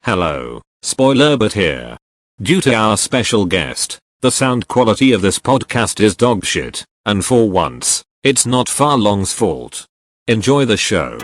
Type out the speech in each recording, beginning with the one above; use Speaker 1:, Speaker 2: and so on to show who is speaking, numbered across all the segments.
Speaker 1: Hello, spoiler but here. Due to our special guest, the sound quality of this podcast is dog shit, and for once, it's not Farlong's fault. Enjoy the show.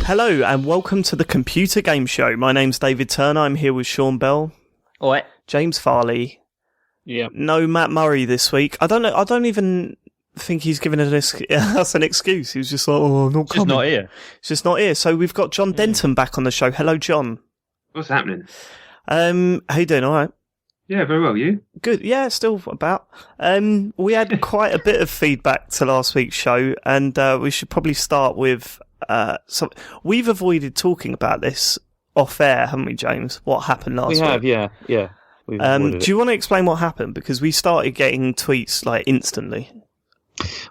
Speaker 2: Hello and welcome to the Computer Game Show. My name's David Turner. I'm here with Sean Bell.
Speaker 3: Oi.
Speaker 2: James Farley.
Speaker 3: Yeah.
Speaker 2: No Matt Murray this week. I don't even think he's given us an excuse. He was just like, oh, I'm not coming.
Speaker 3: Just not here.
Speaker 2: He's just not here. So we've got Jon Denton back on the show. Hello, John.
Speaker 4: What's happening?
Speaker 2: How you doing? All right.
Speaker 4: Yeah, very well. You?
Speaker 2: Good. Yeah, still about. We had quite a bit of feedback to last week's show, and we should probably start with. So we've avoided talking about this off air, haven't we, James? What happened last week?
Speaker 3: We have, yeah.
Speaker 2: Do you want to explain what happened? Because we started getting tweets like instantly.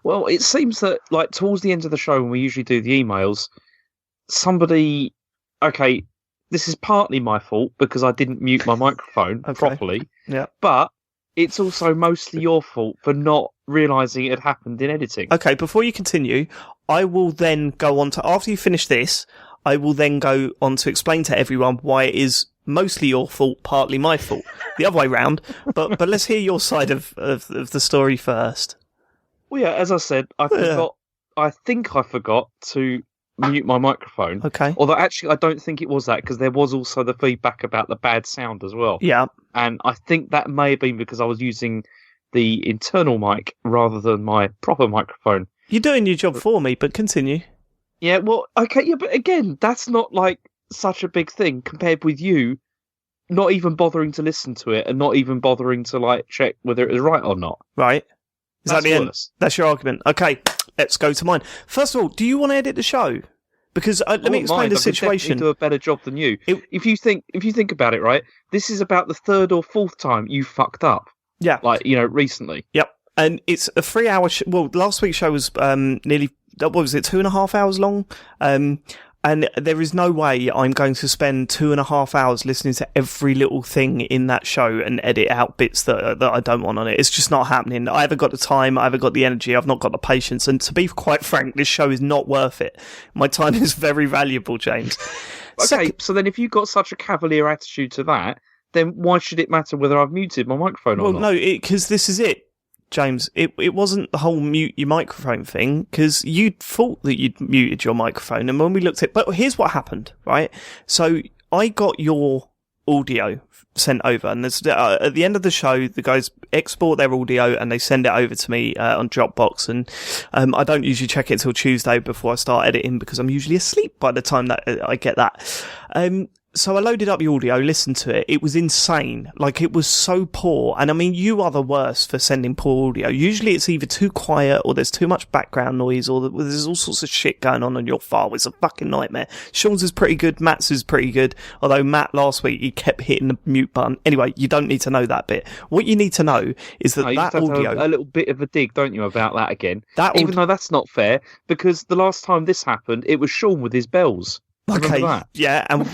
Speaker 3: Well, it seems that like towards the end of the show, when we usually do the emails, somebody, okay, this is partly my fault because I didn't mute my microphone properly.
Speaker 2: Yeah,
Speaker 3: but it's also mostly your fault for not realising it had happened in editing.
Speaker 2: Okay, before you continue, I will then go on to, after you finish this, I will then go on to explain to everyone why it is mostly your fault, partly my fault. The other way round. But let's hear your side of the story first.
Speaker 3: Well, yeah, as I said, I think I forgot to mute my microphone.
Speaker 2: Okay.
Speaker 3: Although actually I don't think it was that because there was also the feedback about the bad sound as well.
Speaker 2: Yeah.
Speaker 3: And I think that may have been because I was using the internal mic rather than my proper microphone.
Speaker 2: You're doing your job for me, but continue.
Speaker 3: Yeah, well, okay, yeah, but again, that's not like such a big thing compared with you not even bothering to listen to it and not even bothering to like check whether it was right or not.
Speaker 2: Right. Is that the end?
Speaker 3: Worse.
Speaker 2: That's your argument. Okay, let's go to mine. First of all, do you want to edit the show? Because let me explain the situation.
Speaker 3: I can definitely do a better job than you. If you think about it, right, this is about the third or fourth time you fucked up.
Speaker 2: Yeah.
Speaker 3: Like, recently.
Speaker 2: Yep. And it's a 3-hour well, last week's show was nearly, what was it, 2.5 hours long? And there is no way I'm going to spend 2.5 hours listening to every little thing in that show and edit out bits that I don't want on it. It's just not happening. I haven't got the time. I haven't got the energy. I've not got the patience. And to be quite frank, this show is not worth it. My time is very valuable, James.
Speaker 3: Okay, so then if you've got such a cavalier attitude to that, then why should it matter whether I've muted my microphone or not?
Speaker 2: Well, no, because this is it. James, it wasn't the whole mute your microphone thing, because you thought that you'd muted your microphone, and when we looked at but here's what happened, right? So I got your audio sent over, and at the end of the show, the guys export their audio and they send it over to me on Dropbox, and I don't usually check it till Tuesday before I start editing, because I'm usually asleep by the time that I get that. So I loaded up the audio, listened to it. It was insane. Like, it was so poor. And I mean, you are the worst for sending poor audio. Usually it's either too quiet or there's too much background noise or there's all sorts of shit going on your file. It's a fucking nightmare. Sean's is pretty good. Matt's is pretty good. Although Matt last week, he kept hitting the mute button. Anyway, you don't need to know that bit. What you need to know is that that audio...
Speaker 3: a little bit of a dig, don't you, about that again? Even though that's not fair, because the last time this happened, it was Sean with his bells.
Speaker 2: Okay, yeah, and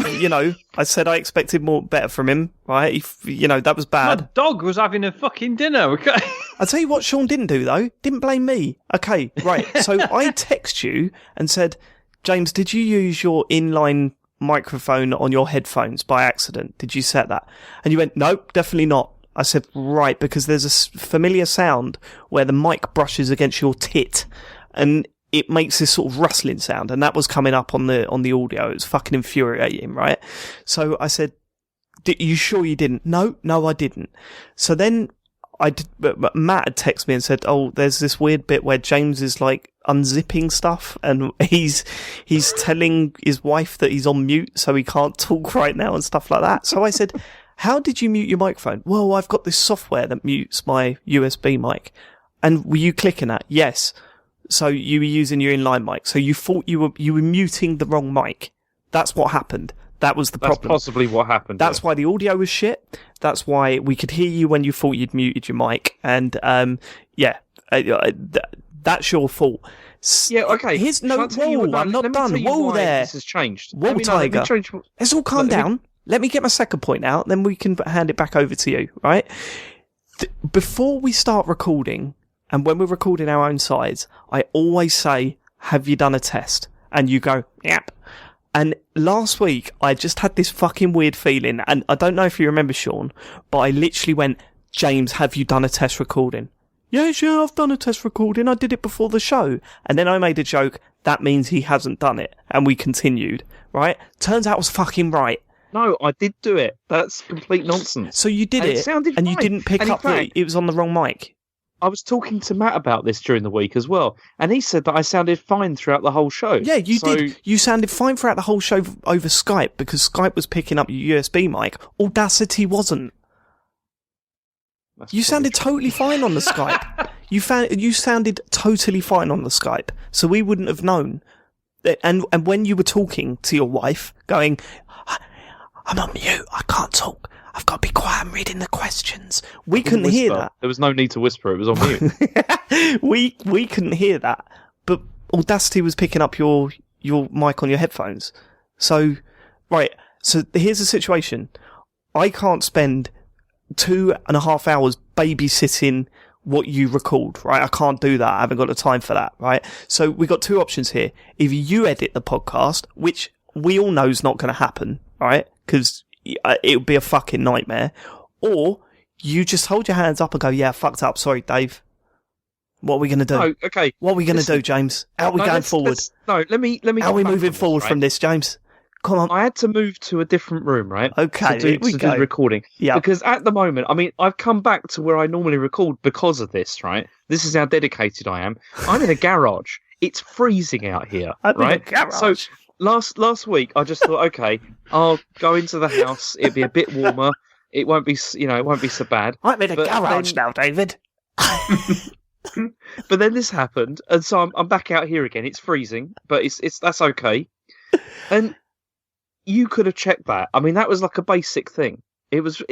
Speaker 2: I said I expected better from him, right? That was bad.
Speaker 5: My dog was having a fucking dinner, okay?
Speaker 2: I'll tell you what Sean didn't do, though. Didn't blame me. Okay, right, so I text you and said, James, did you use your inline microphone on your headphones by accident? Did you set that? And you went, nope, definitely not. I said, right, because there's a familiar sound where the mic brushes against your tit, and it makes this sort of rustling sound, and that was coming up on the audio. It was fucking infuriating, right? So I said, you sure you didn't? No, I didn't. So then Matt had texted me and said, oh, there's this weird bit where James is like unzipping stuff, and he's telling his wife that he's on mute, so he can't talk right now and stuff like that. So I said, how did you mute your microphone? Well, I've got this software that mutes my USB mic. And were you clicking that? Yes. So you were using your inline mic. So you thought you were muting the wrong mic. That's what happened. That was the problem.
Speaker 3: That's possibly what happened.
Speaker 2: That's why the audio was shit. That's why we could hear you when you thought you'd muted your mic. And that's your fault.
Speaker 3: Yeah, okay.
Speaker 2: Here's no.
Speaker 3: Shall I tell you what-
Speaker 2: Whoa, I'm
Speaker 3: let
Speaker 2: not
Speaker 3: me tell
Speaker 2: done.
Speaker 3: you
Speaker 2: Whoa
Speaker 3: why
Speaker 2: there.
Speaker 3: This has changed.
Speaker 2: Whoa,
Speaker 3: Let me
Speaker 2: Tiger.
Speaker 3: change-
Speaker 2: Let's all calm down. Let me get my second point out, then we can hand it back over to you, right? Before we start recording, and when we're recording our own sides, I always say, have you done a test? And you go, yep. And last week, I just had this fucking weird feeling, and I don't know if you remember, Sean, but I literally went, James, have you done a test recording? Yes, yeah, I've done a test recording. I did it before the show. And then I made a joke, that means he hasn't done it. And we continued, right? Turns out I was fucking right.
Speaker 3: No, I did do it. That's complete nonsense.
Speaker 2: So you did
Speaker 3: And
Speaker 2: it,
Speaker 3: it sounded
Speaker 2: and you
Speaker 3: fine.
Speaker 2: didn't pick
Speaker 3: And in
Speaker 2: up that
Speaker 3: fact-
Speaker 2: it was on the wrong mic.
Speaker 3: I was talking to Matt about this during the week as well, and he said that I sounded fine throughout the whole show.
Speaker 2: Yeah, you did. You sounded fine throughout the whole show over Skype because Skype was picking up your USB mic. Audacity wasn't. You sounded totally fine on the Skype. You sounded totally fine on the Skype, so we wouldn't have known. And when you were talking to your wife, going, "I'm on mute. I can't talk. I've got to be quiet. I'm reading the questions." We couldn't hear that.
Speaker 3: There was no need to whisper. It was on mute.
Speaker 2: we couldn't hear that, but Audacity was picking up your mic on your headphones. So, right. So here's the situation. I can't spend 2.5 hours babysitting what you record, right? I can't do that. I haven't got the time for that, right? So we got two options here. Either you edit the podcast, which we all know is not going to happen, right? Because it would be a fucking nightmare. Or you just hold your hands up and go, yeah, I fucked up. Sorry, Dave. What are we going to do?
Speaker 3: Oh, okay.
Speaker 2: What are we going to do, James? How are we going forward?
Speaker 3: Let me.
Speaker 2: How are we moving forward from this, James? Come on.
Speaker 3: I had to move to a different room, right?
Speaker 2: Okay,
Speaker 3: to
Speaker 2: here we
Speaker 3: do
Speaker 2: go.
Speaker 3: the recording.
Speaker 2: Yeah.
Speaker 3: Because at the moment, I mean, I've come back to where I normally record because of this, right? This is how dedicated I am. I'm in a garage. It's freezing out here,
Speaker 2: I'm
Speaker 3: right?
Speaker 2: in a garage.
Speaker 3: So last week, I just thought, okay, I'll go into the house. It'll be a bit warmer. It won't be, it won't be so bad.
Speaker 2: I'm in a garage now, David.
Speaker 3: But then this happened, and so I'm back out here again. It's freezing, but it's that's okay. And you could have checked that. I mean, that was like a basic thing. It was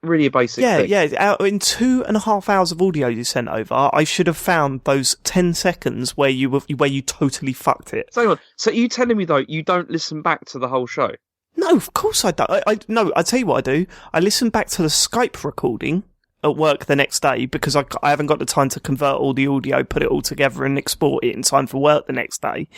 Speaker 3: really a basic thing.
Speaker 2: Yeah. In 2.5 hours of audio you sent over, I should have found those 10 seconds where you totally fucked it.
Speaker 3: So, hang on. So you telling me though you don't listen back to the whole show?
Speaker 2: No, of course I don't. No, I tell you what I do. I listen back to the Skype recording at work the next day because I haven't got the time to convert all the audio, put it all together, and export it in time for work the next day.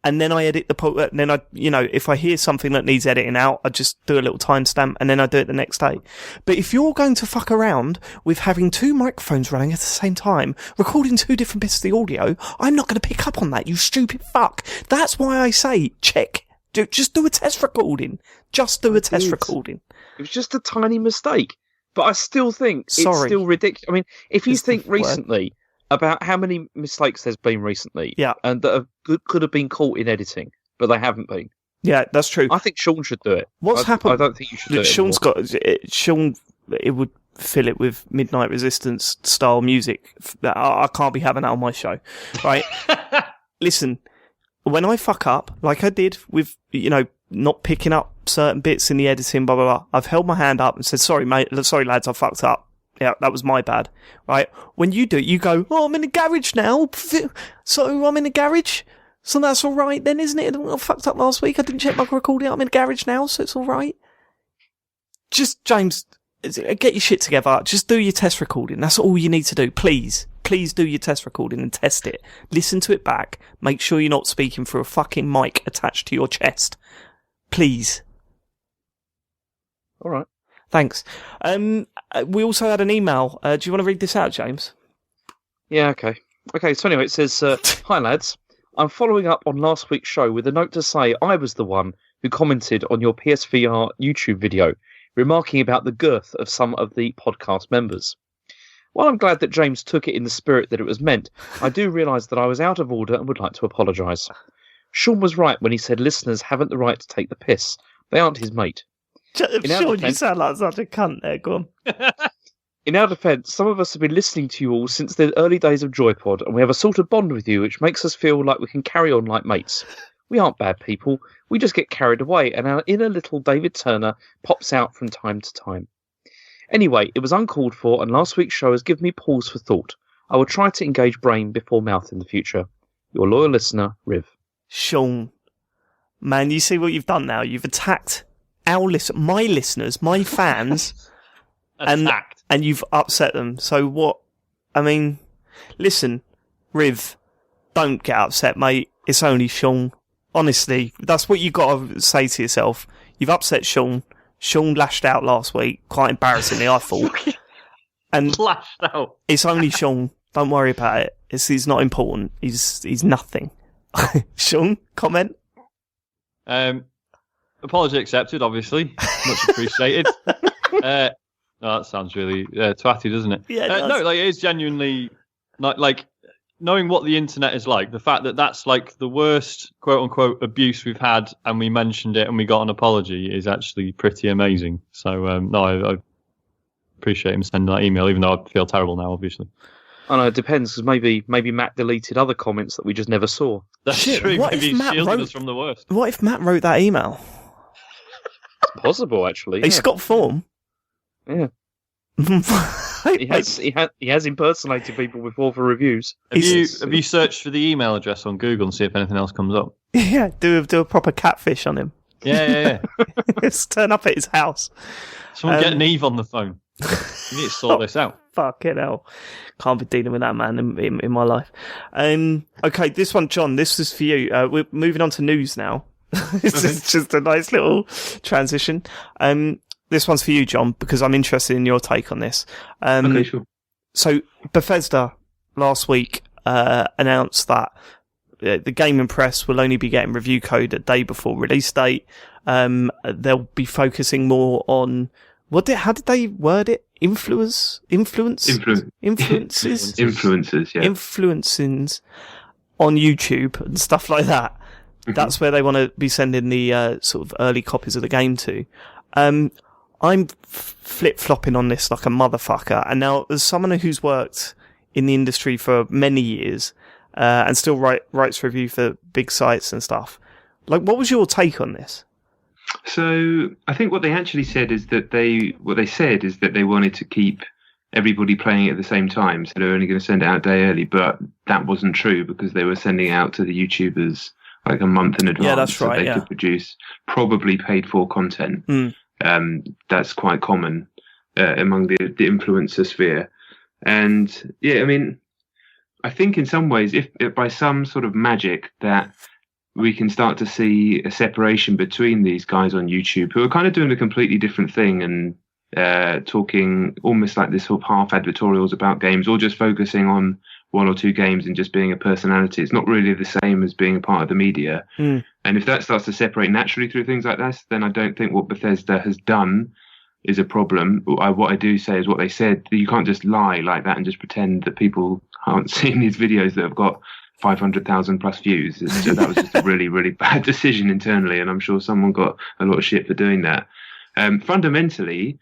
Speaker 2: And then I edit and then if I hear something that needs editing out, I just do a little timestamp and then I do it the next day. But if you're going to fuck around with having two microphones running at the same time, recording two different bits of the audio, I'm not going to pick up on that, you stupid fuck. That's why I say, check. Just do a test recording. Just do a test recording.
Speaker 3: It was just a tiny mistake. But I still think it's still ridiculous. I mean, if you think recently about how many mistakes there's been recently, and that could have been caught in editing, but they haven't been. Yeah,
Speaker 2: that's true.
Speaker 3: I think Sean should do it.
Speaker 2: What's happened?
Speaker 3: I don't think you should do it.
Speaker 2: Sean's Sean. It would fill it with Midnight Resistance style music. I can't be having that on my show, right? Listen, when I fuck up, like I did with not picking up certain bits in the editing, blah blah blah, I've held my hand up and said, "Sorry, mate. Sorry, lads, I fucked up. Yeah, that was my bad." Right? When you do it, you go, "Oh, I'm in the garage now. So I'm in the garage. So that's all right then, isn't it? I fucked up last week. I didn't check my recording. I'm in the garage now, so it's all right." Just, James, get your shit together. Just do your test recording. That's all you need to do. Please do your test recording and test it. Listen to it back. Make sure you're not speaking through a fucking mic attached to your chest. Please.
Speaker 3: All right.
Speaker 2: Thanks. We also had an email. Do you want to read this out, James?
Speaker 3: Yeah, okay. Okay, so anyway, it says, "Hi, lads. I'm following up on last week's show with a note to say I was the one who commented on your PSVR YouTube video, remarking about the girth of some of the podcast members. While I'm glad that James took it in the spirit that it was meant, I do realise that I was out of order and would like to apologise. Sean was right when he said listeners haven't the right to take the piss. They aren't his mate.
Speaker 2: Sean, you sound like such a cunt there. Go on.
Speaker 3: In our defence, some of us have been listening to you all since the early days of Joypod, and we have a sort of bond with you which makes us feel like we can carry on like mates. We aren't bad people. We just get carried away, and our inner little David Turner pops out from time to time. Anyway, it was uncalled for, and last week's show has given me pause for thought. I will try to engage brain before mouth in the future. Your loyal listener, Riv.
Speaker 2: Sean, man, you see what you've done now? You've attacked my listeners, my fans, and you've upset them. So what? I mean, listen, Riv, don't get upset, mate. It's only Sean. Honestly, that's what you got to say to yourself. You've upset Sean. Sean lashed out last week, quite embarrassingly, I thought. And
Speaker 5: lashed out.
Speaker 2: It's only Sean. Don't worry about it. He's not important. He's nothing. Sean, comment?
Speaker 5: Apology accepted, obviously. Much appreciated. That sounds really twatty, doesn't it?
Speaker 2: Yeah, it
Speaker 5: no, like, it is genuinely like knowing what the internet is like. The fact that that's like the worst quote unquote abuse we've had, and we mentioned it and we got an apology is actually pretty amazing. So I appreciate him sending that email, even though I feel terrible now, obviously.
Speaker 3: I know, it depends, because maybe Matt deleted other comments that we just never saw.
Speaker 5: That's true. Maybe he shielded us from the worst.
Speaker 2: What if Matt wrote that email?
Speaker 3: It's possible, actually.
Speaker 2: He's got form.
Speaker 3: Yeah. He has impersonated people before for reviews.
Speaker 5: Have you searched for the email address on Google and see if anything else comes up?
Speaker 2: Yeah, do a proper catfish on him.
Speaker 5: Yeah.
Speaker 2: Just turn up at his house.
Speaker 5: Someone get Neve on the phone. You need to sort this out.
Speaker 2: Fucking hell. Can't be dealing with that man in my life. Okay, this one, John, this is for you. We're moving on to news now. It's just a nice little transition. This one's for you, John, because I'm interested in your take on this.
Speaker 4: Okay, sure.
Speaker 2: So, Bethesda last week announced that the Gaming Press will only be getting review code a day before release date. They'll be focusing more on how did they word it? Influences, yeah. Influencings on YouTube and stuff like that. Mm-hmm. That's where they want to be sending the sort of early copies of the game to. I'm flip-flopping on this like a motherfucker. And now, as someone who's worked in the industry for many years and still writes review for big sites and stuff, like, what was your take on this?
Speaker 4: So I think what they actually said is that they wanted to keep everybody playing it at the same time. So they're only going to send it out a day early, but that wasn't true because they were sending it out to the YouTubers like a month in advance.
Speaker 2: Yeah, that's right.
Speaker 4: So they could produce probably paid for content. That's quite common among the influencer sphere. And yeah, I mean, I think in some ways, if by some sort of magic that we can start to see a separation between these guys on YouTube who are kind of doing a completely different thing and talking almost like this sort of half advertorials about games, or just focusing on one or two games and just being a personality. It's not really the same as being a part of the media. And if that starts to separate naturally through things like this, then I don't think what Bethesda has done is a problem. What I do say is what they said. You can't just lie like that and just pretend that people aren't seeing these videos that have got 500,000 plus views. That was just a really, really bad decision internally, and I'm sure someone got a lot of shit for doing that. Fundamentally,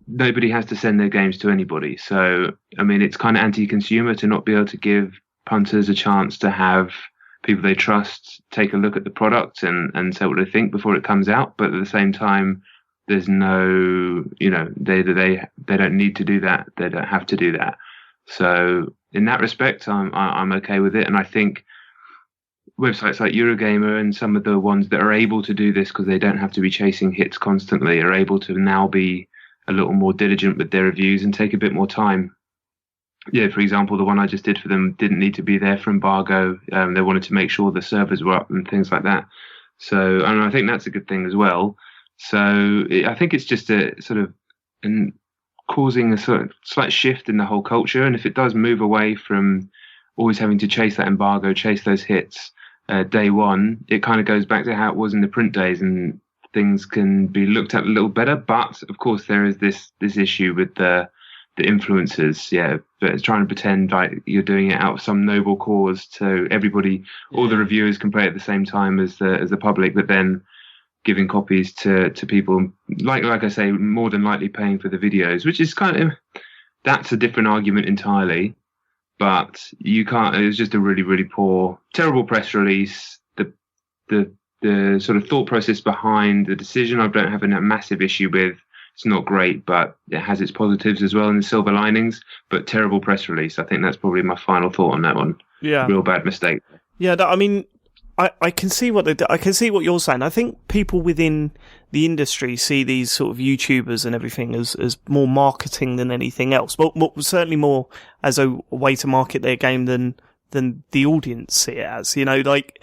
Speaker 4: nobody has to send their games to anybody. So, I mean, it's kind of anti-consumer to not be able to give punters a chance to have people they trust take a look at the product and say what they think before it comes out. But at the same time, there's no, they don't need to do that. They don't have to do that. So in that respect, I'm okay with it. And I think websites like Eurogamer and some of the ones that are able to do this because they don't have to be chasing hits constantly are able to now be a little more diligent with their reviews and take a bit more time. Yeah, for example, the one I just did for them didn't need to be there for embargo. They wanted to make sure the servers were up and things like that. So, and I think that's a good thing as well. So I think it's just a sort of causing a sort of slight shift in the whole culture. And if it does move away from always having to chase that embargo, chase those hits day one, it kind of goes back to how it was in the print days, and things can be looked at a little better. But of course, there is this issue with the influencers, but it's trying to pretend like you're doing it out of some noble cause, so everybody, all the reviewers can play at the same time as the public, but then giving copies to people like I say, more than likely paying for the videos, which is that's a different argument entirely. But you can't. It was just a really, really poor, terrible press release. The sort of thought process behind the decision, I don't have a massive issue with. It's not great, but it has its positives as well and the silver linings. But terrible press release. I think that's probably my final thought on that one.
Speaker 2: Yeah,
Speaker 4: real bad mistake.
Speaker 2: Yeah, I mean, I can see I can see what you're saying. I think people within the industry see these sort of YouTubers and everything as more marketing than anything else. But certainly more as a way to market their game than the audience see it as. You know, like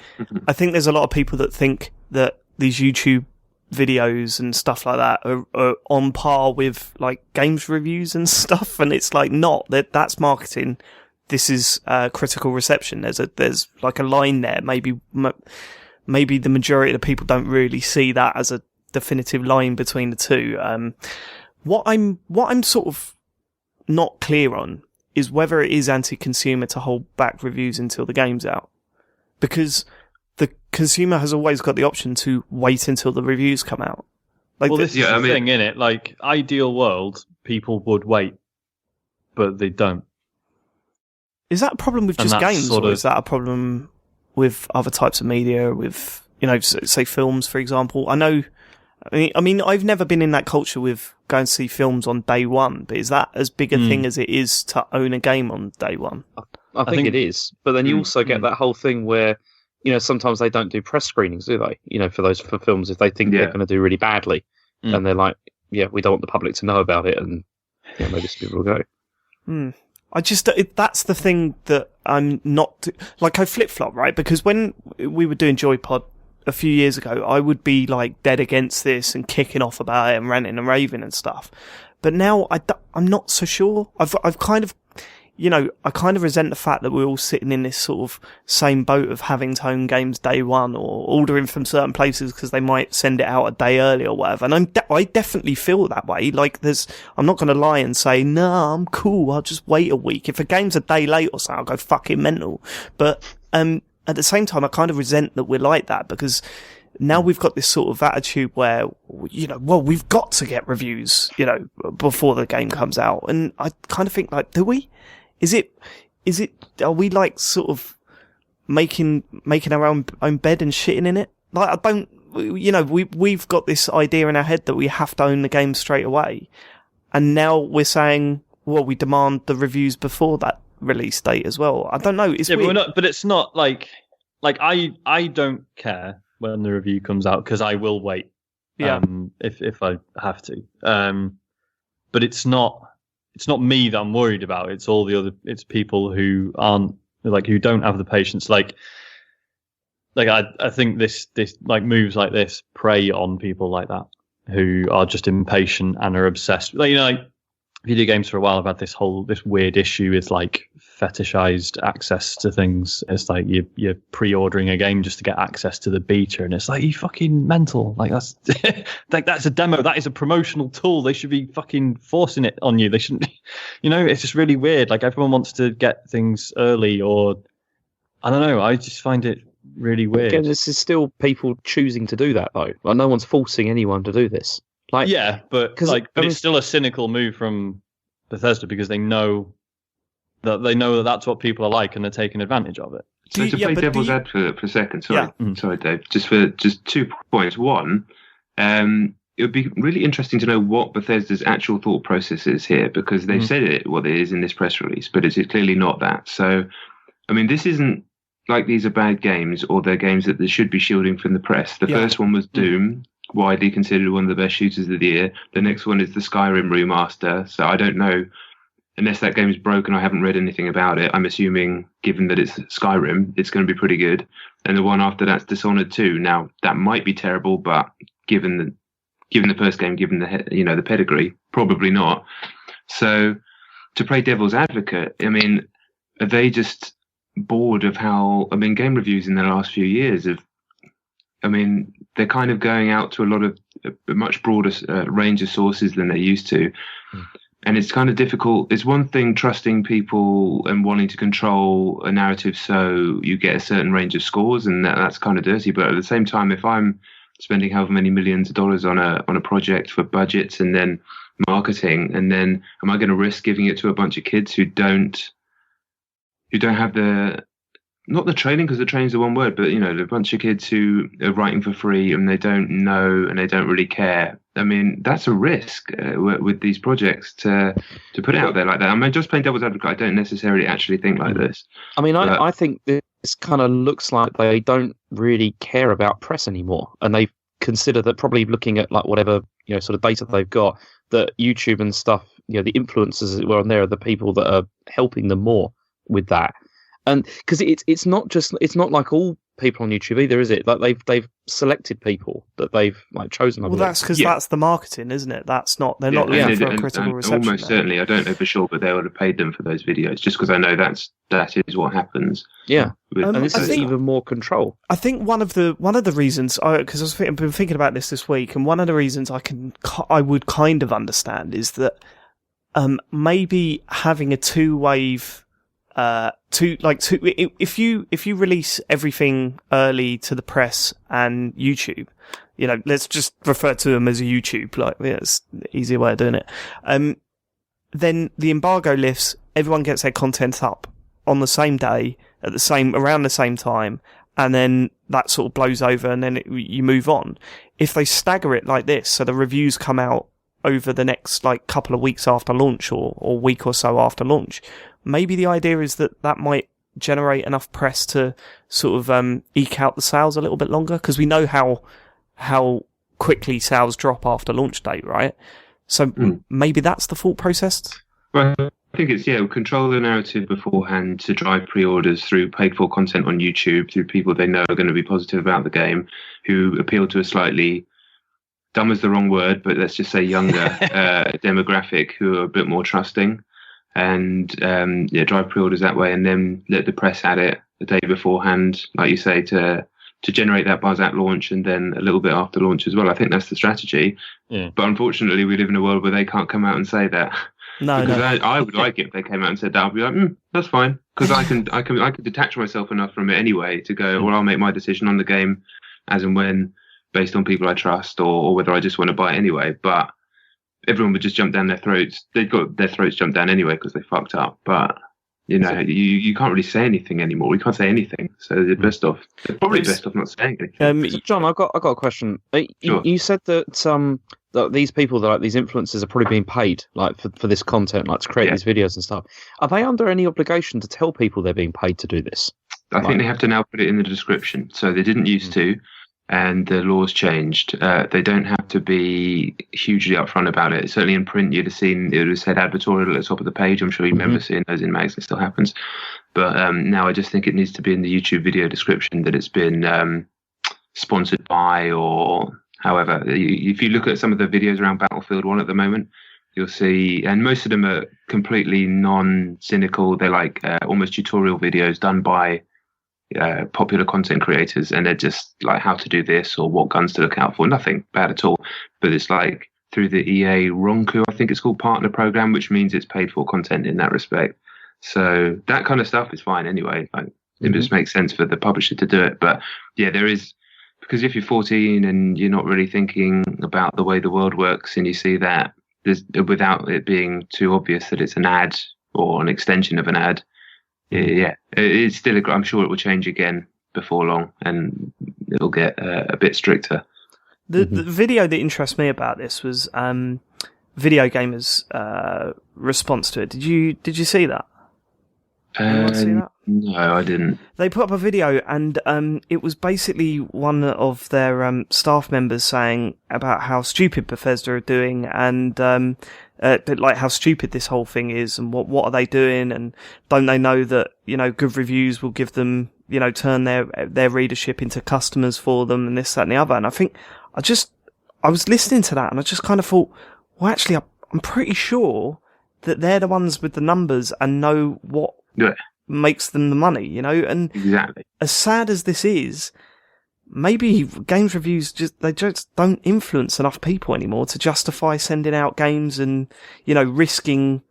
Speaker 2: I think there's a lot of people that think that these YouTube videos and stuff like that are on par with like games reviews and stuff, and it's like not. That's marketing. This is critical reception. There's like a line there. Maybe the majority of the people don't really see that as a definitive line between the two. What I'm sort of not clear on is whether it is anti-consumer to hold back reviews until the game's out, because the consumer has always got the option to wait until the reviews come out. Like,
Speaker 5: well, this is the thing, innit? Like, ideal world, people would wait, but they don't.
Speaker 2: Is that a problem with just games, or is that a problem with other types of media, with, you know, say films, for example? I mean, I've never been in that culture with going to see films on day one, but is that as big a thing as it is to own a game on day one?
Speaker 3: I think it is, but then you also get that whole thing where, you know, sometimes they don't do press screenings, do they? You know, for films, if they think they're going to do really badly, and they're like, yeah, we don't want the public to know about it, and maybe people will go.
Speaker 2: That's the thing that I'm not, like, I flip-flop, right? Because when we were doing JoyPod a few years ago, I would be like dead against this and kicking off about it and ranting and raving and stuff. But now I'm not so sure. I've kind of, you know, I kind of resent the fact that we're all sitting in this sort of same boat of having to own games day one or ordering from certain places because they might send it out a day early or whatever. And I definitely feel that way. Like, I'm not going to lie and say, no, I'm cool, I'll just wait a week. If a game's a day late or something, I'll go fucking mental. But, at the same time, I kind of resent that we're like that, because now we've got this sort of attitude where, you know, well, we've got to get reviews, you know, before the game comes out. And I kind of think, like, do we? Are we like sort of making our own bed and shitting in it? Like, I don't, you know, we've got this idea in our head that we have to own the game straight away. And now we're saying, well, we demand the reviews before that release date as well. I don't know. It's weird.
Speaker 5: But it's not like I don't care when the review comes out, because I will wait.
Speaker 2: Yeah.
Speaker 5: If I have to. But it's not me that I'm worried about. It's all the other. It's people who aren't, like, who don't have the patience. Like I think this like moves like this prey on people like that, who are just impatient and are obsessed. Like, you know, like, video games for a while have had this weird issue with like fetishized access to things. It's like you're pre-ordering a game just to get access to the beta, and it's like, you fucking mental. Like, that's like, that's a demo. That is a promotional tool. They should be fucking forcing it on you. They shouldn't. You know, it's just really weird. Like, everyone wants to get things early, or I don't know. I just find it really weird.
Speaker 3: Again, this is still people choosing to do that, though. Like, no one's forcing anyone to do this. Like,
Speaker 5: yeah, but it's still a cynical move from Bethesda, because they know that that's what people are like, and they're taking advantage of it.
Speaker 4: So to play devil's advocate for a second, sorry, Dave, just 2 points. One, it would be really interesting to know what Bethesda's actual thought process is here, because they've said what it is in this press release, but it's clearly not that. So, I mean, this isn't like these are bad games, or they're games that they should be shielding from the press. The first one was Doom, widely considered one of the best shooters of the year. The next one is the Skyrim Remaster. So I don't know, unless that game is broken, I haven't read anything about it. I'm assuming, given that it's Skyrim, it's going to be pretty good. And the one after that's Dishonored 2. Now, that might be terrible, but given the first game, given the pedigree, probably not. So to play devil's advocate, I mean, are they just bored of how, I mean, game reviews in the last few years they're kind of going out to a much broader range of sources than they used to. And it's kind of difficult. It's one thing trusting people and wanting to control a narrative so you get a certain range of scores, and that's kind of dirty. But at the same time, if I'm spending however many millions of dollars on a project for budgets and then marketing, and then am I going to risk giving it to a bunch of kids who don't have not the training, because the training's the one word, but, you know, a bunch of kids who are writing for free and they don't know and they don't really care. I mean, that's a risk with these projects to put it out there like that. I mean, just playing devil's advocate, I don't necessarily actually think like this.
Speaker 3: I mean, I think kind of looks like they don't really care about press anymore, and they consider that probably looking at like whatever sort of data they've got, that YouTube and stuff, the influencers as it were on there are the people that are helping them more with that. And because it's not like all people on YouTube either, is it? Like they've selected people that they've like chosen.
Speaker 2: Well, that's because that's the marketing, isn't it? They're not looking for a critical reception.
Speaker 4: Almost certainly, I don't know for sure, but they would have paid them for those videos, just because I know that is what happens.
Speaker 3: Yeah, and this is even more control.
Speaker 2: I think one of the reasons, because I've been thinking about this week, and one of the reasons I would kind of understand is that maybe having a two-wave. If you release everything early to the press and YouTube, let's just refer to them as a YouTube, it's an easier way of doing it. Then the embargo lifts, everyone gets their content up on the same day around the same time, and then that sort of blows over, and then you move on. If they stagger it like this, so the reviews come out over the next couple of weeks after launch or week or so after launch, maybe the idea is that might generate enough press to sort of eke out the sales a little bit longer, because we know how quickly sales drop after launch date, right? So maybe that's the thought process.
Speaker 4: Well, I think it's control the narrative beforehand to drive pre-orders through paid for content on YouTube, through people they know are going to be positive about the game, who appeal to a slightly dumb is the wrong word, but let's just say younger demographic who are a bit more trusting, and drive pre-orders that way, and then let the press at it the day beforehand, like you say, to generate that buzz at launch, and then a little bit after launch as well. I think that's the strategy. Yeah. But unfortunately, we live in a world where they can't come out and say that.
Speaker 2: No,
Speaker 4: I would like it if they came out and said that. I'd be like, that's fine, because I can detach myself enough from it anyway to go, well, I'll make my decision on the game as and when, based on people I trust, or whether I just want to buy it anyway. But everyone would just jump down their throats. They've got their throats jumped down anyway because they fucked up. But you can't really say anything anymore. We can't say anything. So they're best off not saying anything.
Speaker 3: So John, I got a question.
Speaker 4: Sure.
Speaker 3: You said that these people, these influencers, are probably being paid for this content, to create these videos and stuff. Are they under any obligation to tell people they're being paid to do this?
Speaker 4: I think they have to now put it in the description. So they didn't used to. And the laws changed. They don't have to be hugely upfront about it. Certainly in print, you'd have seen it would have said advertorial at the top of the page. I'm sure you remember seeing those in mags. It still happens. But now I just think it needs to be in the YouTube video description that it's been sponsored by, or however. If you look at some of the videos around Battlefield 1 at the moment, you'll see, and most of them are completely non-cynical. They're like almost tutorial videos done by popular content creators, and they're just like how to do this or what guns to look out for. Nothing bad at all, but it's like through the EA Ronku, I think it's called, partner program, which means it's paid for content in that respect. So that kind of stuff is fine anyway. It just makes sense for the publisher to do it. But there is, because if you're 14 and you're not really thinking about the way the world works, and you see that without it being too obvious that it's an ad or an extension of an ad, it's still I'm sure it will change again before long, and it'll get a bit stricter.
Speaker 2: The video that interests me about this was Video Gamer's response to it. Did you see that? Anyone see that?
Speaker 4: No, I didn't.
Speaker 2: They put up a video, and it was basically one of their staff members saying about how stupid Bethesda are doing, and like how stupid this whole thing is, and what are they doing, and don't they know that good reviews will give them turn their readership into customers for them, and this, that, and the other. And I think I was listening to that, and I just kind of thought, well, actually, I'm pretty sure that they're the ones with the numbers and know what makes them the money, and
Speaker 4: exactly.
Speaker 2: As sad as this is, maybe games reviews just don't influence enough people anymore to justify sending out games and risking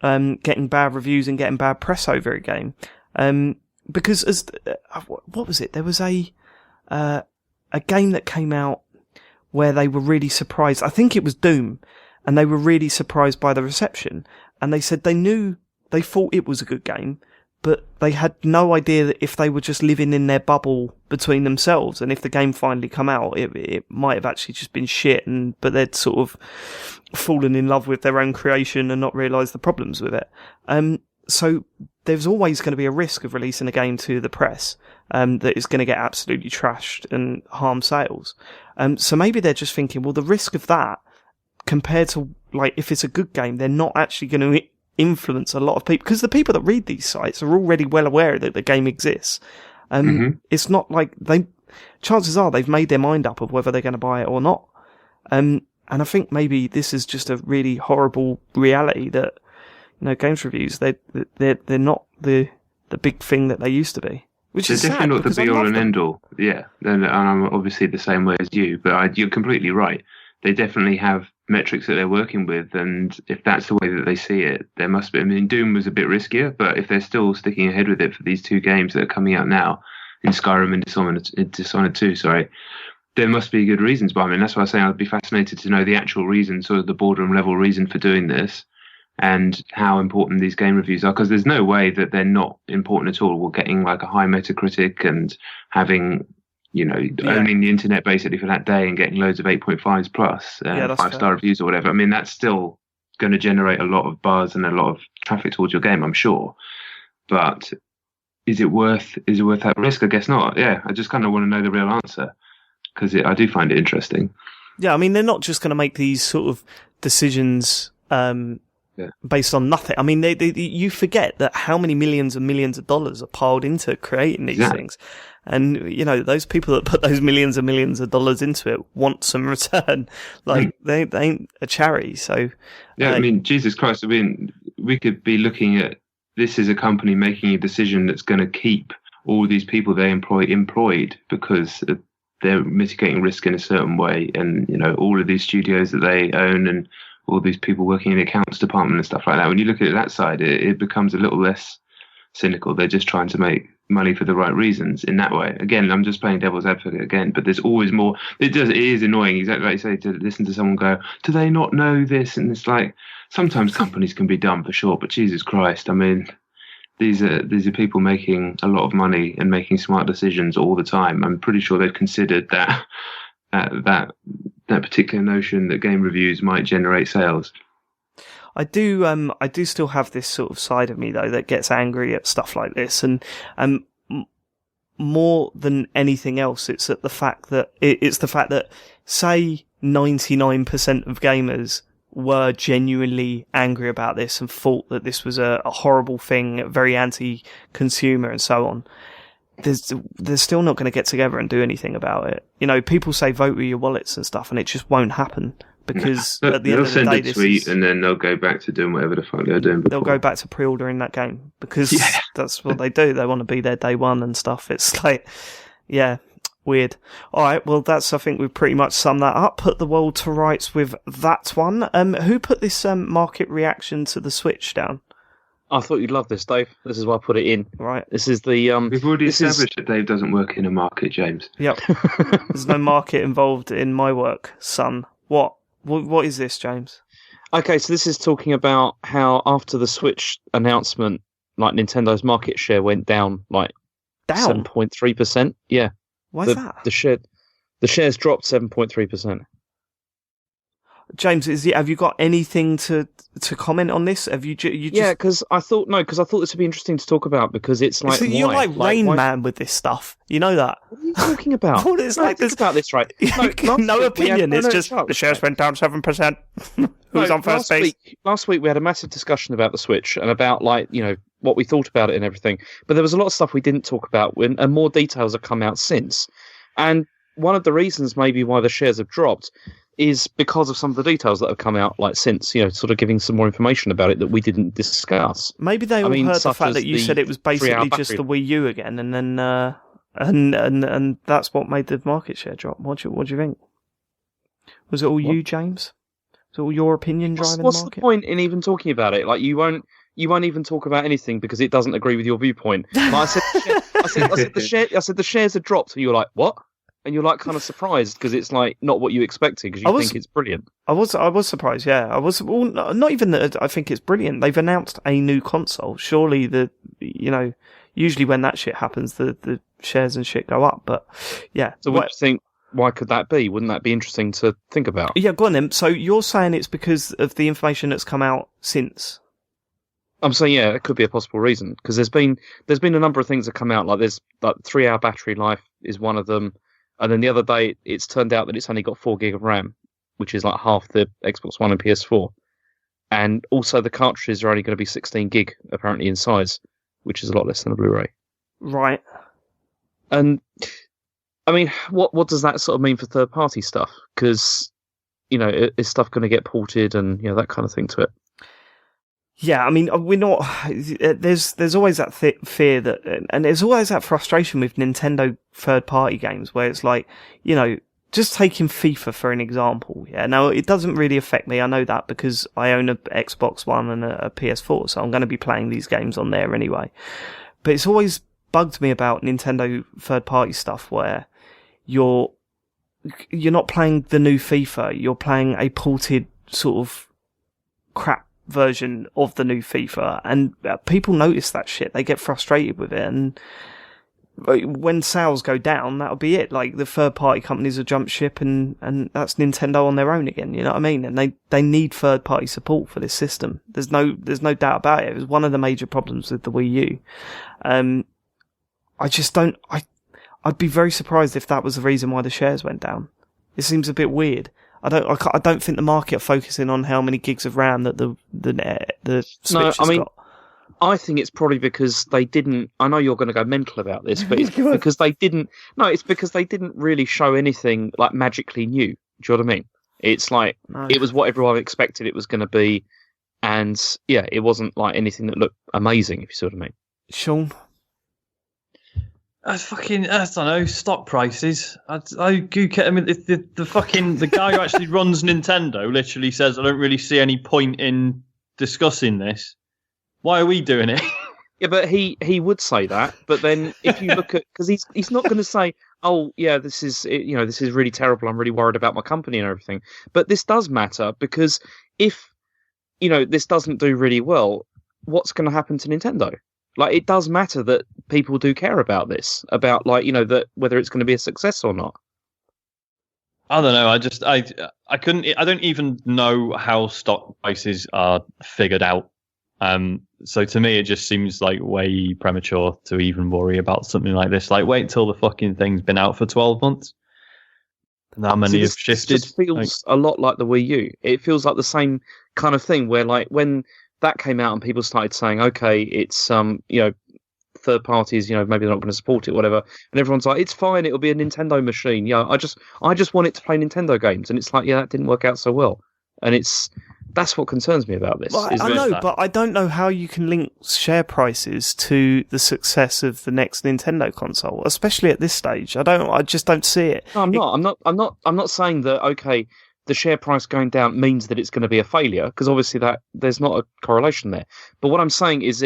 Speaker 2: getting bad reviews and getting bad press over a game. Because what was it? There was a game that came out where they were really surprised. I think it was Doom, and they were really surprised by the reception. And they said they thought it was a good game, but they had no idea that if they were just living in their bubble between themselves, and if the game finally come out, it might have actually just been shit, but they'd sort of fallen in love with their own creation and not realised the problems with it. so there's always going to be a risk of releasing a game to the press that is going to get absolutely trashed and harm sales. So maybe they're just thinking, well, the risk of that compared to, like, if it's a good game, they're not actually going to influence a lot of people, because the people that read these sites are already well aware that the game exists. It's not like chances are they've made their mind up of whether they're going to buy it or not. And I think maybe this is just a really horrible reality that, games reviews, they're not the big thing that they used to be. Which is
Speaker 4: definitely
Speaker 2: sad,
Speaker 4: not the be all and end all. Yeah, and I'm obviously the same way as you, but you're completely right. They definitely have metrics that they're working with, and if that's the way that they see it, there must be. I mean, Doom was a bit riskier, but if they're still sticking ahead with it for these two games that are coming out now, in Skyrim and Dishonored 2, there must be good reasons behind it. And that's why I say I'd be fascinated to know the actual reason, sort of the boardroom level reason for doing this, and how important these game reviews are, because there's no way that they're not important at all. We're getting like a high Metacritic and having, owning the internet basically for that day and getting loads of 8.5s plus, 5-star reviews or whatever. I mean, that's still going to generate a lot of buzz and a lot of traffic towards your game, I'm sure. But is it worth that risk? I guess not. Yeah, I just kind of want to know the real answer, because I do find it interesting.
Speaker 2: Yeah, I mean, they're not just going to make these sort of decisions based on nothing. I mean, you forget that how many millions and millions of dollars are piled into creating these things. And, those people that put those millions and millions of dollars into it want some return. Like, they ain't a charity, so...
Speaker 4: Yeah, I mean, Jesus Christ, I mean, we could be looking at this as a company making a decision that's going to keep all these people they employed because they're mitigating risk in a certain way. And, all of these studios that they own and all these people working in the accounts department and stuff like that. When you look at it that side, it becomes a little less cynical. They're just trying to make money for the right reasons in that way. Again, I'm just playing devil's advocate again, but there's always more. It is annoying, exactly like you say, to listen to someone go, do they not know this? And it's like, sometimes companies can be dumb for sure, but Jesus Christ, I mean, these are people making a lot of money and making smart decisions all the time. I'm pretty sure they've considered that particular notion that game reviews might generate sales.
Speaker 2: I do still have this sort of side of me though that gets angry at stuff like this, and more than anything else, it's the fact that say 99% of gamers were genuinely angry about this and thought that this was a horrible thing, very anti-consumer and so on. They're still not going to get together and do anything about it. People say vote with your wallets and stuff, and it just won't happen because at the end of the day,
Speaker 4: they'll send a tweet and then they'll go back to doing whatever the fuck they're doing before.
Speaker 2: They'll go back to pre-ordering that game because that's what they do. They want to be there day one and stuff. It's like, weird. All right, well, I think we've pretty much summed that up. Put the world to rights with that one. Who put this market reaction to the Switch down?
Speaker 3: I thought you'd love this, Dave. This is why I put it in.
Speaker 2: Right.
Speaker 3: This is the...
Speaker 4: We've already established that Dave doesn't work in a market, James.
Speaker 2: Yep. There's no market involved in my work, son. What is this, James?
Speaker 3: Okay, so this is talking about how after the Switch announcement, like Nintendo's market share went down, like 7.3%. Yeah.
Speaker 2: Why is that?
Speaker 3: The shares dropped 7.3%.
Speaker 2: James, have you got anything to comment on this? Have you just...
Speaker 3: Yeah, because I thought this would be interesting to talk about, because it's like,
Speaker 2: you're like Rain Man with this stuff. You know that.
Speaker 3: What are you talking about?
Speaker 2: It's like
Speaker 3: think about this, right?
Speaker 2: No opinion. It's just the shares went down 7%. Who's on first base?
Speaker 3: Last week we had a massive discussion about the Switch and about what we thought about it and everything. But there was a lot of stuff we didn't talk about, and more details have come out since. And one of the reasons maybe why the shares have dropped is because of some of the details that have come out since, sort of giving some more information about it that we didn't discuss.
Speaker 2: Maybe they all heard the fact that you said it was basically just the Wii U again, and then and that's what made the market share drop. What do you think? Was it all you, James? Was it all your opinion driving the market?
Speaker 3: What's the point in even talking about it? Like, you won't even talk about anything because it doesn't agree with your viewpoint. Like I said the shares had dropped, and you're like, what? And you're like kind of surprised because it's like not what you expected, because you think it's brilliant. I was surprised. Yeah, I was. Well, not even that. I think it's brilliant. They've announced a new console. Surely usually when that shit happens, the shares and shit go up. But yeah. So what do you think? Why could that be? Wouldn't that be interesting to think about? Yeah, go on then. So you're saying it's because of the information that's come out since? I'm saying, yeah, it could be a possible reason because there's been a number of things that come out. Like there's like 3-hour battery life is one of them, and then the other day it's turned out that it's only got 4 gig of RAM, which is like half the Xbox One and PS4, and also the cartridges are only going to be 16 gig apparently in size, which is a lot less than a Blu-ray.
Speaker 2: Right.
Speaker 3: And I mean, what does that sort of mean for third-party stuff? Because is stuff going to get ported and that kind of thing to it?
Speaker 2: Yeah, I mean, we're not. There's always that fear that, and there's always that frustration with Nintendo third-party games where it's like, just taking FIFA for an example. Yeah, now it doesn't really affect me. I know that because I own a Xbox One and a PS4, so I'm going to be playing these games on there anyway. But it's always bugged me about Nintendo third-party stuff where you're not playing the new FIFA. You're playing a ported sort of crap version of the new FIFA, and people notice that shit. They get frustrated with it, and when sales go down, that'll be it. Like the third party companies will jump ship, and that's Nintendo on their own again. You know what I mean? And they need third party support for this system. There's no doubt about it. It was one of the major problems with the Wii U. I'd be very surprised if that was the reason why the shares went down. It seems a bit weird. I don't think the market are focusing on how many gigs of RAM that the Switch has got.
Speaker 3: I think it's probably because they didn't. I know you're going to go mental about this, but it's because they didn't. No, it's because they didn't really show anything like magically new. Do you know what I mean? It's like It was what everyone expected it was going to be, and yeah, it wasn't like anything that looked amazing. If you see what I mean,
Speaker 2: Sean.
Speaker 5: I don't know, stock prices. I mean, the guy who actually runs Nintendo literally says, I don't really see any point in discussing this. Why are we doing it?
Speaker 3: Yeah, but he would say that. But then if you look at, because he's not going to say, oh yeah, this is really terrible. I'm really worried about my company and everything. But this does matter because if this doesn't do really well, what's going to happen to Nintendo? Like, it does matter that people do care about this, about that whether it's going to be a success or not.
Speaker 5: I don't know. I don't even know how stock prices are figured out. So to me, it just seems like way premature to even worry about something like this. Like, wait until the fucking thing's been out for 12 months. And how many have shifted? It just
Speaker 3: feels a lot like the Wii U. It feels like the same kind of thing where, like, when that came out and people started saying, okay, it's third parties, maybe they're not going to support it, whatever, and everyone's like, it's fine, it'll be a Nintendo machine. Yeah, I just want it to play Nintendo games, and it's like, yeah, that didn't work out so well, and that's what concerns me about this.
Speaker 2: Well, I know, but I don't know how you can link share prices to the success of the next Nintendo console, especially at this stage. I just don't see it.
Speaker 3: No, I'm not saying that. Okay, the share price going down means that it's going to be a failure, because obviously that there's not a correlation there. But what I'm saying is,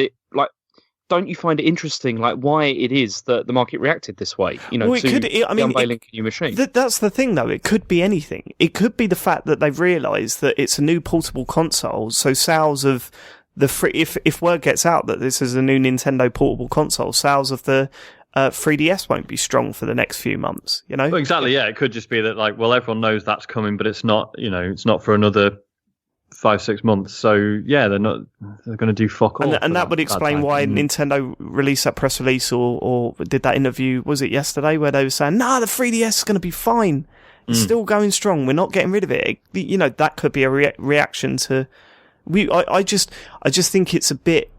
Speaker 3: don't you find it interesting, like, why it is that the market reacted this way? Unveiling a new machine.
Speaker 2: That's the thing, though. It could be anything. It could be the fact that they've realised that it's a new portable console, so sales of the if word gets out that this is a new Nintendo portable console, sales of the 3DS won't be strong for the next few months,
Speaker 5: Well, exactly, yeah. It could just be that, like, well, everyone knows that's coming, but it's not, it's not for another 5-6 months. So, yeah, they're going to do fuck all.
Speaker 2: And that would explain why Nintendo released that press release or did that interview, was it yesterday, where they were saying, the 3DS is going to be fine. It's still going strong. We're not getting rid of it. That could be a reaction to... I just think it's a bit...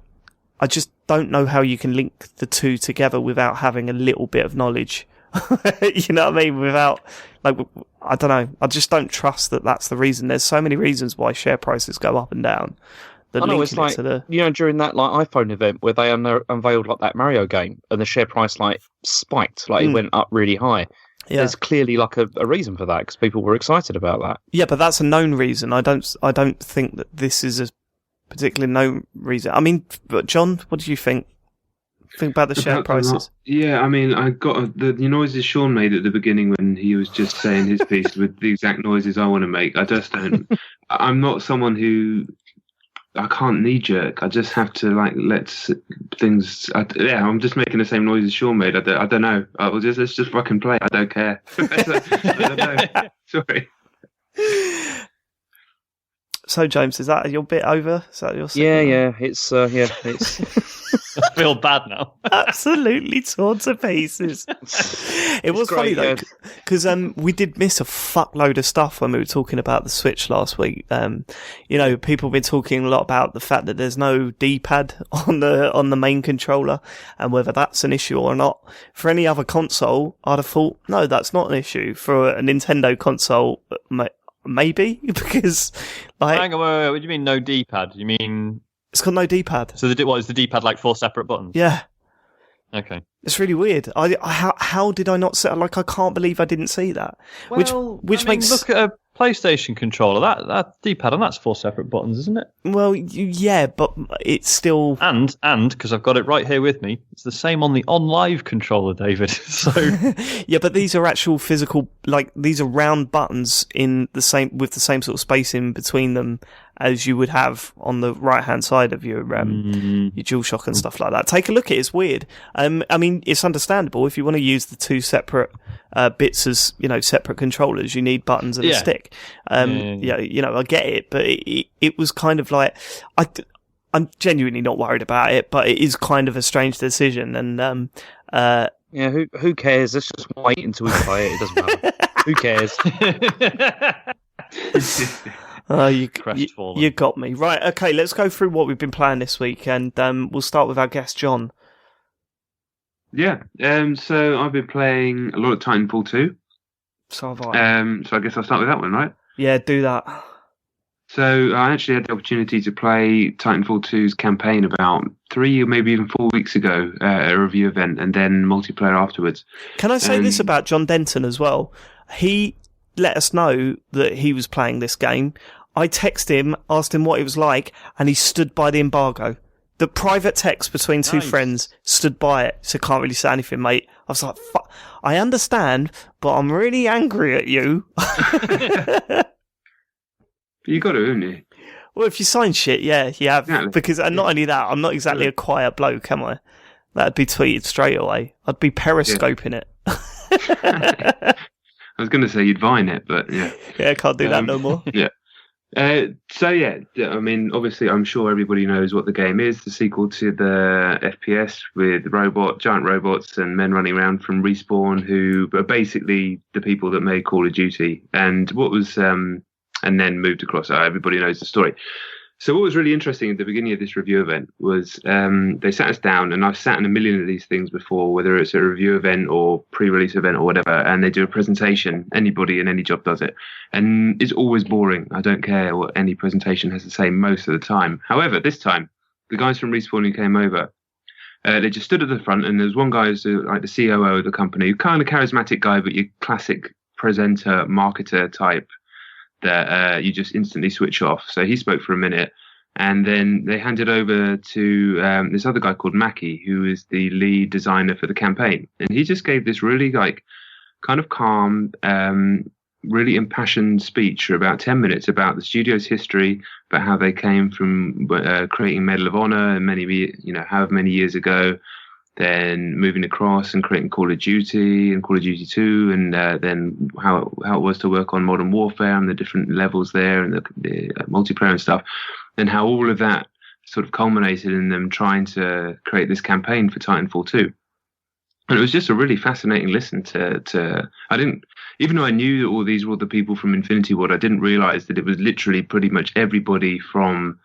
Speaker 2: I just don't know how you can link the two together without having a little bit of knowledge. You know what I mean? Without, like, I don't know. I just don't trust that that's the reason. There's so many reasons why share prices go up and down.
Speaker 3: I know, it's like, during that iPhone event where they unveiled like that Mario game and the share price spiked, it went up really high. Yeah. There's clearly a reason for that because people were excited about that.
Speaker 2: Yeah, but that's a known reason. I don't think that this is a particularly known reason. I mean, but John, what do you think? Think about the share prices.
Speaker 4: Yeah, I mean, I got the noises Sean made at the beginning when he was just saying his piece with the exact noises I want to make. I just don't. I'm not someone who. I can't knee jerk. I just have to let things. I'm just making the same noises Sean made. I don't know. Let's just fucking play. I don't care. I don't know. Sorry.
Speaker 2: So, James, is that your bit over? Is that your
Speaker 3: It's
Speaker 5: I feel bad now.
Speaker 2: absolutely torn to pieces. It was
Speaker 3: great,
Speaker 2: funny though,
Speaker 3: yeah.
Speaker 2: because we did miss a fuckload of stuff when we were talking about the Switch last week. People have been talking a lot about the fact that there's no D-pad on the main controller, and whether that's an issue or not. For any other console, I'd have thought, no, that's not an issue. For a Nintendo console, maybe, because like,
Speaker 5: Hang on, wait, what do you mean no D-pad? You mean
Speaker 2: it's got no D-pad.
Speaker 5: so what is the D-pad like 4 separate buttons?
Speaker 2: Yeah.
Speaker 5: Okay.
Speaker 2: It's really weird. How did I not see? Like, I can't believe I didn't see that.
Speaker 5: Well,
Speaker 2: which makes
Speaker 5: look at a PlayStation controller. That D-pad on that's 4 separate buttons, isn't it?
Speaker 2: well, yeah, but it's still.
Speaker 5: And because I've got it right here with me, it's the same on the OnLive controller, David. So
Speaker 2: Yeah, but these are actual physical. Like, these are round buttons with the same sort of space in between them as you would have on the right hand side of your DualShock and stuff like that. Take a look at it. It's weird. I mean, it's understandable if you want to use the two separate bits as separate controllers. You need buttons and a stick. Yeah, I get it, but it was kind of like I'm genuinely not worried about it, but it is kind of a strange decision. And
Speaker 3: yeah, who cares? Let's just wait until we play it. It doesn't matter. Who cares?
Speaker 2: You got me. Right, okay, let's go through what we've been playing this week, and we'll start with our guest, John.
Speaker 4: Yeah, so I've been playing a lot of Titanfall 2.
Speaker 2: So have I.
Speaker 4: So I guess I'll start with that one, right?
Speaker 2: Yeah, do that.
Speaker 4: So I actually had the opportunity to play Titanfall 2's campaign about 3 or maybe even 4 weeks ago at a review event, and then multiplayer afterwards.
Speaker 2: Can I say this about Jon Denton as well? He let us know that he was playing this game. I texted him, asked him what it was like, and he stood by the embargo. The private text between two friends stood by it, so can't really say anything, mate. I was like, fuck, I understand, but I'm really angry at you.
Speaker 4: You got it, haven't you?
Speaker 2: Well, if you sign shit, yeah, you have.
Speaker 4: Exactly.
Speaker 2: Because, and not only that, I'm not exactly a quiet bloke, am I? That'd be tweeted straight away. I'd be periscoping it.
Speaker 4: I was going to say you'd Vine it, but yeah.
Speaker 2: Yeah, I can't do that no more.
Speaker 4: Yeah. So yeah, I mean, obviously, I'm sure everybody knows what the game is. The sequel to the FPS with giant robots and men running around from Respawn, who are basically the people that made Call of Duty, and then moved across. Everybody knows the story. So what was really interesting at the beginning of this review event was they sat us down, and I've sat in a million of these things before, whether it's a review event or pre-release event or whatever, and they do a presentation. Anybody in any job does it. And it's always boring. I don't care what any presentation has to say most of the time. However, this time, the guys from Respawn who came over, they just stood at the front, and there's one guy who's like the COO of the company, kind of charismatic guy, but your classic presenter, marketer type, that you just instantly switch off. So he spoke for a minute, and then they handed over to this other guy called Mackie, who is the lead designer for the campaign. And he just gave this really kind of calm, really impassioned speech for about 10 minutes about the studio's history, about how they came from creating Medal of Honor and however many years ago, then moving across and creating Call of Duty and Call of Duty 2, and then how it was to work on Modern Warfare and the different levels there and the multiplayer and stuff, and how all of that sort of culminated in them trying to create this campaign for Titanfall 2. And it was just a really fascinating listen to I didn't, even though I knew that all these were the people from Infinity Ward, I didn't realize that it was literally pretty much everybody from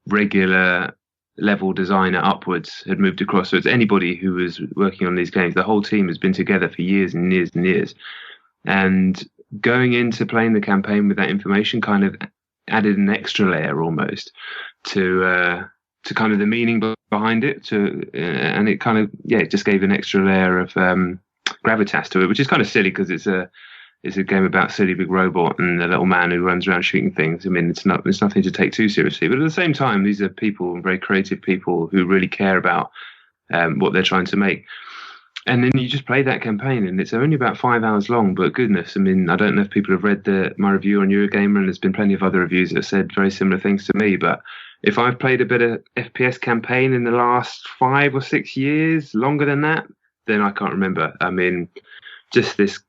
Speaker 4: regular level designer upwards had moved across. So it's anybody who was working on these games. The whole team has been together for years and years and years. And going into playing the campaign with that information kind of added an extra layer almost to kind of the meaning behind it. And it kind of, it just gave an extra layer of gravitas to it, which is kind of silly because it's a game about a silly big robot and a little man who runs around shooting things. I mean, it's nothing to take too seriously. But at the same time, these are people, very creative people who really care about what they're trying to make. And then you just play that campaign, and it's only about 5 hours long. But goodness, I mean, I don't know if people have read my review on Eurogamer, and there's been plenty of other reviews that have said very similar things to me. But if I've played a bit of FPS campaign in the last 5 or 6 years, longer than that, then I can't remember. I mean, just this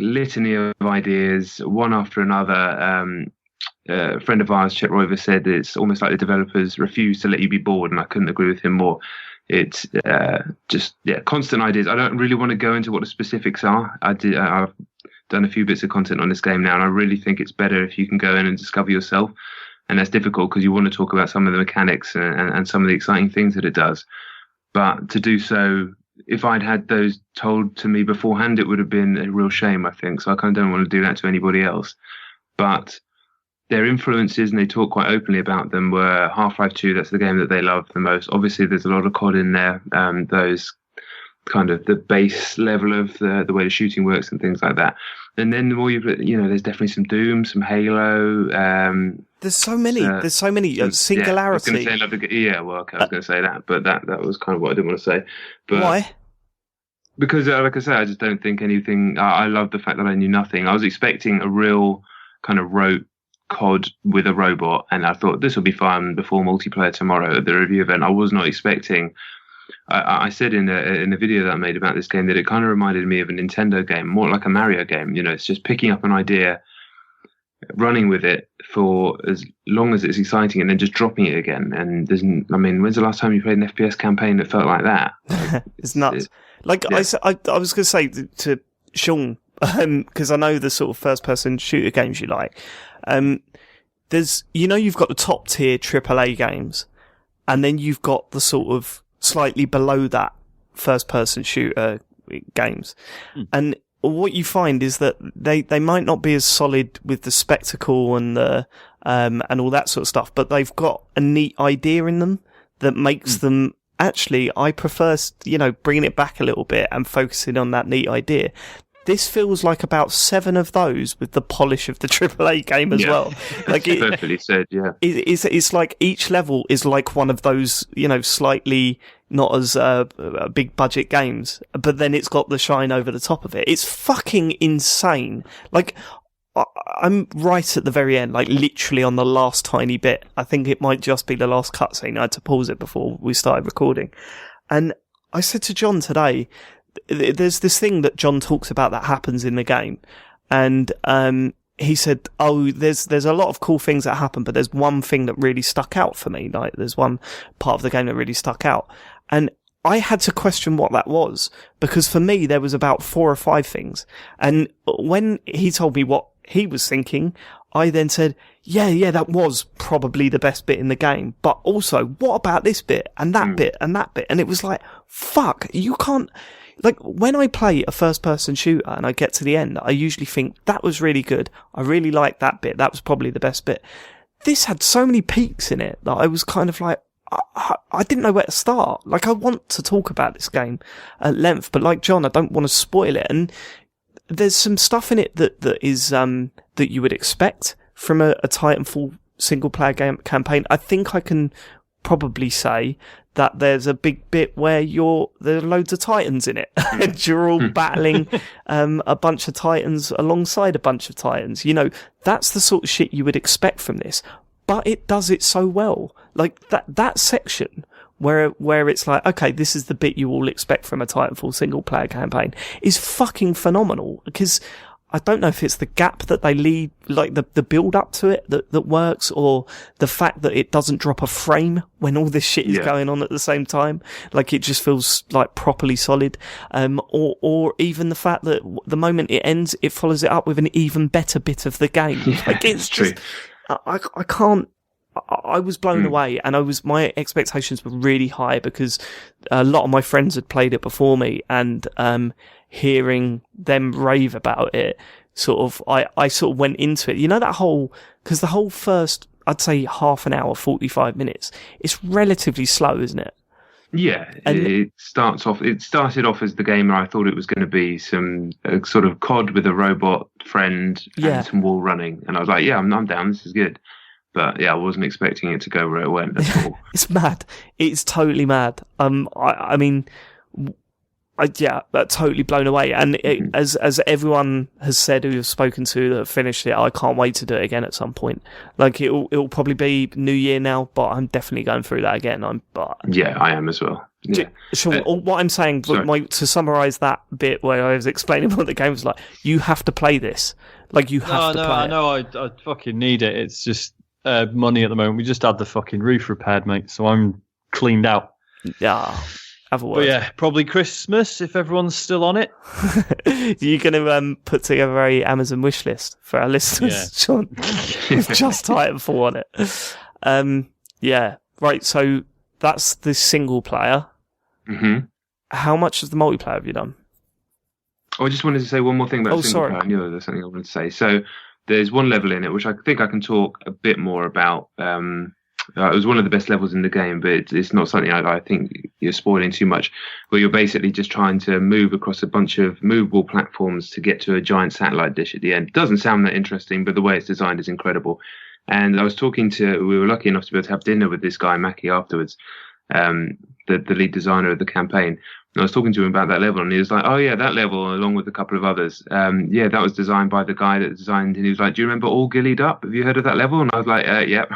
Speaker 4: litany of ideas, one after another. a friend of ours, Chet Roiver, said it's almost like the developers refuse to let you be bored, and I couldn't agree with him more. It's just constant ideas. I don't really want to go into what the specifics are. I've done a few bits of content on this game now, and I really think it's better if you can go in and discover yourself. And that's difficult because you want to talk about some of the mechanics and some of the exciting things that it does. But to do so, if I'd had those told to me beforehand, it would have been a real shame, I think. So I kind of don't want to do that to anybody else. But their influences, and they talk quite openly about them, were Half-Life 2. That's the game that they love the most. Obviously, there's a lot of COD in there. Those kind of the base level of the way the shooting works and things like that. And then the more there's definitely some Doom, some Halo.
Speaker 2: There's so many. Singularity.
Speaker 4: I was going to say, I was going to say that, but that was kind of what I didn't want to say. But
Speaker 2: why?
Speaker 4: Because, like I say, I just don't think anything. I love the fact that I knew nothing. I was expecting a real kind of rote COD with a robot, and I thought this will be fun before multiplayer tomorrow at the review event. I was not expecting. I said in a video that I made about this game that it kind of reminded me of a Nintendo game, more like a Mario game. It's just picking up an idea, running with it for as long as it's exciting, and then just dropping it again. And when's the last time you played an FPS campaign that felt like that?
Speaker 2: It's nuts. I was going to say to Sean, because I know the sort of first-person shooter games you like. There's, you've got the top tier AAA games, and then you've got the sort of slightly below that first-person shooter games. And what you find is that they might not be as solid with the spectacle and the and all that sort of stuff, but they've got a neat idea in them that makes them. Actually, I prefer, bringing it back a little bit and focusing on that neat idea. This feels like about 7 of those with the polish of the AAA game as well. Like
Speaker 4: perfectly said, yeah.
Speaker 2: It's like each level is like one of those, slightly not as big budget games, but then it's got the shine over the top of it. It's fucking insane. Like, I'm right at the very end, like literally on the last tiny bit. I think it might just be the last cutscene. I had to pause it before we started recording. And I said to John today, there's this thing that John talks about that happens in the game. And he said, there's a lot of cool things that happen, but there's one thing that really stuck out for me. Like, there's one part of the game that really stuck out. And I had to question what that was, because for me, there was about 4 or 5 things. And when he told me what he was thinking, I then said, yeah, that was probably the best bit in the game. But also, what about this bit and that bit and that bit? And it was like, fuck, you can't. Like, when I play a first-person shooter and I get to the end, I usually think, that was really good. I really liked that bit. That was probably the best bit. This had so many peaks in it that I was kind of like, I didn't know where to start. Like, I want to talk about this game at length, but like John, I don't want to spoil it. And there's some stuff in it that is, that you would expect from a Titanfall single-player game campaign. I think I can probably say that there's a big bit where there are loads of Titans in it. And you're all battling a bunch of Titans alongside a bunch of Titans. That's the sort of shit you would expect from this. But it does it so well. Like, that section where it's like, okay, this is the bit you all expect from a Titanfall single-player campaign, is fucking phenomenal. Because I don't know if it's the gap that they lead, like the build up to it that works, or the fact that it doesn't drop a frame when all this shit is going on at the same time. Like, it just feels like properly solid. Or even the fact that the moment it ends, it follows it up with an even better bit of the game. Like, it's just, I can't. I was blown away, and my expectations were really high because a lot of my friends had played it before me, and hearing them rave about it, I sort of went into it. Because the whole first, I'd say half an hour, 45 minutes, it's relatively slow, isn't it?
Speaker 4: Yeah, it started off as the game I thought it was going to be, some sort of COD with a robot friend and some wall running, and I was like, yeah, I'm down, this is good. But yeah, I wasn't expecting it to go where it went at all.
Speaker 2: It's mad. It's totally mad. I mean, totally blown away. And as everyone has said who have spoken to that have finished it, I can't wait to do it again at some point. Like, it'll probably be New Year now, but I'm definitely going through that again.
Speaker 4: Yeah, I am as well. Yeah.
Speaker 2: Sean, what I'm saying, to summarise that bit where I was explaining what the game was like, you have to play this. Like, you have to play it.
Speaker 5: I know, I fucking need it. It's just money at the moment. We just had the fucking roof repaired, mate, so I'm cleaned out.
Speaker 2: Yeah. Have a word.
Speaker 5: But yeah, probably Christmas if everyone's still on it.
Speaker 2: You're going to put together a Amazon wish list for our listeners, Sean, with just Titanfall on it. Yeah, right. So that's the single player.
Speaker 4: Mm-hmm.
Speaker 2: How much of the multiplayer have you done?
Speaker 4: I just wanted to say one more thing about single player. I knew there was something I wanted to say. So there's one level in it which I think I can talk a bit more about. It was one of the best levels in the game, but it's not something I think you're spoiling too much, where you're basically just trying to move across a bunch of movable platforms to get to a giant satellite dish at the end. It doesn't sound that interesting, but the way it's designed is incredible. And I was we were lucky enough to be able to have dinner with this guy, Mackie, afterwards, the lead designer of the campaign. And I was talking to him about that level, and he was like, "Oh yeah, that level, along with a couple of others. That was designed by the guy that designed." And he was like, "Do you remember All Gillied Up? Have you heard of that level?" And I was like, "Yep."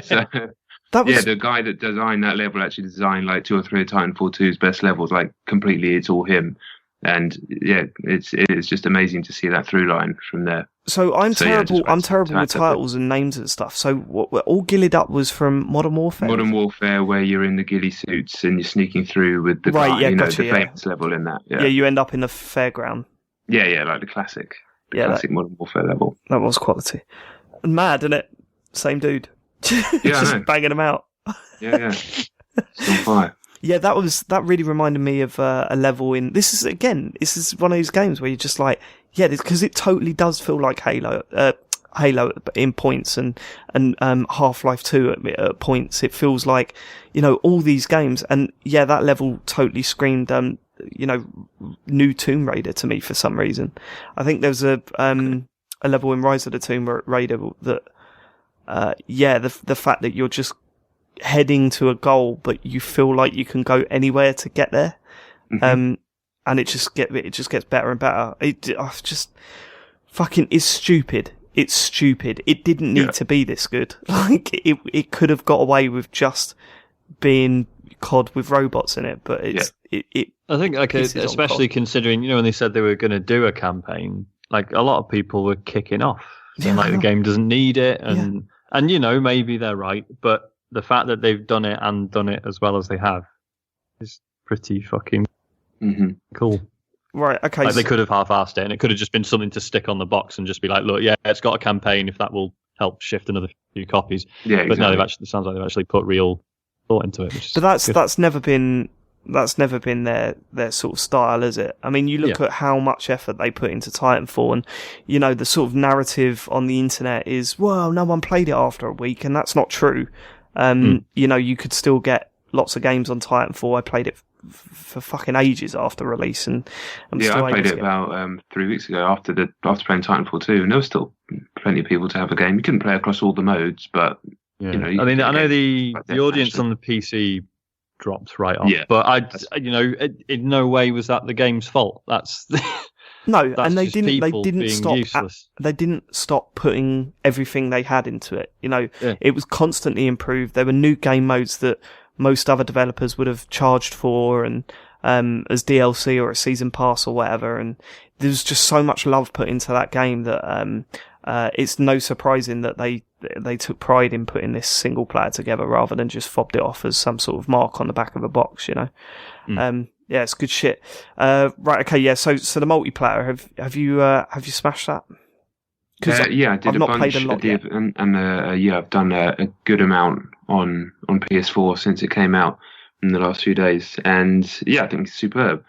Speaker 4: So, the guy that designed that level actually designed like 2 or 3 of Titanfall 2's best levels. Like completely, it's all him. And yeah, it's just amazing to see that through line from there.
Speaker 2: So I'm terrible with titles and names and stuff. So what All Gillied Up was from Modern Warfare?
Speaker 4: Modern Warfare, where you're in the ghillie suits and you're sneaking through with the guy, the famous level in that. Yeah,
Speaker 2: you end up in the fairground.
Speaker 4: Yeah, like the classic Modern Warfare level.
Speaker 2: That was quality. Mad, isn't it? Same dude. Just banging them out.
Speaker 4: Yeah. It's on fire.
Speaker 2: Yeah, that really reminded me of a level in. This is one of those games where you're just like, because it totally does feel like Halo in points and Half-Life 2 at points. It feels like, all these games, and that level totally screamed, new Tomb Raider to me for some reason. I think there's a level in Rise of the Tomb Raider that, the fact that you're just heading to a goal, but you feel like you can go anywhere to get there. Mm-hmm. And it just gets better and better. It's stupid. It's stupid. It didn't need to be this good. Like it could have got away with just being COD with robots in it, but I
Speaker 5: think especially considering, when they said they were going to do a campaign, like a lot of people were kicking off. Saying, the game doesn't need it, and maybe they're right, but the fact that they've done it and done it as well as they have is pretty fucking cool.
Speaker 2: Right, okay.
Speaker 5: Like they could have half-assed it, and it could have just been something to stick on the box and just be like, look, it's got a campaign if that will help shift another few copies.
Speaker 4: Yeah, exactly.
Speaker 5: But no, it sounds like they've actually put real thought into it.
Speaker 2: But that's never been their sort of style, is it? I mean, you look at how much effort they put into Titanfall, and the sort of narrative on the internet is, well, no one played it after a week, and that's not true. You could still get lots of games on Titanfall. I played it for fucking ages after release, and I
Speaker 4: played it about 3 weeks ago after playing Titanfall 2, and there was still plenty of people to have a game. You couldn't play across all the modes, but I
Speaker 5: know the audience on the PC dropped right off, but in no way was that the game's fault. That's
Speaker 2: no, and they didn't stop putting everything they had into it. It was constantly improved. There were new game modes that most other developers would have charged for, and as DLC or a season pass or whatever. And there was just so much love put into that game that it's no surprising that they took pride in putting this single player together rather than just fobbed it off as some sort of mark on the back of a box. Yeah, it's good shit. Right, okay, yeah. So the multiplayer, have you smashed that?
Speaker 4: I did a bunch. I've done a good amount on PS4 since it came out in the last few days, and I think it's superb.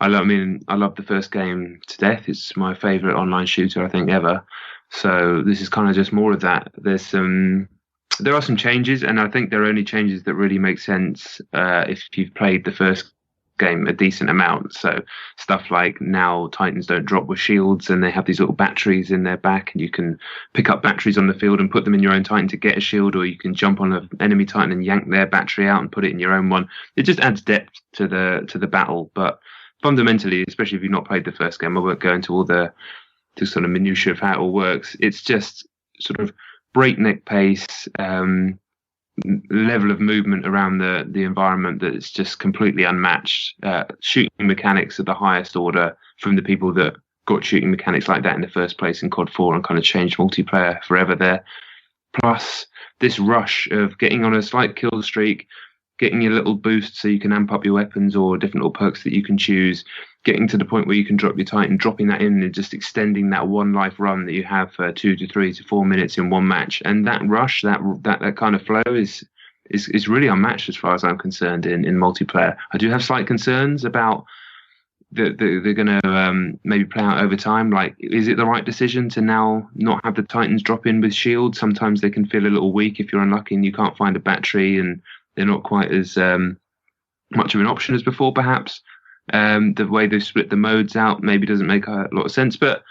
Speaker 4: I love the first game to death. It's my favourite online shooter I think ever. So this is kind of just more of that. There are some changes, and I think they're only changes that really make sense if you've played the first game a decent amount. So stuff like now Titans don't drop with shields, and they have these little batteries in their back, and you can pick up batteries on the field and put them in your own Titan to get a shield, or you can jump on an enemy Titan and yank their battery out and put it in your own one. It just adds depth to the battle. But fundamentally, especially if you've not played the first game, I won't go into all the sort of minutiae of how it all works. It's just sort of breakneck pace, level of movement around the environment that's just completely unmatched. Shooting mechanics at the highest order from the people that got shooting mechanics like that in the first place in COD 4 and kind of changed multiplayer forever there. Plus this rush of getting on a slight kill streak, getting your little boost so you can amp up your weapons or different little perks that you can choose, getting to the point where you can drop your Titan, dropping that in and just extending that one life run that you have for 2 to 3 to 4 minutes in one match. And that rush, that kind of flow is really unmatched as far as I'm concerned in multiplayer. I do have slight concerns about that they're going to maybe play out over time. Like, is it the right decision to now not have the Titans drop in with shields? Sometimes they can feel a little weak if you're unlucky and you can't find a battery, and they're not quite as much of an option as before, perhaps. The way they've split the modes out maybe doesn't make a lot of sense. But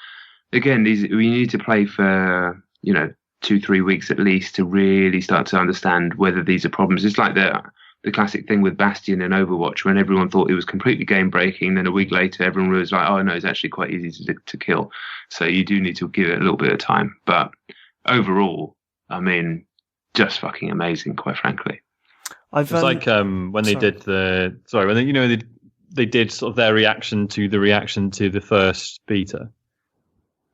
Speaker 4: again, we need to play for 2-3 weeks at least to really start to understand whether these are problems. It's like the classic thing with Bastion and Overwatch, when everyone thought it was completely game breaking, then a week later everyone was like, oh no, it's actually quite easy to kill. So you do need to give it a little bit of time. But overall, I mean, just fucking amazing, quite frankly.
Speaker 5: It's like when they did they did sort of their reaction to the first beta,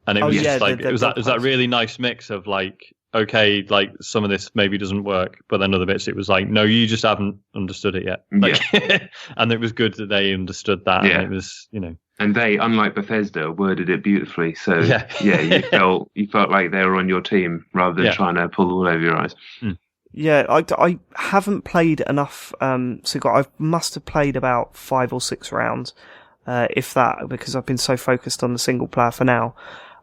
Speaker 5: and it was just like it was that really nice mix of like, okay, like some of this maybe doesn't work, but then other bits it was like, no, you just haven't understood it yet. Like, and it was good that they understood that. Yeah. And it was,
Speaker 4: and they, unlike Bethesda, worded it beautifully. So you felt like they were on your team rather than trying to pull the wool over your eyes.
Speaker 5: Mm.
Speaker 2: Yeah, I haven't played enough. I must have played about 5 or 6 rounds, if that, because I've been so focused on the single player for now.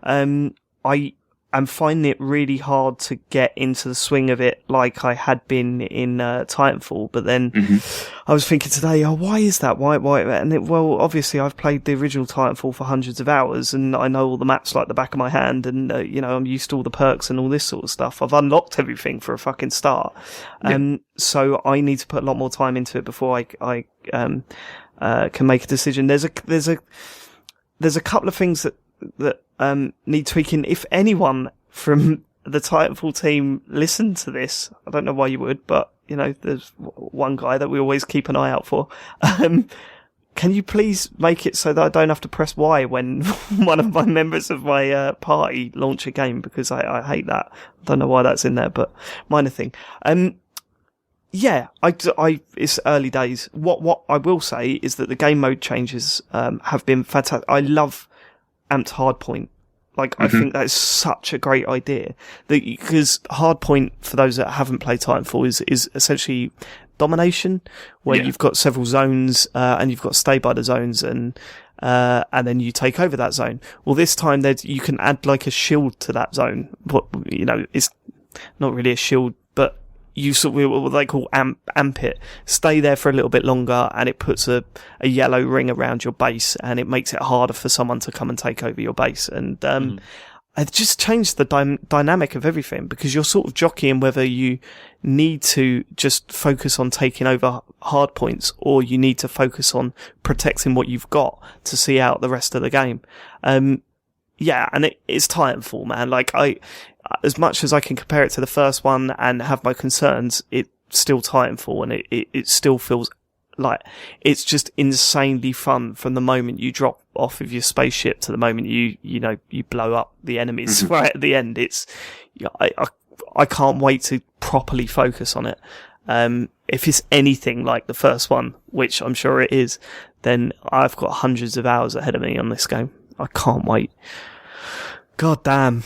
Speaker 2: I am finding it really hard to get into the swing of it like I had been in Titanfall. But then I was thinking today, why is that? Why? And obviously I've played the original Titanfall for hundreds of hours, and I know all the maps like the back of my hand, and I'm used to all the perks and all this sort of stuff. I've unlocked everything for a fucking start. So I need to put a lot more time into it before I can make a decision. There's a couple of things that need tweaking. If anyone from the Titanfall team listened to this, I don't know why you would, but there's one guy that we always keep an eye out for. Can you please make it so that I don't have to press Y when one of my members of my party launch a game, because I hate that. I don't know why that's in there, but minor thing. It's early days. What I will say is that the game mode changes have been fantastic. I love amped hardpoint. I think that is such a great idea, because hardpoint, for those that haven't played Titanfall, is essentially domination, where you've got several zones, and you've got stay by the zones, and then you take over that zone. Well, this time you can add like a shield to that zone. But, it's not really a shield, but you sort of what they call amp it. Stay there for a little bit longer, and it puts a yellow ring around your base, and it makes it harder for someone to come and take over your base. And it just changed the dynamic of everything, because you're sort of jockeying whether you need to just focus on taking over hard points, or you need to focus on protecting what you've got to see out the rest of the game. And it's Titanfall, man. As much as I can compare it to the first one and have my concerns, it's still Titanfall, and it still feels like it's just insanely fun from the moment you drop off of your spaceship to the moment you blow up the enemies right at the end. I can't wait to properly focus on it. If it's anything like the first one, which I'm sure it is, then I've got hundreds of hours ahead of me on this game. I can't wait. God damn.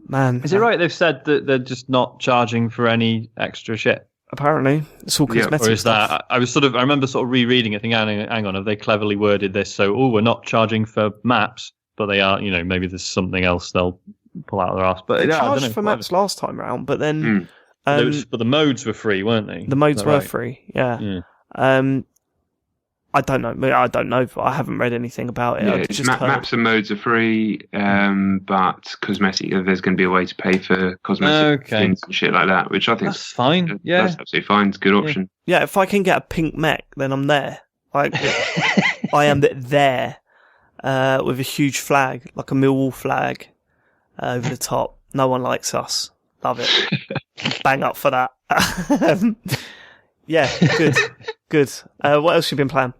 Speaker 2: Man.
Speaker 5: Is it right they've said that they're just not charging for any extra shit?
Speaker 2: Apparently. It's all cosmetic
Speaker 5: or is
Speaker 2: stuff.
Speaker 5: That, I remember sort of rereading it, thinking, hang on, have they cleverly worded this? So, we're not charging for maps, but they are, maybe there's something else they'll pull out of their ass. But
Speaker 2: they charged for maps last time round, but then...
Speaker 5: but the modes were free, weren't they?
Speaker 2: The modes were free, yeah. I don't know. I haven't read anything about it.
Speaker 4: Yeah, maps and modes are free, but cosmetic. There's going to be a way to pay for cosmetic things and shit like that, which I think
Speaker 5: that's fine. Yeah,
Speaker 4: that's absolutely fine. It's a good option.
Speaker 2: Yeah, if I can get a pink mech, then I'm there. I am there, with a huge flag, like a Millwall flag, over the top. No one likes us. Love it. Bang up for that. Yeah, good. What else have you been playing?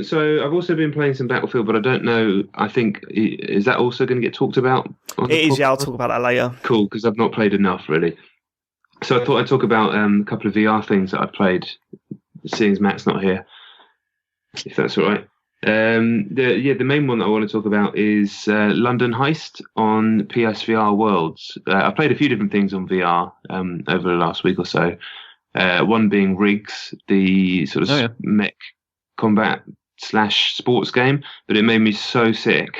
Speaker 4: So I've also been playing some Battlefield, but I don't know. I think is that also going to get talked about?
Speaker 2: It is. Yeah, I'll talk about that later.
Speaker 4: Cool, because I've not played enough really. So I thought I'd talk about a couple of VR things that I've played, seeing as Matt's not here, if that's all right. The main one that I want to talk about is London Heist on PSVR Worlds. I've played a few different things on VR over the last week or so. One being Rigs, the sort of mech combat / sports game, but it made me so sick,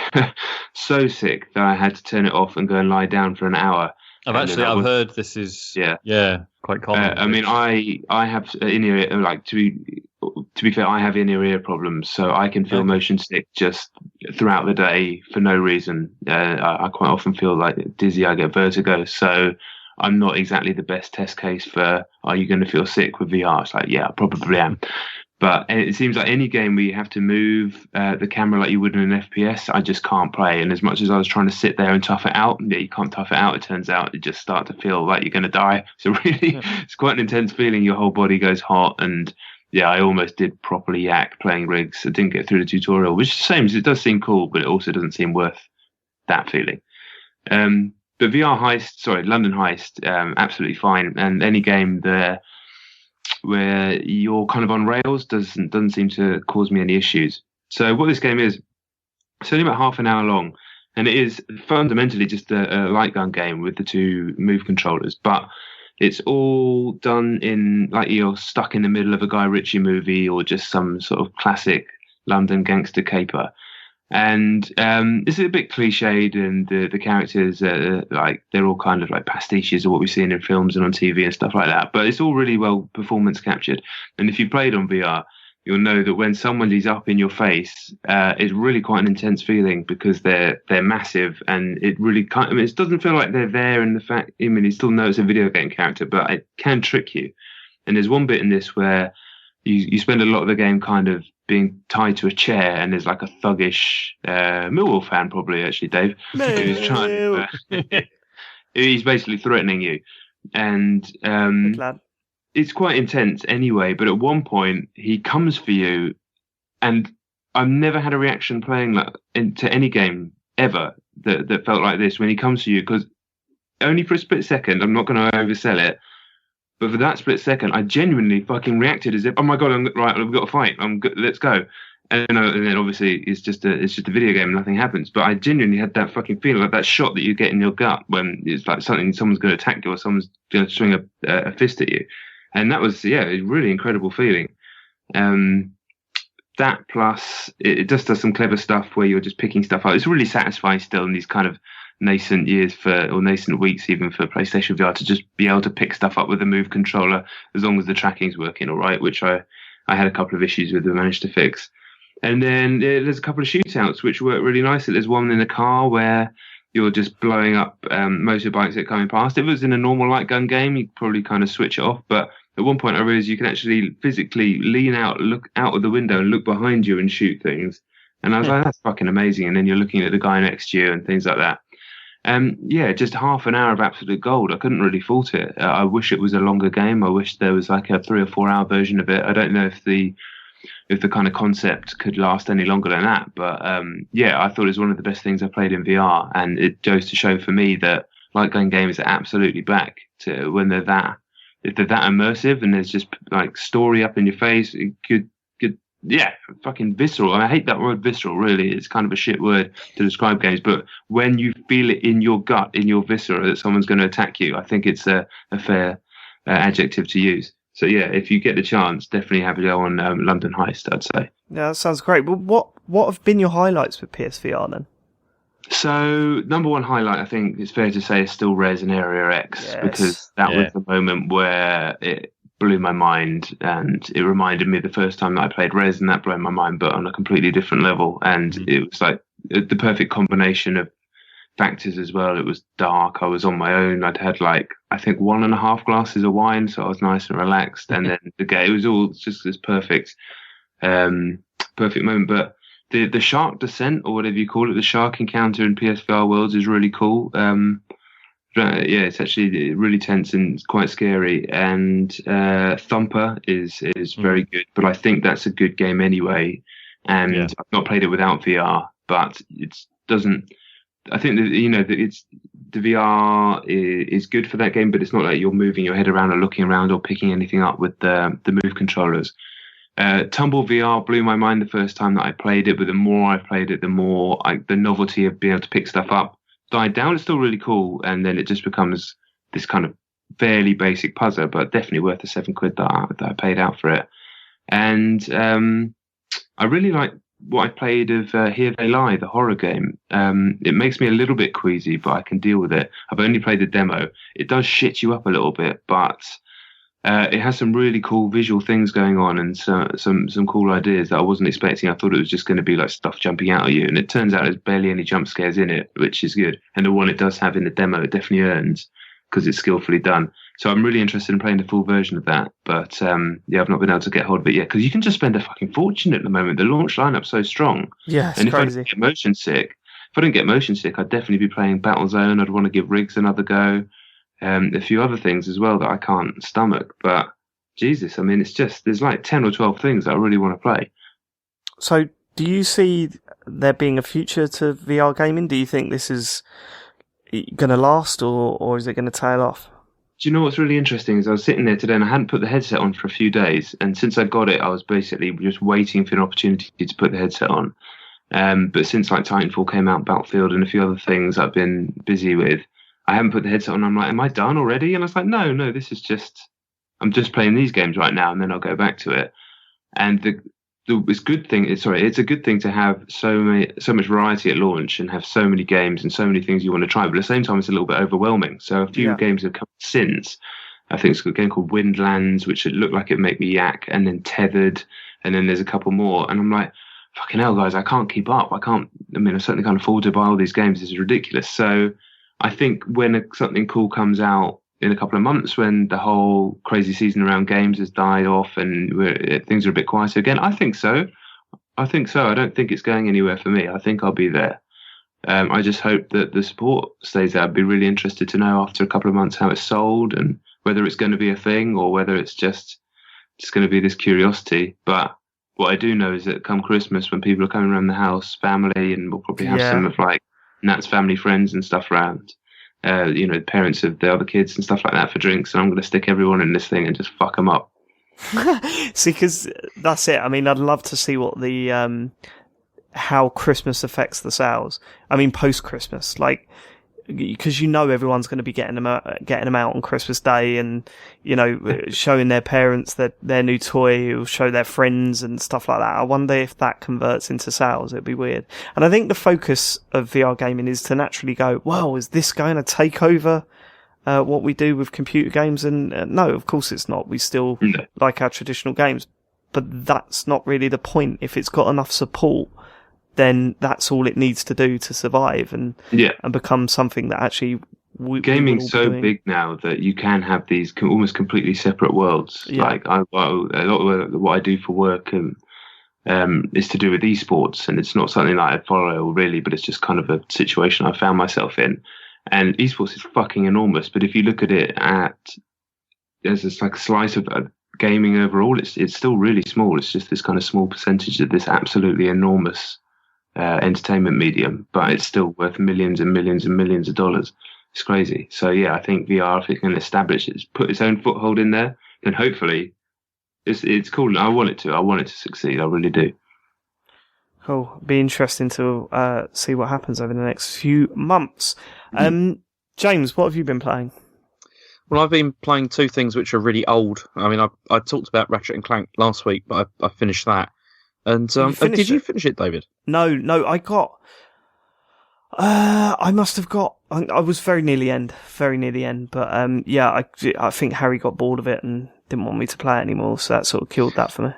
Speaker 4: so sick that I had to turn it off and go and lie down for an hour.
Speaker 5: I've heard this is quite common.
Speaker 4: I mean, I have in-ear, like to be fair, I have in-ear problems, so I can feel motion sick just throughout the day for no reason. I quite often feel like dizzy. I get vertigo, so I'm not exactly the best test case for are you going to feel sick with VR? It's like, yeah, I probably am. But it seems like any game where you have to move the camera like you would in an FPS, I just can't play. And as much as I was trying to sit there and tough it out, you can't tough it out. It turns out you just start to feel like you're going to die. So really, it's quite an intense feeling. Your whole body goes hot. And yeah, I almost did properly yak playing Rigs. I didn't get through the tutorial, which is the same. It does seem cool, but it also doesn't seem worth that feeling. But London Heist, absolutely fine. And any game there where you're kind of on rails doesn't seem to cause me any issues. So what this game is, it's only about half an hour long, and it is fundamentally just a light gun game with the two move controllers, but it's all done in like you're stuck in the middle of a Guy Ritchie movie or just some sort of classic London gangster caper. And it's a bit cliched, and the characters they're all kind of like pastiches of what we've seen in films and on TV and stuff like that. But it's all really well performance captured. And if you played on VR, you'll know that when someone is up in your face, it's really quite an intense feeling because they're massive, and it really it doesn't feel like they're there. And the fact, you still know it's a video game character, but it can trick you. And there's one bit in this where you spend a lot of the game kind of being tied to a chair, and there's like a thuggish Millwall fan, probably actually, Dave, who's trying. He's basically threatening you, and it's quite intense anyway. But at one point, he comes for you, and I've never had a reaction playing into any game ever that felt like this when he comes to you, because only for a split second. I'm not going to oversell it. But for that split second, I genuinely fucking reacted as if, oh my god, we've got to fight. Let's go. And then obviously it's just a video game and nothing happens. But I genuinely had that fucking feeling, like that shot that you get in your gut when it's like someone's going to attack you or someone's going to swing a fist at you. And that was, a really incredible feeling. That plus it just does some clever stuff where you're just picking stuff up. It's really satisfying still in these kind of nascent years or nascent weeks even for PlayStation VR to just be able to pick stuff up with the move controller as long as the tracking's working all right, which I had a couple of issues with and managed to fix. And then there's a couple of shootouts which work really nicely. There's one in a car where you're just blowing up motorbikes that are coming past. If it was in a normal light gun game, you'd probably kind of switch it off, but at one point I realized you can actually physically lean out, look out of the window and look behind you and shoot things. And I was like, that's fucking amazing. And then you're looking at the guy next to you and things like that. Just half an hour of absolute gold. I couldn't really fault it. I wish it was a longer game. I wish there was like a 3 or 4 hour version of it. I don't know if the kind of concept could last any longer than that. But I thought it was one of the best things I played in VR, and it goes to show for me that light gun games are absolutely back to when they're that. If they're that immersive and there's just like story up in your face, it could. Fucking visceral. I hate that word visceral, really. It's kind of a shit word to describe games, but when you feel it in your gut, in your viscera, that someone's going to attack you, I think it's a fair adjective to use. So yeah, if you get the chance, definitely have a go on London Heist, I'd say.
Speaker 2: Yeah, that sounds great. But what have been your highlights with PSVR then?
Speaker 4: So number one highlight, I think it's fair to say, is still Res and Area X, because that was the moment where it blew my mind, and it reminded me of the first time that I played Res, and that blew my mind, but on a completely different level. And it was like the perfect combination of factors as well. It was dark. I was on my own. I'd had I think 1.5 glasses of wine, so I was nice and relaxed. And then it was all just this perfect moment. But the shark descent, or whatever you call it, the shark encounter in PSVR Worlds is really cool. it's actually really tense and quite scary. And Thumper is very good, but I think that's a good game anyway. And I've not played it without VR, but it doesn't. I think that it's the VR is good for that game, but it's not like you're moving your head around or looking around or picking anything up with the Move controllers. Tumble VR blew my mind the first time that I played it, but the more I played it, the more the novelty of being able to pick stuff up died down. It's still really cool, and then it just becomes this kind of fairly basic puzzle, but definitely worth the £7 that I paid out for it. And I really like what I played of Here They Lie, the horror game. It makes me a little bit queasy, but I can deal with it. I've only played the demo. It does shit you up a little bit, but it has some really cool visual things going on and some cool ideas that I wasn't expecting. I thought it was just going to be like stuff jumping out at you, and it turns out there's barely any jump scares in it, which is good. And the one it does have in the demo, it definitely earns because it's skillfully done. So I'm really interested in playing the full version of that. But I've not been able to get hold of it yet because you can just spend a fucking fortune at the moment. The launch lineup's so strong.
Speaker 2: Yeah, it's
Speaker 4: and
Speaker 2: crazy.
Speaker 4: If I didn't get motion sick, I'd definitely be playing Battlezone. I'd want to give Rigs another go. A few other things as well that I can't stomach. But Jesus, I mean, it's just there's like 10 or 12 things that I really want to play.
Speaker 2: So, do you see there being a future to VR gaming? Do you think this is going to last, or is it going to tail off?
Speaker 4: Do you know what's really interesting is I was sitting there today and I hadn't put the headset on for a few days, and since I got it, I was basically just waiting for an opportunity to put the headset on. But since like Titanfall came out, Battlefield, and a few other things I've been busy with, I haven't put the headset on. I'm like, am I done already? And I was like, no, this is just, I'm just playing these games right now, and then I'll go back to it. And it's a good thing to have so much variety at launch and have so many games and so many things you want to try. But at the same time, it's a little bit overwhelming. So a few games have come since. I think it's a game called Windlands, which it looked like it'd make me yak, and then Tethered, and then there's a couple more. And I'm like, fucking hell, guys, I can't keep up. I certainly can't afford to buy all these games. This is ridiculous. So I think when something cool comes out in a couple of months, when the whole crazy season around games has died off and things are a bit quieter again, I think so. I don't think it's going anywhere for me. I think I'll be there. I just hope that the support stays there. I'd be really interested to know after a couple of months how it's sold and whether it's going to be a thing or whether it's just going to be this curiosity. But what I do know is that come Christmas, when people are coming around the house, family, and we'll probably have some of like Nat's family friends and stuff around, the parents of the other kids and stuff like that for drinks, and I'm going to stick everyone in this thing and just fuck them up.
Speaker 2: See, because that's it. I mean, I'd love to see what the how Christmas affects the sales. I mean, post-Christmas, like, because everyone's going to be getting them out on Christmas Day, and showing their parents their new toy, or show their friends and stuff like that. I wonder if that converts into sales. It'd be weird. And I think the focus of VR gaming is to naturally go, well, is this going to take over what we do with computer games? And no, of course it's not. We still like our traditional games, but that's not really the point. If it's got enough support, then that's all it needs to do to survive and become something that actually
Speaker 4: gaming's so big now that you can have these almost completely separate worlds. Like a lot of what I do for work is to do with esports, and it's not something that I follow really, but it's just kind of a situation I found myself in. And esports is fucking enormous, but if you look at it as this like slice of gaming overall, it's still really small. It's just this kind of small percentage of this absolutely enormous entertainment medium, but it's still worth millions and millions and millions of dollars. It's crazy. So I think VR, if it can establish it, put its own foothold in there, then hopefully it's cool. I want it to succeed. I really do.
Speaker 2: Cool. Be interesting to see what happens over the next few months. James, what have you been playing?
Speaker 3: Well, I've been playing two things which are really old. I mean, I talked about Ratchet and Clank last week, but I finished that. And did you finish it, David?
Speaker 2: No, I got. I must have got. I was very near the end, but I think Harry got bored of it and didn't want me to play it anymore, so that sort of killed that for me.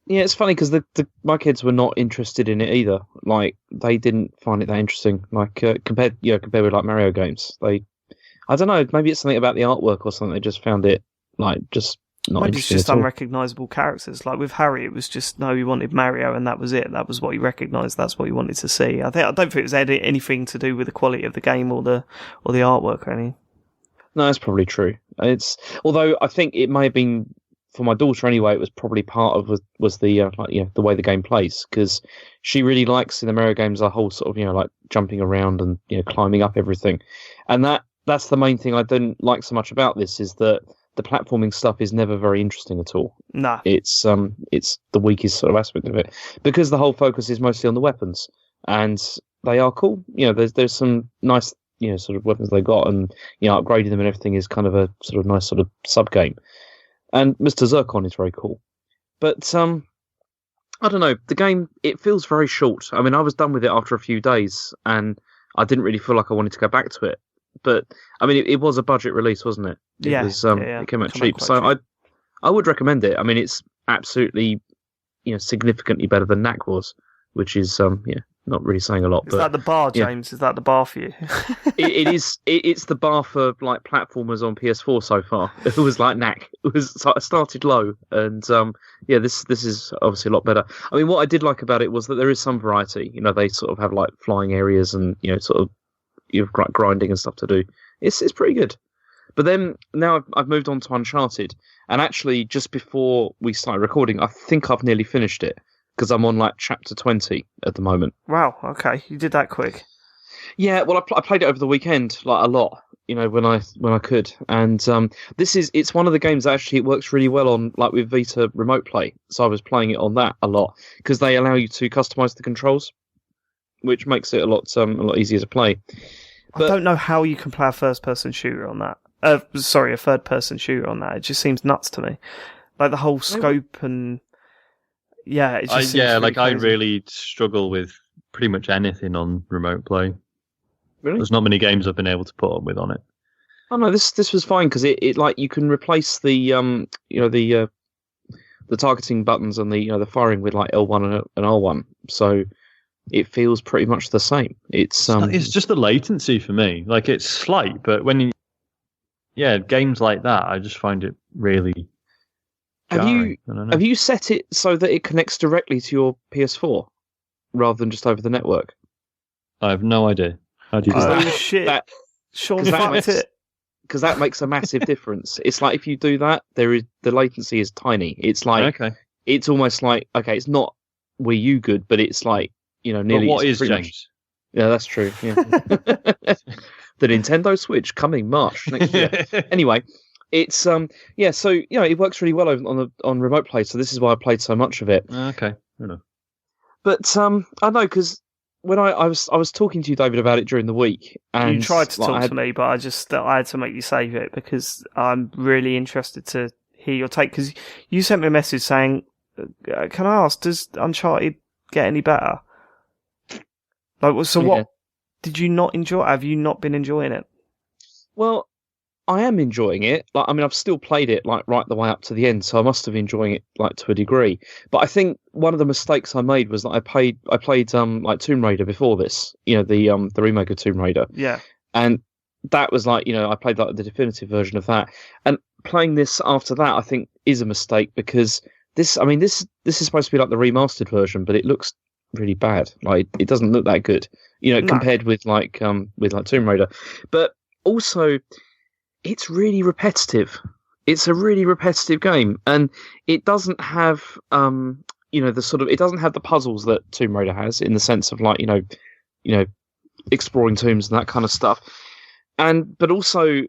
Speaker 3: Yeah, it's funny because my kids were not interested in it either. Like, they didn't find it that interesting. Like compared with like Mario games, I don't know. Maybe it's something about the artwork or something. They just found it like just.
Speaker 2: Maybe it's just unrecognisable characters. Like with Harry, it was just he wanted Mario, and that was it. That was what he recognised. That's what he wanted to see. I don't think it was anything to do with the quality of the game or the artwork or anything.
Speaker 3: No, that's probably true. Although I think it may have been for my daughter anyway. It was probably part of was the the way the game plays, because she really likes in the Mario games the whole sort of like jumping around and climbing up everything, and that's the main thing I don't like so much about this, is that the platforming stuff is never very interesting at all.
Speaker 2: Nah.
Speaker 3: It's the weakest sort of aspect of it, because the whole focus is mostly on the weapons, and they are cool. There's some nice sort of weapons they got, and upgrading them and everything is kind of a sort of nice sort of sub game. And Mr. Zircon is very cool, but I don't know. The game, it feels very short. I mean, I was done with it after a few days, and I didn't really feel like I wanted to go back to it. But I mean, it was a budget release, wasn't it?
Speaker 2: Yeah.
Speaker 3: It came out cheap, so cheap. I would recommend it. I mean, it's absolutely significantly better than Knack was, which is not really saying a lot.
Speaker 2: Is that the bar, James? Is that the bar for you?
Speaker 3: It is. It's the bar for like platformers on PS4 so far. It was like Knack. It started low, and this is obviously a lot better. I mean, what I did like about it was that there is some variety. They sort of have like flying areas and sort of you've got grinding and stuff to do. It's pretty good. But then now I've moved on to Uncharted, and actually just before we started recording, I think I've nearly finished it, because I'm on like chapter 20 at the moment.
Speaker 2: Wow, okay, you did that quick.
Speaker 3: Yeah, well, I played it over the weekend, like a lot, when I could, and it's one of the games that actually it works really well on, like with Vita Remote Play. So I was playing it on that a lot, because they allow you to customize the controls, which makes it a lot easier to play.
Speaker 2: But I don't know how you can play a first-person shooter on that. A third-person shooter on that. It just seems nuts to me. Like the whole scope and it just seems really crazy.
Speaker 5: I really struggle with pretty much anything on Remote Play.
Speaker 3: Really?
Speaker 5: There's not many games I've been able to put up with on it.
Speaker 3: Oh no, this was fine, because it like you can replace the the targeting buttons and the firing with like L1 and R1. So it feels pretty much the same. It's
Speaker 5: just the latency for me. Like, it's slight, but when games like that, I just find it really jarring.
Speaker 3: Have you set it so that it connects directly to your PS4 rather than just over the network?
Speaker 5: I have no idea. How do you do
Speaker 2: that?
Speaker 5: that?
Speaker 2: Shit. Sean fucked it.
Speaker 3: Because that makes a massive difference. It's like if you do that, the latency is tiny. It's like it's almost like it's not Wii U good, but it's like nearly.
Speaker 5: But what is James?
Speaker 3: Much, yeah, that's true. Yeah. The Nintendo Switch coming March next year. Anyway, it's so it works really well on Remote Play. So this is why I played so much of it.
Speaker 5: Okay, fair enough.
Speaker 3: But I know, because when I was talking to you, David, about it during the week, and
Speaker 2: you tried to talk to me, but I had to make you save it, because I'm really interested to hear your take. Because you sent me a message saying, "Can I ask, does Uncharted get any better?" Like, so what? Did you not enjoy? Have you not been enjoying it?
Speaker 3: Well, I am enjoying it. Like, I mean, I've still played it like right the way up to the end, so I must have enjoying it like to a degree. But I think one of the mistakes I made was that I played like Tomb Raider before this. The remake of Tomb Raider. Yeah. And that was like I played like the definitive version of that, and playing this after that I think is a mistake, because this is supposed to be like the remastered version, but it looks really bad. Like, it doesn't look that good, compared with like Tomb Raider. But also, it's really repetitive. It's a really repetitive game, and it doesn't have it doesn't have the puzzles that Tomb Raider has, in the sense of like exploring tombs and that kind of stuff. But also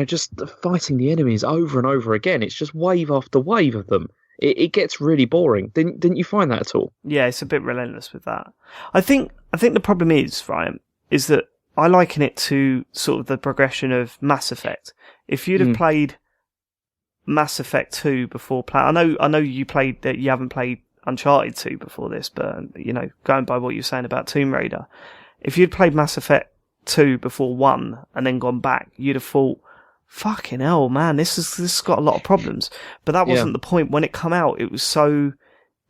Speaker 3: just fighting the enemies over and over again. It's just wave after wave of them. It gets really boring. Didn't you find that at all?
Speaker 2: Yeah, it's a bit relentless with that. I think the problem is that I liken it to sort of the progression of Mass Effect. If you'd have played Mass Effect 2 before I know you played that. You haven't played Uncharted 2 before this, but going by what you're saying about Tomb Raider, if you'd played Mass Effect 2 before 1 and then gone back, you'd have thought, fucking hell, man, this has got a lot of problems. But that wasn't the point. When it come out, it was so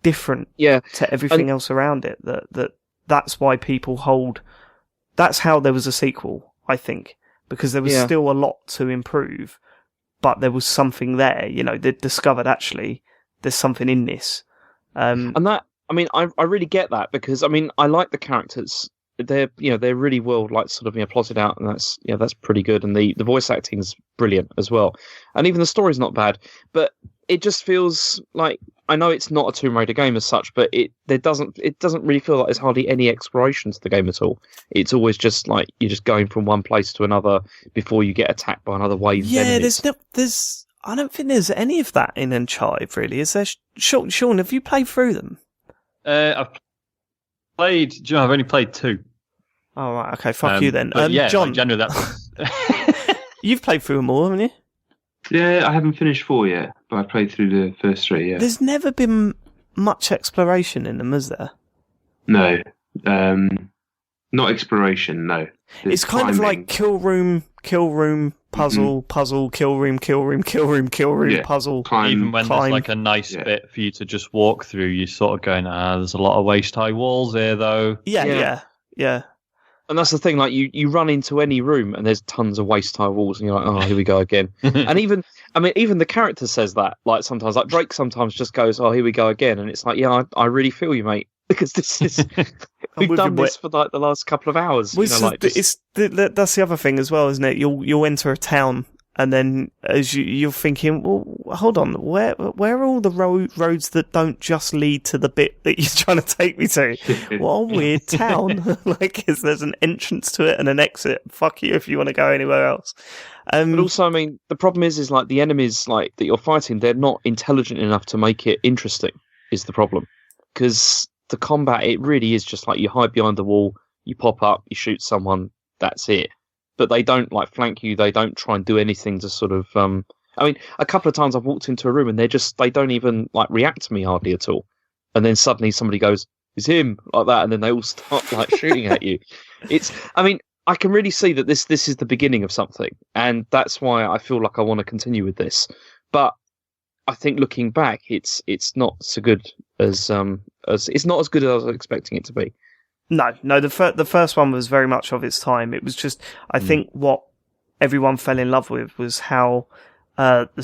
Speaker 2: different to everything else around it that's why people hold. That's how there was a sequel, I think, because there was still a lot to improve, but there was something there. They discovered actually there's something in this,
Speaker 3: and that. I mean, I really get that, because I mean, I like the characters they're really well sort of plotted out, and that's pretty good. And the voice acting is brilliant as well, and even the story's not bad. But it just feels like, I know it's not a Tomb Raider game as such, but it doesn't really feel like there's hardly any exploration to the game at all. It's always just like you're just going from one place to another before you get attacked by another wave of enemies.
Speaker 2: I don't think there's any of that in Uncharted, really. Is there? Sean, have you played through them?
Speaker 5: I've only played 2.
Speaker 2: Oh, right, okay, fuck you then.
Speaker 5: Yeah,
Speaker 2: John,
Speaker 5: generally that's...
Speaker 2: You've played through them all, haven't you?
Speaker 4: Yeah, I haven't finished 4 yet, but I played through the first 3, yeah.
Speaker 2: There's never been much exploration in them, is there?
Speaker 4: No. Not exploration, no.
Speaker 2: It's kind of like kill room, puzzle, puzzle, kill room, puzzle.
Speaker 5: Even when there's like a nice bit for you to just walk through, you're sort of going, there's a lot of waist-high walls here, though.
Speaker 2: Yeah.
Speaker 3: And that's the thing, like you run into any room and there's tons of waist-high walls, and you're like, oh, here we go again. And even the character says that, like sometimes, like Drake sometimes just goes, oh, here we go again, and it's like, yeah, I really feel you, mate, because this is we've done this for like the last couple of hours.
Speaker 2: That's the other thing as well, isn't it? You'll enter a town, and then as you're thinking, well, hold on, where are all the roads that don't just lead to the bit that you're trying to take me to? What a weird town! Like, there's an entrance to it and an exit. Fuck you if you want to go anywhere else.
Speaker 3: But also, I mean, the problem is like the enemies like that you're fighting, they're not intelligent enough to make it interesting. Is the problem? Because the combat, it really is just like you hide behind the wall, you pop up, you shoot someone, that's it. But they don't like flank you. They don't try and do anything to sort of. I mean, a couple of times I've walked into a room and they don't even like react to me hardly at all. And then suddenly somebody goes, "It's him," like that, and then they all start like shooting at you. I mean, I can really see that this is the beginning of something, and that's why I feel like I want to continue with this. But I think looking back, it's not so good as it's not as good as I was expecting it to be.
Speaker 2: No. The first one was very much of its time. It was just, I think what everyone fell in love with was how the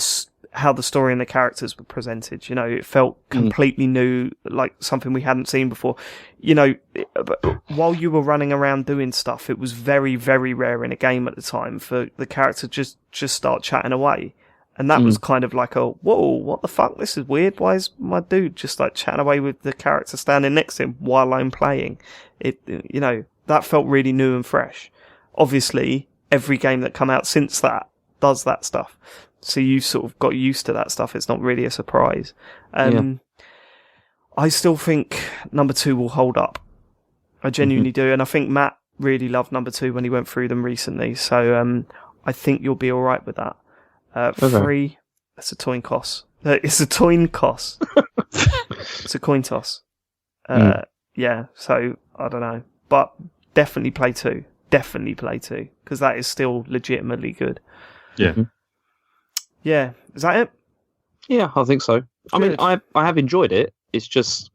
Speaker 2: story and the characters were presented. You know, it felt completely new, like something we hadn't seen before. You know, while you were running around doing stuff, it was very, very rare in a game at the time for the character just start chatting away. And that was kind of like whoa, what the fuck? This is weird. Why is my dude just like chatting away with the character standing next to him while I'm playing? That felt really new and fresh. Obviously, every game that come out since that does that stuff. So you've sort of got used to that stuff. It's not really a surprise. I still think number 2 will hold up. I genuinely do. And I think Matt really loved number 2 when he went through them recently. So I think you'll be all right with that. 3, that's a coin toss. It's a coin toss. It's a coin toss. Yeah, so I don't know. But definitely play 2. Definitely play 2. Because that is still legitimately good.
Speaker 5: Yeah.
Speaker 2: Yeah. Is that it?
Speaker 3: Yeah, I think so. Good. I mean, I have enjoyed it. It's just,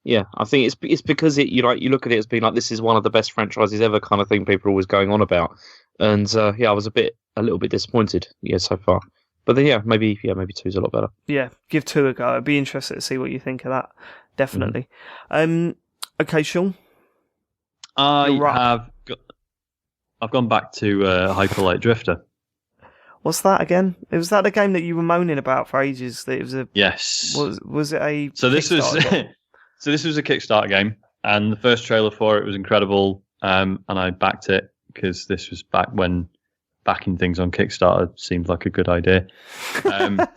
Speaker 3: yeah, I think it's because you look at it as being like, this is one of the best franchises ever kind of thing people are always going on about. And I was a little bit disappointed, so far. But then, maybe 2 is a lot better.
Speaker 2: Yeah, give 2 a go. I'd be interested to see what you think of that. Definitely. Okay, Sean.
Speaker 5: I've gone back to Hyper Light Drifter.
Speaker 2: What's that again? Was that the game that you were moaning about for ages? That it was a
Speaker 5: yes.
Speaker 2: Was it a?
Speaker 5: So this was a Kickstarter game, and the first trailer for it was incredible. And I backed it because this was back when backing things on Kickstarter seemed like a good idea. And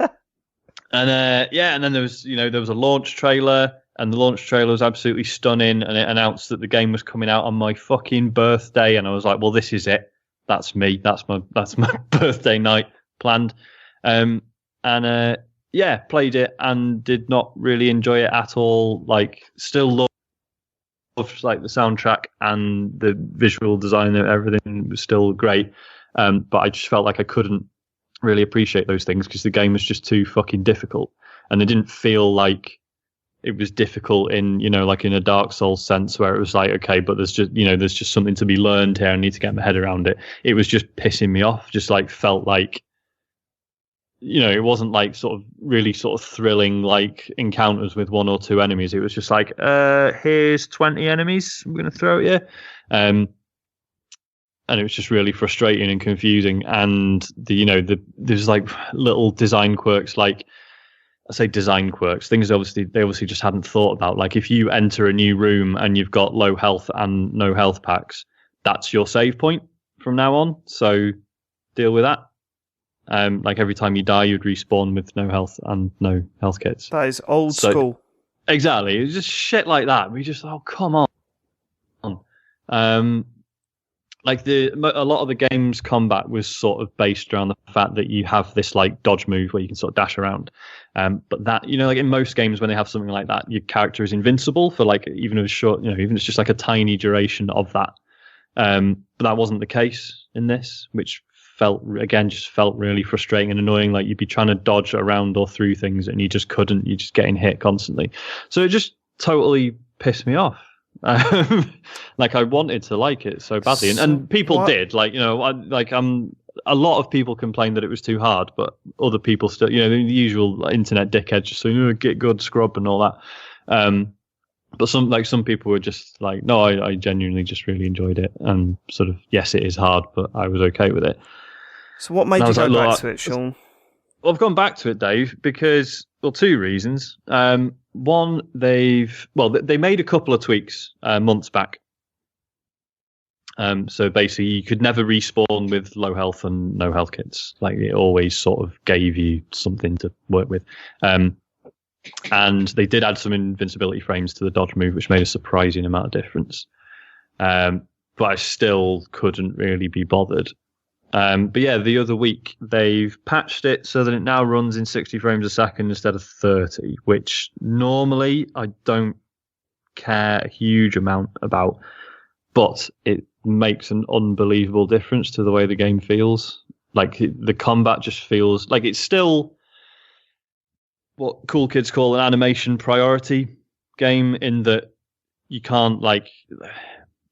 Speaker 5: then there was a launch trailer, and the launch trailer was absolutely stunning, and it announced that the game was coming out on my fucking birthday, and I was like, well, this is it. That's me. That's my birthday night planned. Played it and did not really enjoy it at all. Like, still loved like the soundtrack and the visual design and everything was still great. But I just felt like I couldn't really appreciate those things because the game was just too fucking difficult, and it didn't feel like it was difficult in like in a Dark Souls sense where it was like, okay, but there's just something to be learned here. I need to get my head around it. It was just pissing me off. Just like felt like, it wasn't like sort of really sort of thrilling like encounters with 1 or 2 enemies. It was just like, here's 20 enemies I'm going to throw at you. And it was just really frustrating and confusing. And there's like little design quirks, like I say design quirks, things they obviously just hadn't thought about. Like if you enter a new room and you've got low health and no health packs, that's your save point from now on. So deal with that. Like every time you die, you'd respawn with no health and no health kits.
Speaker 2: That is old school.
Speaker 5: Exactly. It was just shit like that. We just, oh, come on. Like a lot of the game's combat was sort of based around the fact that you have this like dodge move where you can sort of dash around. But that, like in most games when they have something like that, your character is invincible for like even a short, even if it's just like a tiny duration of that. But that wasn't the case in this, which felt really frustrating and annoying. Like you'd be trying to dodge around or through things and you just couldn't. You're just getting hit constantly. So it just totally pissed me off. Like I wanted to like it so badly, and people did. Like a lot of people complained that it was too hard, but other people still, the usual internet dickheads just saying, "Get good, scrub," and all that. But some people were just like, "No, I genuinely just really enjoyed it," and sort of, yes, it is hard, but I was okay with it.
Speaker 2: So what made you go back to it, Sean?
Speaker 5: Well, I've gone back to it, Dave, because two reasons. One, they made a couple of tweaks months back. So basically, you could never respawn with low health and no health kits. Like it always sort of gave you something to work with. And they did add some invincibility frames to the dodge move, which made a surprising amount of difference. But I still couldn't really be bothered. But yeah, the other week they've patched it so that it now runs in 60 frames a second instead of 30, which normally I don't care a huge amount about, but it makes an unbelievable difference to the way the game feels. Like the combat just feels like it's still what cool kids call an animation priority game, in that you can't like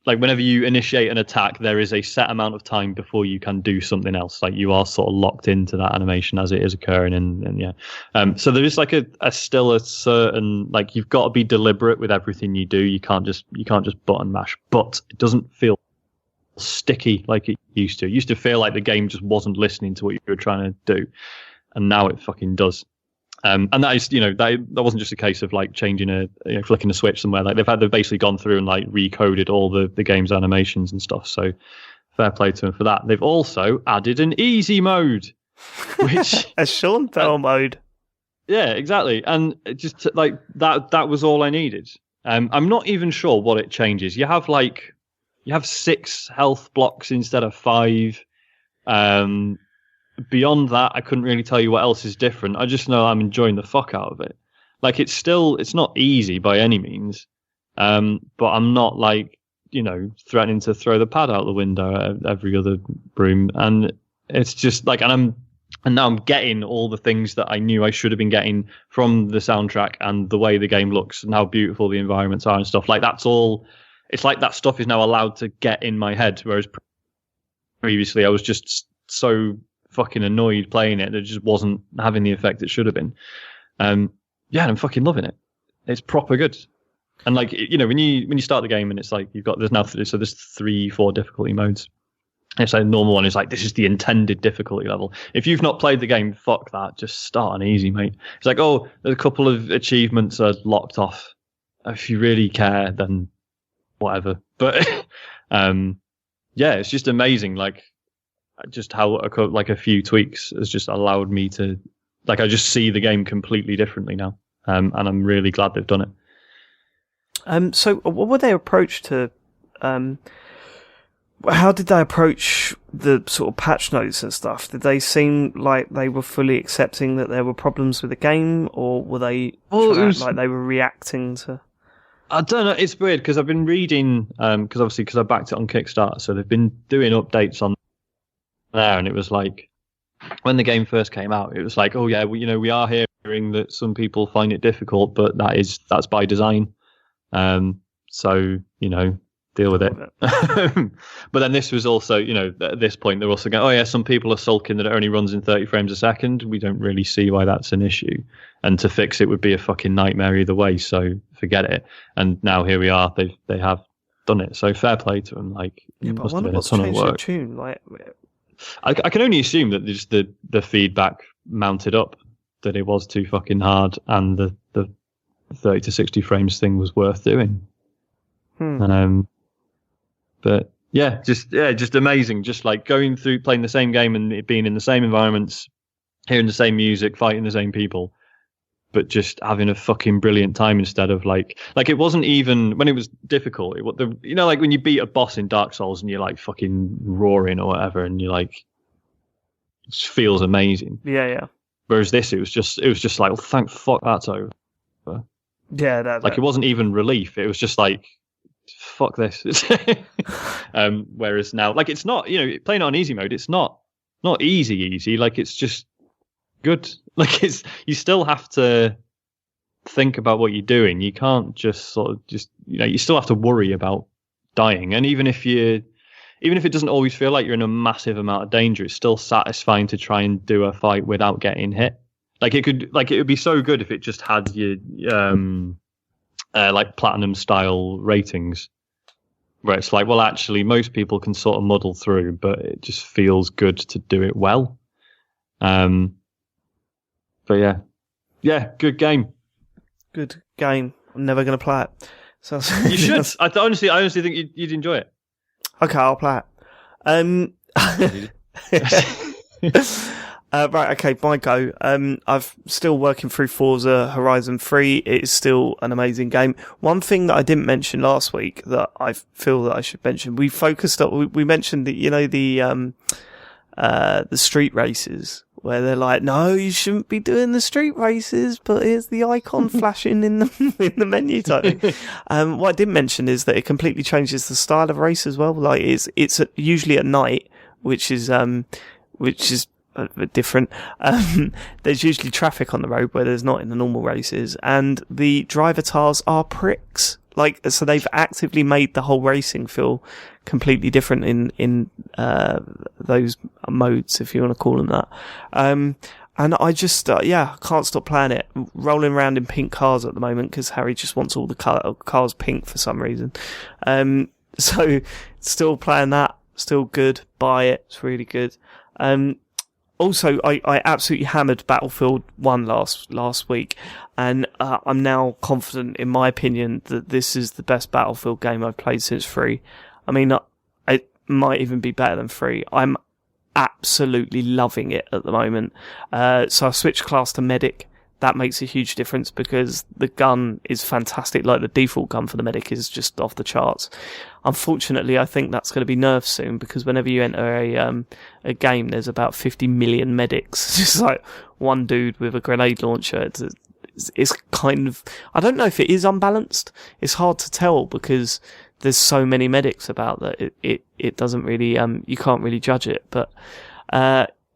Speaker 5: whenever you initiate an attack, there is a set amount of time before you can do something else. Like you are sort of locked into that animation as it is occurring, and yeah. So there is like still a certain, like, you've got to be deliberate with everything you do. You can't just button mash, but it doesn't feel sticky like it used to. It used to feel like the game just wasn't listening to what you were trying to do, and now it fucking does. And that is, that wasn't just a case of like changing flicking a switch somewhere. Like they've basically gone through and like recoded all the game's animations and stuff. So fair play to them for that. They've also added an easy mode, which
Speaker 2: a Sean Bell mode.
Speaker 5: Yeah, exactly. And it just like that was all I needed. I'm not even sure what it changes. You have 6 health blocks instead of 5. Beyond that, I couldn't really tell you what else is different. I just know I'm enjoying the fuck out of it. Like it's not easy by any means, but I'm not like threatening to throw the pad out the window at every other room. And it's just like, and now I'm getting all the things that I knew I should have been getting from the soundtrack and the way the game looks and how beautiful the environments are and stuff. Like that's all. It's like that stuff is now allowed to get in my head, whereas previously I was just so fucking annoyed playing it that it just wasn't having the effect it should have been. Yeah, I'm fucking loving it. It's proper good. And like, when you start the game and it's like there's 3-4 difficulty modes. And it's like normal one is like, this is the intended difficulty level. If you've not played the game, fuck that. Just start on easy, mate. It's like, oh, there's a couple of achievements are locked off. If you really care, then whatever. But yeah, it's just amazing. Like, just how a few tweaks has just allowed me to, like, I just see the game completely differently now, and I'm really glad they've done it.
Speaker 2: So what were their approach to? How did they approach the sort of patch notes and stuff? Did they seem like they were fully accepting that there were problems with the game, or were they like they were reacting to?
Speaker 5: I don't know. It's weird because I've been reading, because I backed it on Kickstarter, so they've been doing updates on there, and it was like when the game first came out, it was like, oh yeah, we are hearing that some people find it difficult, but that's by design. So deal with it. But then this was also, at this point they're also going, oh yeah, some people are sulking that it only runs in 30 frames a second. We don't really see why that's an issue, and to fix it would be a fucking nightmare either way. So forget it. And now here we are. They have done it. So fair play to him. Like,
Speaker 2: yeah, but I
Speaker 5: must have
Speaker 2: wonder
Speaker 5: been a
Speaker 2: what's
Speaker 5: ton of
Speaker 2: changed the
Speaker 5: work.
Speaker 2: tune. Like,
Speaker 5: I can only assume that just the feedback mounted up, that it was too fucking hard, and the 30 to 60 frames thing was worth doing. And but just amazing. Just like going through playing the same game and it being in the same environments, hearing the same music, fighting the same people, but just having a fucking brilliant time instead of like it wasn't even when it was difficult. Like when you beat a boss in Dark Souls and you're like fucking roaring or whatever, and you're like, it just feels amazing.
Speaker 2: Yeah.
Speaker 5: Whereas this, it was just like, well, thank fuck that's over.
Speaker 2: Yeah,
Speaker 5: it wasn't even relief. It was just like, fuck this. Whereas now, like, it's not, playing it on easy mode, it's not easy. Like, it's just good. Like, you still have to think about what you're doing. You can't just you still have to worry about dying. And even if it doesn't always feel like you're in a massive amount of danger, it's still satisfying to try and do a fight without getting hit. Like, it would be so good if it just had your like platinum style ratings, where it's like, well, actually, most people can sort of muddle through, but it just feels good to do it well. But yeah, good game. Good game.
Speaker 2: I'm never going to play it. So
Speaker 5: you should. I honestly think you'd enjoy it.
Speaker 2: Okay, I'll play it. Right, okay, my go. I'm still working through Forza Horizon 3. It is still an amazing game. One thing that I didn't mention last week that I feel that I should mention, we mentioned that, the street races, where they're like, no, you shouldn't be doing the street races, but here's the icon flashing in the menu type thing. What I didn't mention is that it completely changes the style of race as well. Like, it's usually at night, which is a bit different. There's usually traffic on the road where there's not in the normal races, and the drivatars are pricks. Like, so they've actively made the whole racing feel completely different in those modes, if you want to call them that. And I just, can't stop playing it. Rolling around in pink cars at the moment because Harry just wants all the cars pink for some reason. So still playing that, still good. Buy it, it's really good. Also, I absolutely hammered Battlefield 1 last week, and I'm now confident, in my opinion, that this is the best Battlefield game I've played since 3. I mean, it might even be better than 3. I'm absolutely loving it at the moment. So I switched class to Medic. That makes a huge difference because the gun is fantastic. Like, the default gun for the Medic is just off the charts. Unfortunately, I think that's going to be nerfed soon because whenever you enter a game, there's about 50 million medics. Just like one dude with a grenade launcher. It's kind of, I don't know if it is unbalanced. It's hard to tell because there's so many medics about that it doesn't really, you can't really judge it. But,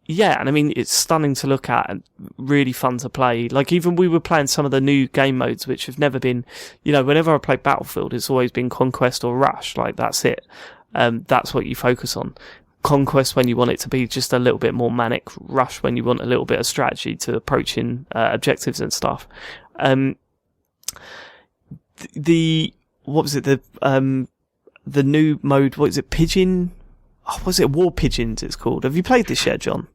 Speaker 2: yeah, and I mean, it's stunning to look at and really fun to play. Like, even we were playing some of the new game modes, which have never been, whenever I play Battlefield, it's always been Conquest or Rush. Like, that's it. That's what you focus on. Conquest when you want it to be just a little bit more manic. Rush when you want a little bit of strategy to approaching objectives and stuff. What was it? The new mode, what is it? Pigeon? Oh, was it War Pigeons it's called? Have you played this yet, John?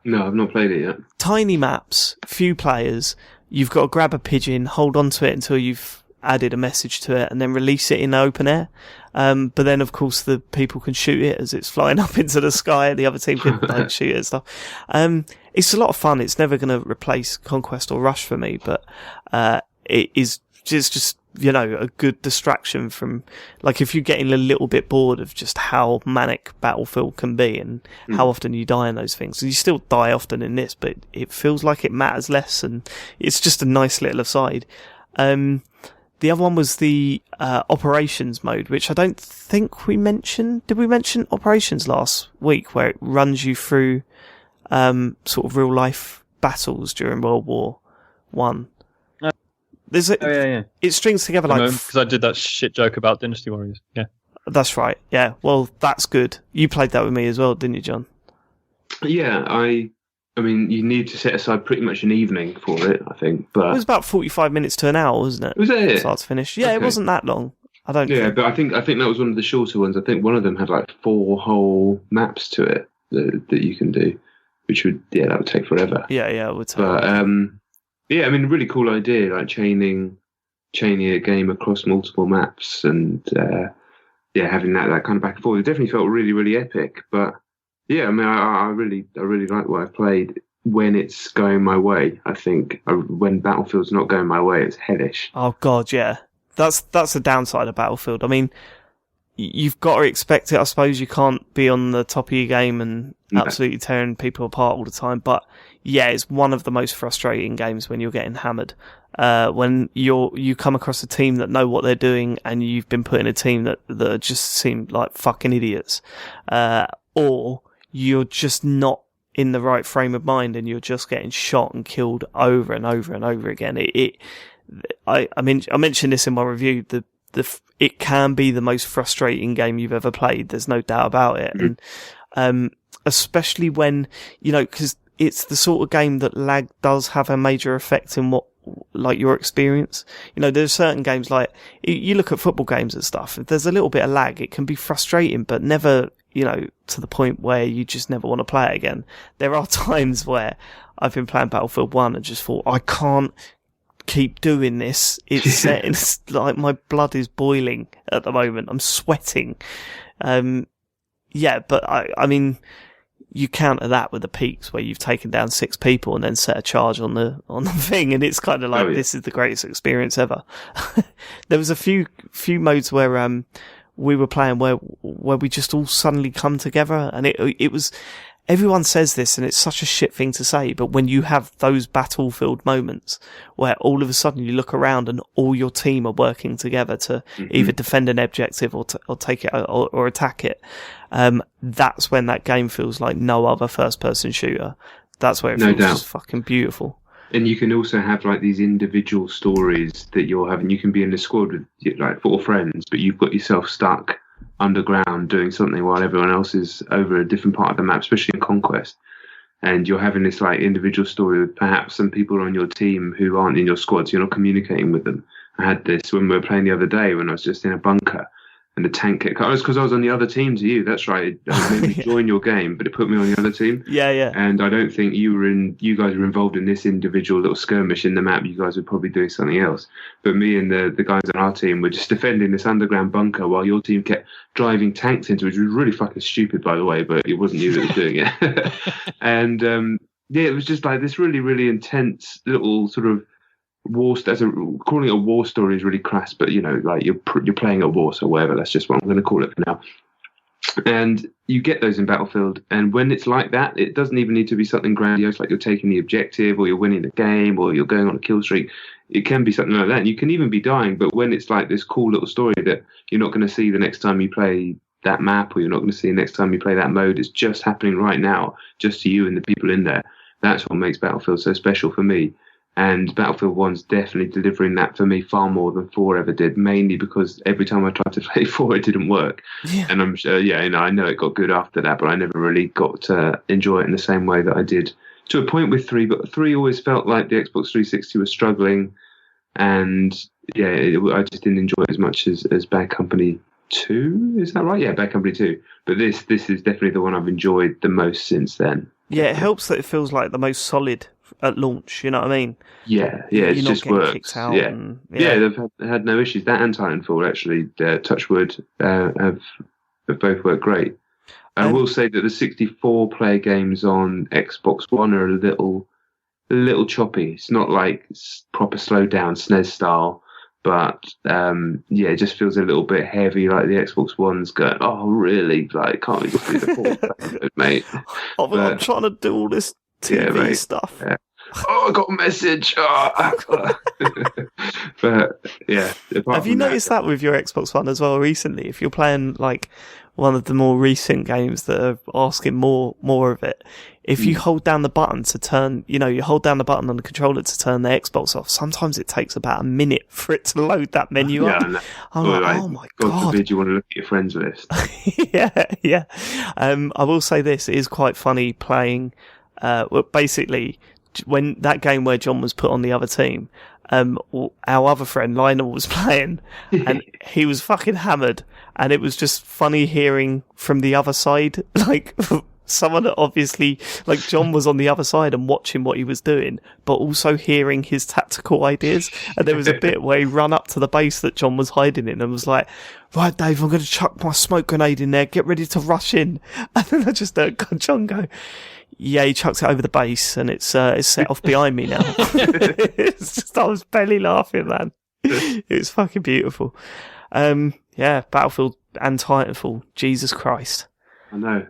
Speaker 4: No, I've not played it yet.
Speaker 2: Tiny maps, few players. You've got to grab a pigeon, hold on to it until you've added a message to it, and then release it in the open air. But then, of course, the people can shoot it as it's flying up into the sky, and the other team can shoot it and stuff. It's a lot of fun. It's never going to replace Conquest or Rush for me, but it is just a good distraction from, like, if you're getting a little bit bored of just how manic Battlefield can be and how often you die in those things. You still die often in this, but it feels like it matters less, and it's just a nice little aside. The other one was the Operations mode, which I don't think we mentioned. Did we mention Operations last week, where it runs you through sort of real life battles during World War One? It strings together like...
Speaker 5: Because I did that shit joke about Dynasty Warriors. Yeah.
Speaker 2: That's right. Yeah. Well, that's good. You played that with me as well, didn't you, John?
Speaker 4: Yeah, I mean, you need to set aside pretty much an evening for it, I think. But
Speaker 2: it was about 45 minutes to an hour, wasn't it?
Speaker 4: Was it?
Speaker 2: Start to finish. Yeah, okay. It wasn't that long. I don't.
Speaker 4: Yeah, but I think that was one of the shorter ones. I think one of them had like 4 whole maps to it that you can do, which that would take forever.
Speaker 2: Yeah, it would take.
Speaker 4: But yeah, I mean, really cool idea, like chaining a game across multiple maps and having that kind of back and forth. It definitely felt really, really epic. But yeah, I mean, I really like what I've played when it's going my way. I think when Battlefield's not going my way, it's hellish.
Speaker 2: Oh God, yeah. That's the downside of Battlefield. I mean, you've got to expect it. I suppose you can't be on the top of your game and absolutely tearing people apart all the time. But yeah, it's one of the most frustrating games when you're getting hammered. When you come across a team that know what they're doing and you've been put in a team that just seem like fucking idiots. Or you're just not in the right frame of mind and you're just getting shot and killed over and over and over again. I mentioned this in my review. It can be the most frustrating game you've ever played. There's no doubt about it. And, especially when, because it's the sort of game that lag does have a major effect in your experience. There's certain games like, you look at football games and stuff. If there's a little bit of lag, it can be frustrating, but never, to the point where you just never want to play it again. There are times where I've been playing Battlefield 1 and just thought, I can't keep doing this. It's like my blood is boiling at the moment. I'm sweating. But I mean, you counter that with the peaks where you've taken down 6 people and then set a charge on the thing, and it's kind of like, this is the greatest experience ever. There was a few modes where we were playing where we just all suddenly come together, and it was. Everyone says this, and it's such a shit thing to say, but when you have those Battlefield moments where all of a sudden you look around and all your team are working together to either defend an objective or take it or attack it, that's when that game feels like no other first-person shooter. That's where it feels just fucking beautiful.
Speaker 4: And you can also have like these individual stories that you're having. You can be in a squad with like 4 friends, but you've got yourself stuck underground doing something while everyone else is over a different part of the map, especially in Conquest. And you're having this like individual story with perhaps some people on your team who aren't in your squad, so you're not communicating with them. I had this when we were playing the other day when I was just in a bunker and the tank kept... It was because I was on the other team to you, that's right. It made me join your game, but it put me on the other team.
Speaker 2: Yeah.
Speaker 4: And I don't think you guys were involved in this individual little skirmish in the map. You guys were probably doing something else. But me and the guys on our team were just defending this underground bunker while your team kept driving tanks into it, which was really fucking stupid, by the way, but it wasn't you that was doing it. And it was just like this really, really intense little sort of calling it a war story is really crass, but like you're playing a war, so whatever, that's just what I'm going to call it for now. And you get those in Battlefield, and when it's like that, it doesn't even need to be something grandiose, like you're taking the objective or you're winning the game or you're going on a kill streak. It can be something like that, and you can even be dying, but when it's like this cool little story that you're not going to see the next time you play that map, or you're not going to see the next time you play that mode, it's just happening right now, just to you and the people in there. That's what makes Battlefield so special for me. And Battlefield 1's definitely delivering that for me far more than 4 ever did, mainly because every time I tried to play 4, it didn't work. Yeah. And I'm sure, I know it got good after that, but I never really got to enjoy it in the same way that I did to a point with 3. But 3 always felt like the Xbox 360 was struggling. And I just didn't enjoy it as much as Bad Company 2. Is that right? Yeah, Bad Company 2. But this is definitely the one I've enjoyed the most since then.
Speaker 2: Yeah, it helps that it feels like the most solid at launch, you know what I mean?
Speaker 4: Yeah, it just works. They've had no issues. That and Titanfall, actually, Touchwood, have both worked great. I will say that the 64-player games on Xbox One are a little choppy. It's not like proper slowed down SNES style, but it just feels a little bit heavy. Like the Xbox One's going, oh really? Like, can't we just do the full mode, mate?
Speaker 2: I'm trying to do all this TV stuff.
Speaker 4: Yeah. Oh, I got a message. But yeah.
Speaker 2: Have you noticed that with your Xbox One as well recently? If you're playing like one of the more recent games that are asking more of it, if you hold down the button to turn, you hold down the button on the controller to turn the Xbox off, sometimes it takes about a minute for it to load that menu up. I'm like, oh my God.
Speaker 4: God forbid you want to look at your friends list.
Speaker 2: Yeah. I will say this, it is quite funny playing, basically, when that game where John was put on the other team, our other friend Lionel was playing, and he was fucking hammered, and it was just funny hearing from the other side, like someone that obviously, like John was on the other side and watching what he was doing, but also hearing his tactical ideas. And there was a bit where he ran up to the base that John was hiding in and was like, right, Dave, I'm going to chuck my smoke grenade in there, get ready to rush in. And then I just heard John go, yeah, he chucks it over the base and it's set off behind me now. It's just, I was belly laughing, man. It was fucking beautiful. Yeah, Battlefield and Titanfall, Jesus Christ.
Speaker 4: I know.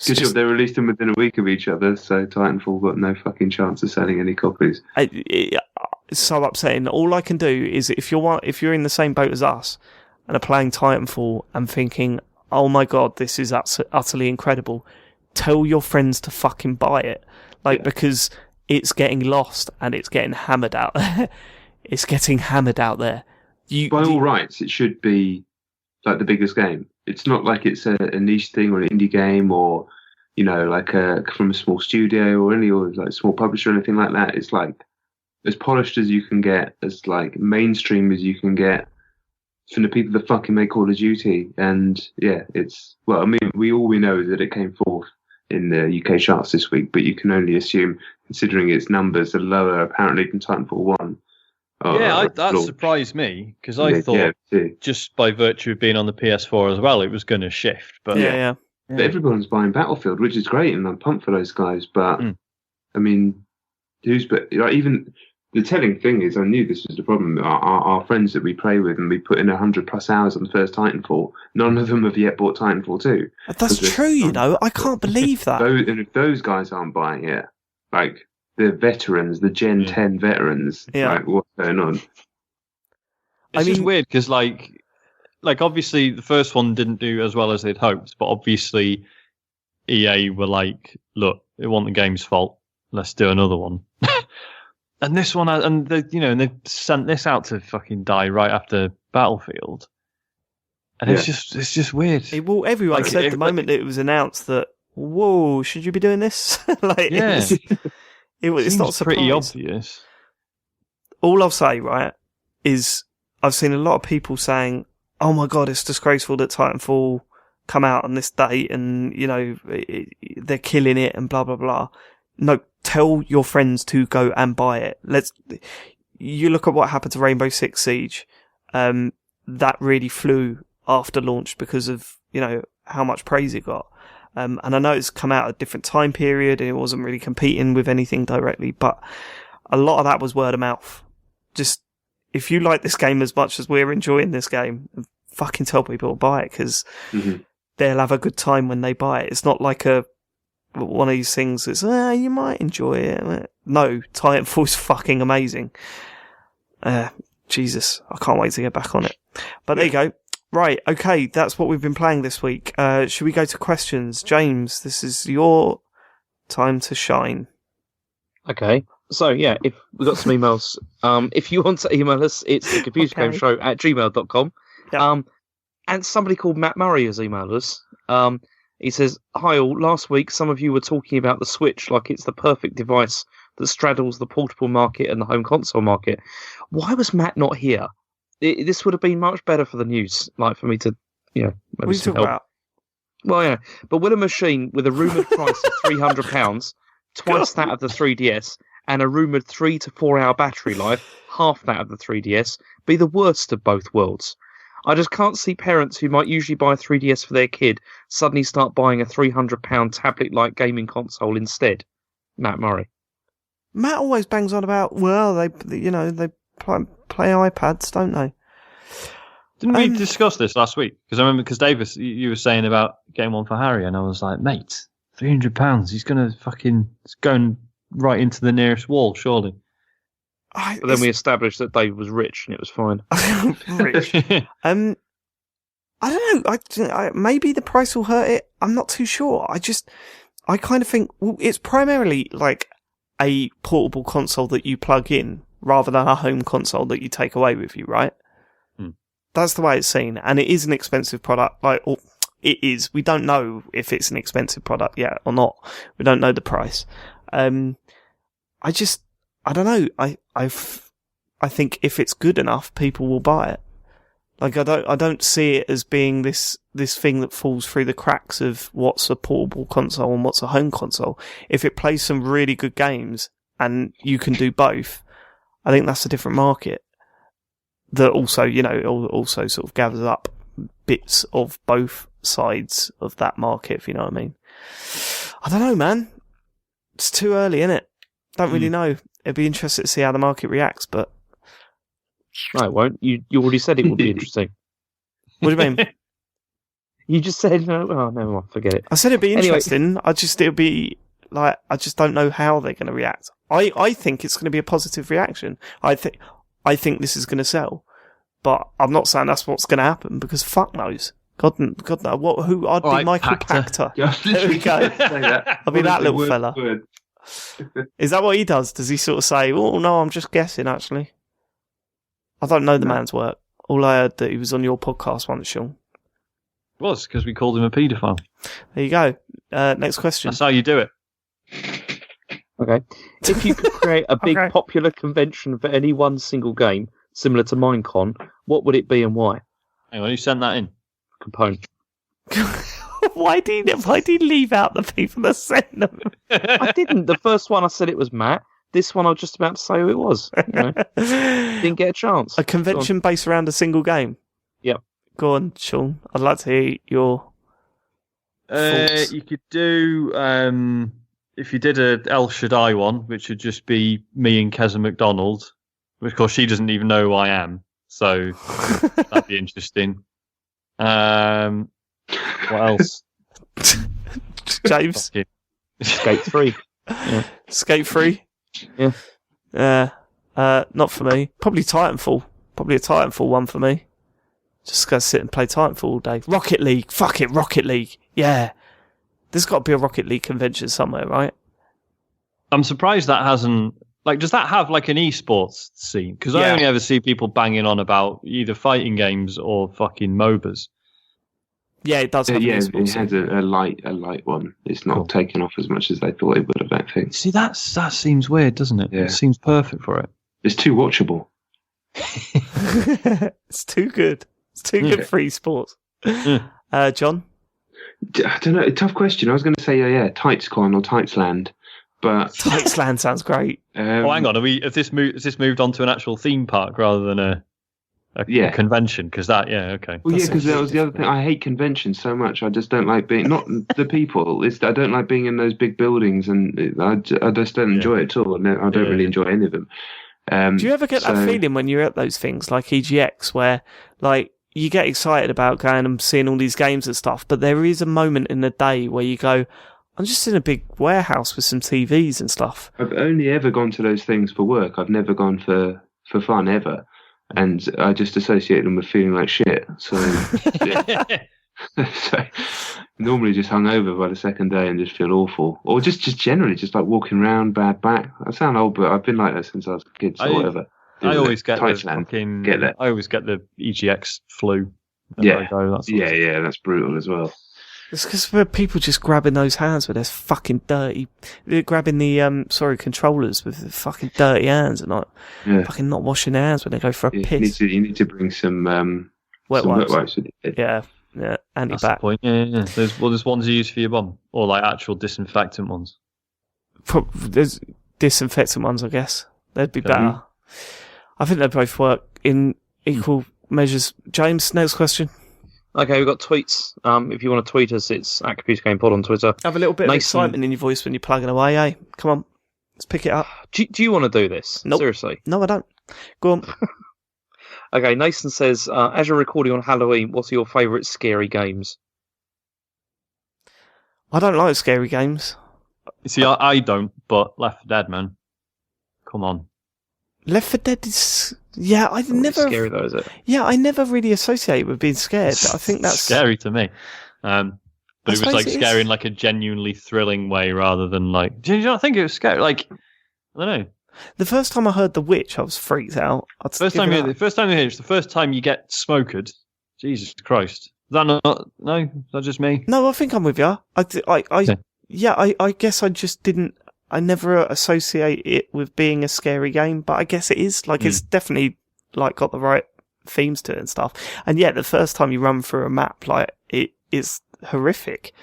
Speaker 4: Good job they released them within a week of each other, so Titanfall got no fucking chance of selling any copies.
Speaker 2: It's so upsetting. All I can do is if you're in the same boat as us and are playing Titanfall and thinking, oh my god, this is utterly incredible, tell your friends to fucking buy it. Because it's getting lost and it's getting hammered out there. It's getting hammered out there.
Speaker 4: By all rights, it should be like the biggest game. It's not like it's a niche thing or an indie game or, you know, like from a small studio or like small publisher or anything like that. It's like as polished as you can get, as like mainstream as you can get from the people that fucking make Call of Duty. And yeah, I mean, we know is that it came forth in the UK charts this week, but you can only assume, considering its numbers are lower apparently than Titanfall 1.
Speaker 5: That surprised me because I thought just by virtue of being on the PS4 as well, it was going to shift. But
Speaker 2: yeah.
Speaker 4: But everyone's buying Battlefield, which is great, and I'm pumped for those guys. But I mean, even the telling thing is, I knew this was the problem. Our friends that we play with, and we put in 100+ hours on the first Titanfall. None of them have yet bought Titanfall 2.
Speaker 2: That's true, you know. I can't believe that.
Speaker 4: And if those guys aren't buying it, like the veterans, the Gen 10 veterans, like what's going on?
Speaker 5: It's just weird because, like obviously the first one didn't do as well as they'd hoped, but obviously EA were like, look, it wasn't the game's fault. Let's do another one. And this one, and they've sent this out to fucking die right after Battlefield, and it's just weird.
Speaker 2: Everyone said the moment that it was announced that, whoa, should you be doing this? It's not
Speaker 5: pretty obvious.
Speaker 2: All I'll say, right, is I've seen a lot of people saying, "Oh my god, it's disgraceful that Titanfall come out on this date, and you know they're killing it and blah blah blah." No, tell your friends to go and buy it. You look at what happened to Rainbow Six Siege. That really flew after launch because of how much praise it got. And I know it's come out at a different time period and it wasn't really competing with anything directly, but a lot of that was word of mouth. Just, if you like this game as much as we're enjoying this game, fucking tell people to buy it because they'll have a good time when they buy it. It's not like one of these things that's, you might enjoy it. No, Titanfall's fucking amazing. Jesus, I can't wait to get back on it. But there you go. Right, okay, that's what we've been playing this week. Should we go to questions? James, this is your time to shine.
Speaker 3: Okay, so yeah, if we've got some emails. If you want to email us, it's the computergameshow@gmail.com. Yep. And somebody called Matt Murray has emailed us. He says, hi all, last week some of you were talking about the Switch like it's the perfect device that straddles the portable market and the home console market. Why was Matt not here? This would have been much better for the news, like for me to, maybe some help. About? Well, yeah, but will a machine with a rumoured price of £300, twice that of the 3DS, and a rumoured 3 to 4 hour battery life, half that of the 3DS, be the worst of both worlds? I just can't see parents who might usually buy a 3DS for their kid suddenly start buying a £300 tablet-like gaming console instead. Matt Murray.
Speaker 2: Matt always bangs on about, well, they play iPads, don't they?
Speaker 5: Didn't we discuss this last week? Because I remember, Davis, you were saying about getting one for Harry, and I was like, mate, £300, he's going to fucking going right into the nearest wall, surely.
Speaker 3: But then we established that Dave was rich and it was fine.
Speaker 2: Rich. I don't know. Maybe the price will hurt it. I'm not too sure. I kind of think it's primarily like a portable console that you plug in rather than a home console that you take away with you, right? That's the way it's seen. And it is an expensive product. It is. We don't know if it's an expensive product yet or not. We don't know the price. I don't know. I think if it's good enough, people will buy it. Like, I don't see it as being this thing that falls through the cracks of what's a portable console and what's a home console. If it plays some really good games and you can do both, I think that's a different market that also, also sort of gathers up bits of both sides of that market, if you know what I mean. I don't know, man. It's too early, innit? Don't really know. It'd be interesting to see how the market reacts, but...
Speaker 3: No, it won't. You already said it would be interesting.
Speaker 2: What do you mean?
Speaker 3: You just said, no, never mind, forget it.
Speaker 2: I said it'd be interesting. It'll be like, I just don't know how they're going to react. I think it's going to be a positive reaction. I think this is going to sell, but I'm not saying that's what's going to happen because fuck knows. God no. I'd be Michael Pachter. There we go. I'll be that little fella. Is that what he does? Does he sort of say, "Oh no, I'm just guessing"? Actually, I don't know the man's work. All I heard that he was on your podcast once, Sean.
Speaker 5: It was because we called him a paedophile.
Speaker 2: There you go. Next question.
Speaker 5: That's how you do it.
Speaker 3: Okay. If you could create a big popular convention for any one single game, similar to Minecon, what would it be and why?
Speaker 5: Hang on, who sent that in?
Speaker 3: Component.
Speaker 2: Why do you leave out the people that sent them?
Speaker 3: I didn't. The first one I said it was Matt. This one I was just about to say who it was. Didn't get a chance.
Speaker 2: A convention based around a single game?
Speaker 3: Yep.
Speaker 2: Go on, Sean. I'd like to hear your thoughts.
Speaker 5: You could do, if you did a El Shaddai one, which would just be me and Keza McDonald, which of course she doesn't even know who I am, so that'd be interesting. What else?
Speaker 2: James?
Speaker 3: Skate 3.
Speaker 2: Yeah. Skate 3?
Speaker 3: Yeah.
Speaker 2: Not for me. Probably Titanfall. Probably a Titanfall one for me. Just go sit and play Titanfall all day. Rocket League. Fuck it, Rocket League. Yeah. There's got to be a Rocket League convention somewhere, right?
Speaker 5: I'm surprised that hasn't... Like, does that have, like, an esports scene? Because I only ever see people banging on about either fighting games or fucking MOBAs.
Speaker 2: Yeah, it does have an esports scene.
Speaker 4: It has a light one. It's not taken off as much as they thought it would have, I think.
Speaker 5: See, that seems weird, doesn't it?
Speaker 4: Yeah.
Speaker 5: It seems perfect for it.
Speaker 4: It's too watchable.
Speaker 2: It's too good. It's too good for esports. John?
Speaker 4: I don't know. Tough question. I was going to say, TightsCon or Tightsland. But
Speaker 2: Tightsland sounds great.
Speaker 5: Hang on. Has this moved on to an actual theme park rather than a convention? Because okay.
Speaker 4: Well, because that was the other thing. I hate conventions so much. I just don't like being not the people. I don't like being in those big buildings, and I just don't enjoy it at all. I don't really enjoy any of them.
Speaker 2: Do you ever get that feeling when you're at those things like EGX, where like you get excited about going and seeing all these games and stuff, but there is a moment in the day where you go, I'm just in a big warehouse with some TVs and stuff.
Speaker 4: I've only ever gone to those things for work. I've never gone for fun ever. And I just associate them with feeling like shit. So, so normally just hungover by the second day and just feel awful. Or just generally just like walking around, bad back. I sound old, but I've been like that since I was a kid, so whatever.
Speaker 5: I always get the EGX flu.
Speaker 4: Yeah, that's brutal as well.
Speaker 2: It's because people just grabbing those hands with their fucking dirty... They're grabbing the, controllers with the fucking dirty hands and not fucking not washing their hands when they go for a piss.
Speaker 4: You need to bring some
Speaker 2: wet wipes
Speaker 4: with you.
Speaker 2: Yeah, anti-bac.
Speaker 5: That's the point. Yeah. There's ones you use for your bum, or like actual disinfectant ones.
Speaker 2: There's disinfectant ones, I guess. They'd be better. I think they both work in equal measures. James, next question.
Speaker 3: Okay, we've got tweets. If you want to tweet us, it's @ComputerGamePod on Twitter.
Speaker 2: Have a little bit of excitement in your voice when you're plugging away, eh? Come on, let's pick it up.
Speaker 3: Do you want to do this?
Speaker 2: Nope.
Speaker 3: Seriously?
Speaker 2: No, I don't. Go on.
Speaker 3: Okay, Nathan says, as you're recording on Halloween, what are your favourite scary games?
Speaker 2: I don't like scary games.
Speaker 5: You see, I don't, but Left 4 Dead, man. Come on.
Speaker 2: Left 4 Dead is... Yeah, I've never...
Speaker 3: scary though, is it?
Speaker 2: Yeah, I never really associate with being scared. I think that's...
Speaker 5: scary to me. But it was like scary in like a genuinely thrilling way rather than like... Do you not think it was scary? Like, I don't know.
Speaker 2: The first time I heard The Witch, I was freaked out.
Speaker 5: The first time you hear it's the first time you get smoked. Jesus Christ. Is that not... No? Is that just me?
Speaker 2: No, I think I'm with you. I guess I just didn't I never associate it with being a scary game, but I guess it is. Like, it's definitely like got the right themes to it and stuff. And yet, the first time you run through a map, like, it is horrific.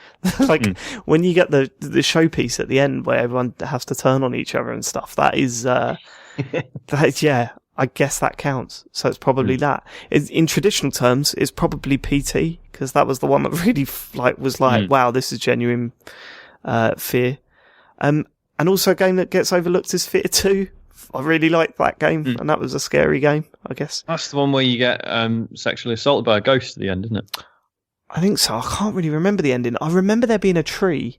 Speaker 2: Like, when you get the showpiece at the end where everyone has to turn on each other and stuff, that is, yeah, I guess that counts. So it's probably that. In traditional terms, it's probably PT, because that was the one that really was like, wow, this is genuine fear. And also a game that gets overlooked is Fear 2. I really liked that game, and that was a scary game, I guess.
Speaker 5: That's the one where you get sexually assaulted by a ghost at the end, isn't it?
Speaker 2: I think so. I can't really remember the ending. I remember there being a tree.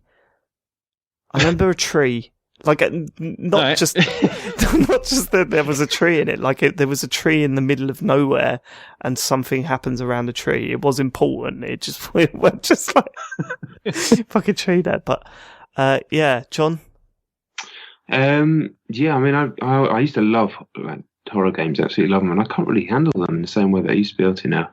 Speaker 2: I remember a tree. Like, not just that there was a tree in it. Like, there was a tree in the middle of nowhere, and something happens around the tree. It was important. It went just like fucking tree there. But yeah, John.
Speaker 4: Yeah, I mean, I used to love horror games. Absolutely love them, and I can't really handle them in the same way that I used to be able to now.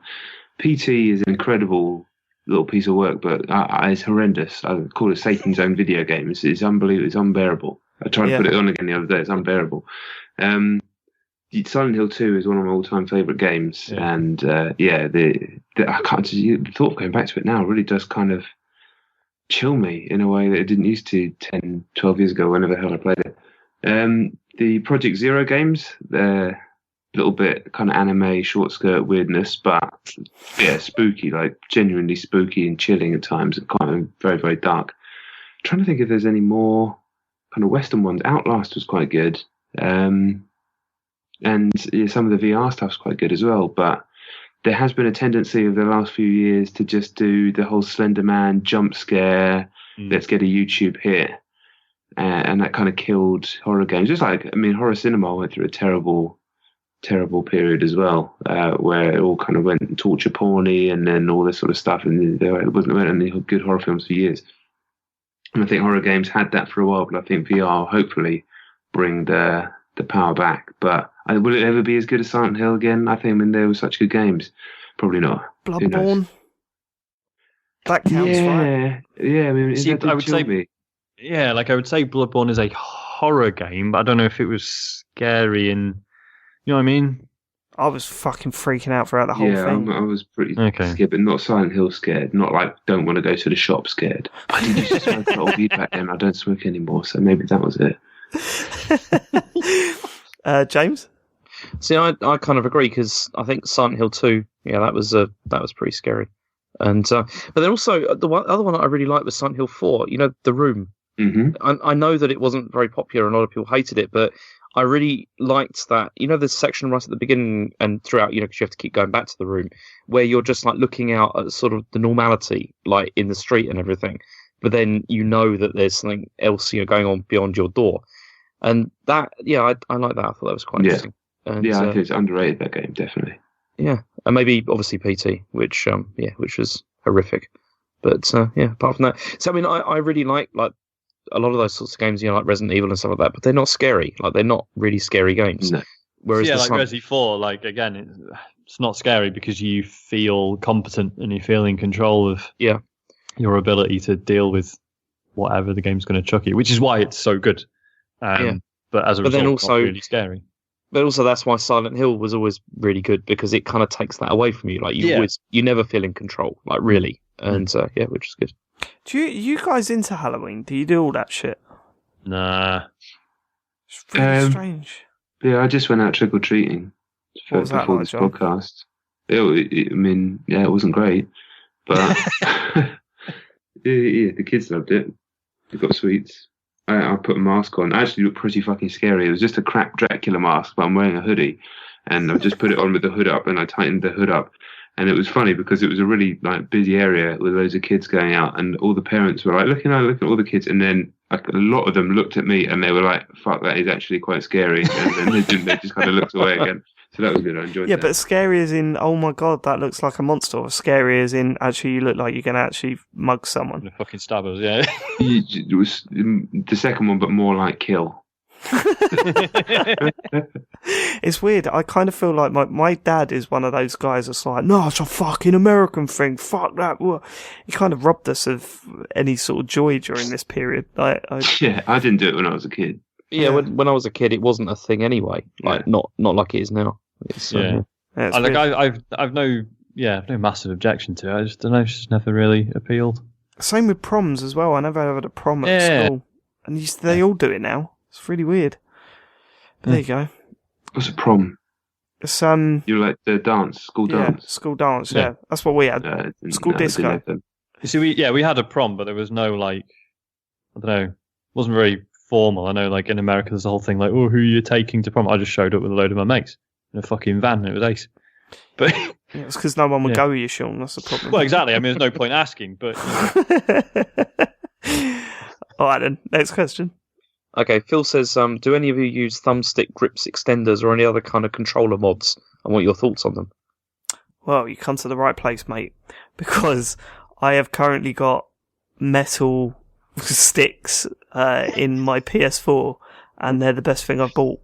Speaker 4: PT is an incredible little piece of work, but it's horrendous. I call it Satan's own video game. It's unbelievable. It's unbearable. I tried to put it on again the other day. It's unbearable. Silent Hill 2 is one of my all-time favourite games, and I can't. The thought of going back to it now really does kind of chill me in a way that it didn't used to 10, 12 years ago, whenever the hell I played it. The Project Zero games, they're a little bit kind of anime, short skirt weirdness, but yeah, spooky, like genuinely spooky and chilling at times, and kind of very, very dark. I'm trying to think if there's any more kind of Western ones. Outlast was quite good. And yeah, some of the VR stuff's quite good as well, but there has been a tendency over the last few years to just do the whole Slender Man jump scare, let's get a YouTube hit, and that kind of killed horror games. Just like, I mean, horror cinema went through a terrible period as well, where it all kind of went torture porny and then all this sort of stuff, and there weren't any good horror films for years. And I think horror games had that for a while, but I think VR hopefully bring the power back. But will it ever be as good as Silent Hill again? I think, they were such good games. Probably not.
Speaker 2: Bloodborne. That counts, right?
Speaker 4: Yeah, I mean,
Speaker 5: I would say, yeah, like I would say Bloodborne is a horror game, but I don't know if it was scary and, you know what I mean?
Speaker 2: I was fucking freaking out throughout the whole thing.
Speaker 4: I was pretty scared, but not Silent Hill scared. Not like don't want to go to the shop scared. I did used to smoke a lot of weed back then. I don't smoke anymore, so maybe that was it.
Speaker 2: James?
Speaker 3: See, I kind of agree, because I think Silent Hill 2, that was pretty scary. And but then also the other one that I really liked was Silent Hill 4. The Room. Mm-hmm. I know that it wasn't very popular and a lot of people hated it, but I really liked that. The section right at the beginning and throughout, because you have to keep going back to the room, where you're just like looking out at sort of the normality, like in the street and everything. But then that there's something else going on beyond your door. And that, I like that. I thought that was quite interesting. And,
Speaker 4: I think it's underrated, that game, definitely.
Speaker 3: Yeah, and maybe obviously PT, which was horrific. But apart from that, so I mean, I really like a lot of those sorts of games, like Resident Evil and stuff like that. But they're not scary. Like, they're not really scary games.
Speaker 4: No.
Speaker 3: Whereas
Speaker 5: like Resi 4, like again, it's not scary because you feel competent and you feel in control of your ability to deal with whatever the game's going to chuck you, which is why it's so good. But as a result, it's not really scary.
Speaker 3: But also, that's why Silent Hill was always really good, because it kind of takes that away from you. Like, you never feel in control, like, really. And which is good.
Speaker 2: Do you guys into Halloween? Do you do all that shit?
Speaker 5: Nah.
Speaker 2: It's really strange.
Speaker 4: Yeah, I just went out trick or treating before this podcast. It wasn't great, but the kids loved it. They got sweets. I put a mask on. I actually looked pretty fucking scary. It was just a crap Dracula mask, but I'm wearing a hoodie, and I just put it on with the hood up, and I tightened the hood up. And it was funny because it was a really busy area with loads of kids going out, and all the parents were looking at all the kids, and then a lot of them looked at me and they were like, "Fuck, that is actually quite scary," and then they didn't. They just kind of looked away again. So that was good. I enjoyed. Yeah,
Speaker 2: but scary as in, oh my god, that looks like a monster. Or scary as in, actually, you look like you're going to actually mug someone.
Speaker 5: The fucking stabbers, yeah.
Speaker 4: It was the second one, but more like kill.
Speaker 2: It's weird. I kind of feel like my dad is one of those guys that's like, no, it's a fucking American thing. Fuck that. He kind of robbed us of any sort of joy during this period.
Speaker 4: Yeah, I didn't do it when I was a kid.
Speaker 3: Yeah, when I was a kid, it wasn't a thing anyway. Like not like it is now.
Speaker 5: I've no massive objection to it. I just don't know. It's just never really appealed.
Speaker 2: Same with proms as well. I never had a prom at school, and they all do it now. It's really weird. But there you go.
Speaker 4: What's a prom?
Speaker 2: It's
Speaker 4: You like the dance, school dance?
Speaker 2: School dance. Yeah, that's what we had. School disco.
Speaker 5: You see, we had a prom, but there was no I don't know. It wasn't very formal. I know, like in America, there's a whole thing like, oh, who are you taking to prom? I just showed up with a load of my mates in a fucking van, and it was ace. But
Speaker 2: it's because no one would go with you, Sean. That's the problem.
Speaker 5: Well, exactly. I mean, there's no point asking. But
Speaker 2: all right, then. Next question.
Speaker 3: Okay, Phil says, do any of you use thumbstick grips extenders or any other kind of controller mods? And what are your thoughts on them?
Speaker 2: Well, you come to the right place, mate, because I have currently got metal sticks in my PS4, and they're the best thing I've bought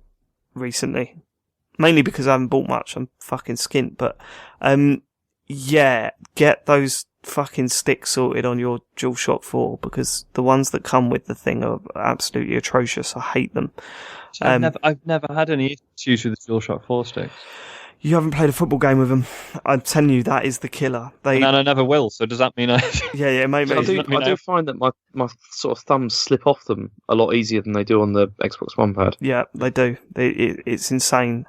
Speaker 2: recently. Mainly because I haven't bought much. I'm fucking skint, but get those fucking sticks sorted on your DualShock 4, because the ones that come with the thing are absolutely atrocious. I hate them.
Speaker 5: I've never had any issues with the DualShock 4 sticks.
Speaker 2: You haven't played a football game with them. I'm telling you, that is the killer.
Speaker 5: And I never will, so does that mean I...
Speaker 2: Yeah, maybe.
Speaker 3: I do find that my sort of thumbs slip off them a lot easier than they do on the Xbox One pad.
Speaker 2: Yeah, they do. It's insane.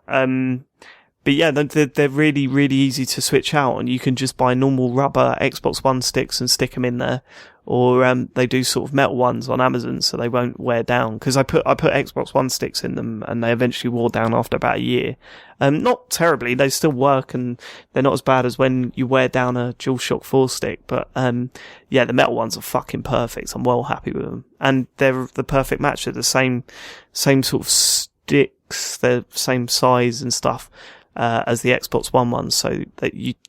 Speaker 2: But yeah, they're really, really easy to switch out, and you can just buy normal rubber Xbox One sticks and stick them in there, or they do sort of metal ones on Amazon, so they won't wear down. Because I put Xbox One sticks in them, and they eventually wore down after about a year. Not terribly, they still work, and they're not as bad as when you wear down a DualShock 4 stick. But the metal ones are fucking perfect. I'm well happy with them, and they're the perfect match. They're the same sort of sticks, they're same size and stuff as the Xbox One ones, so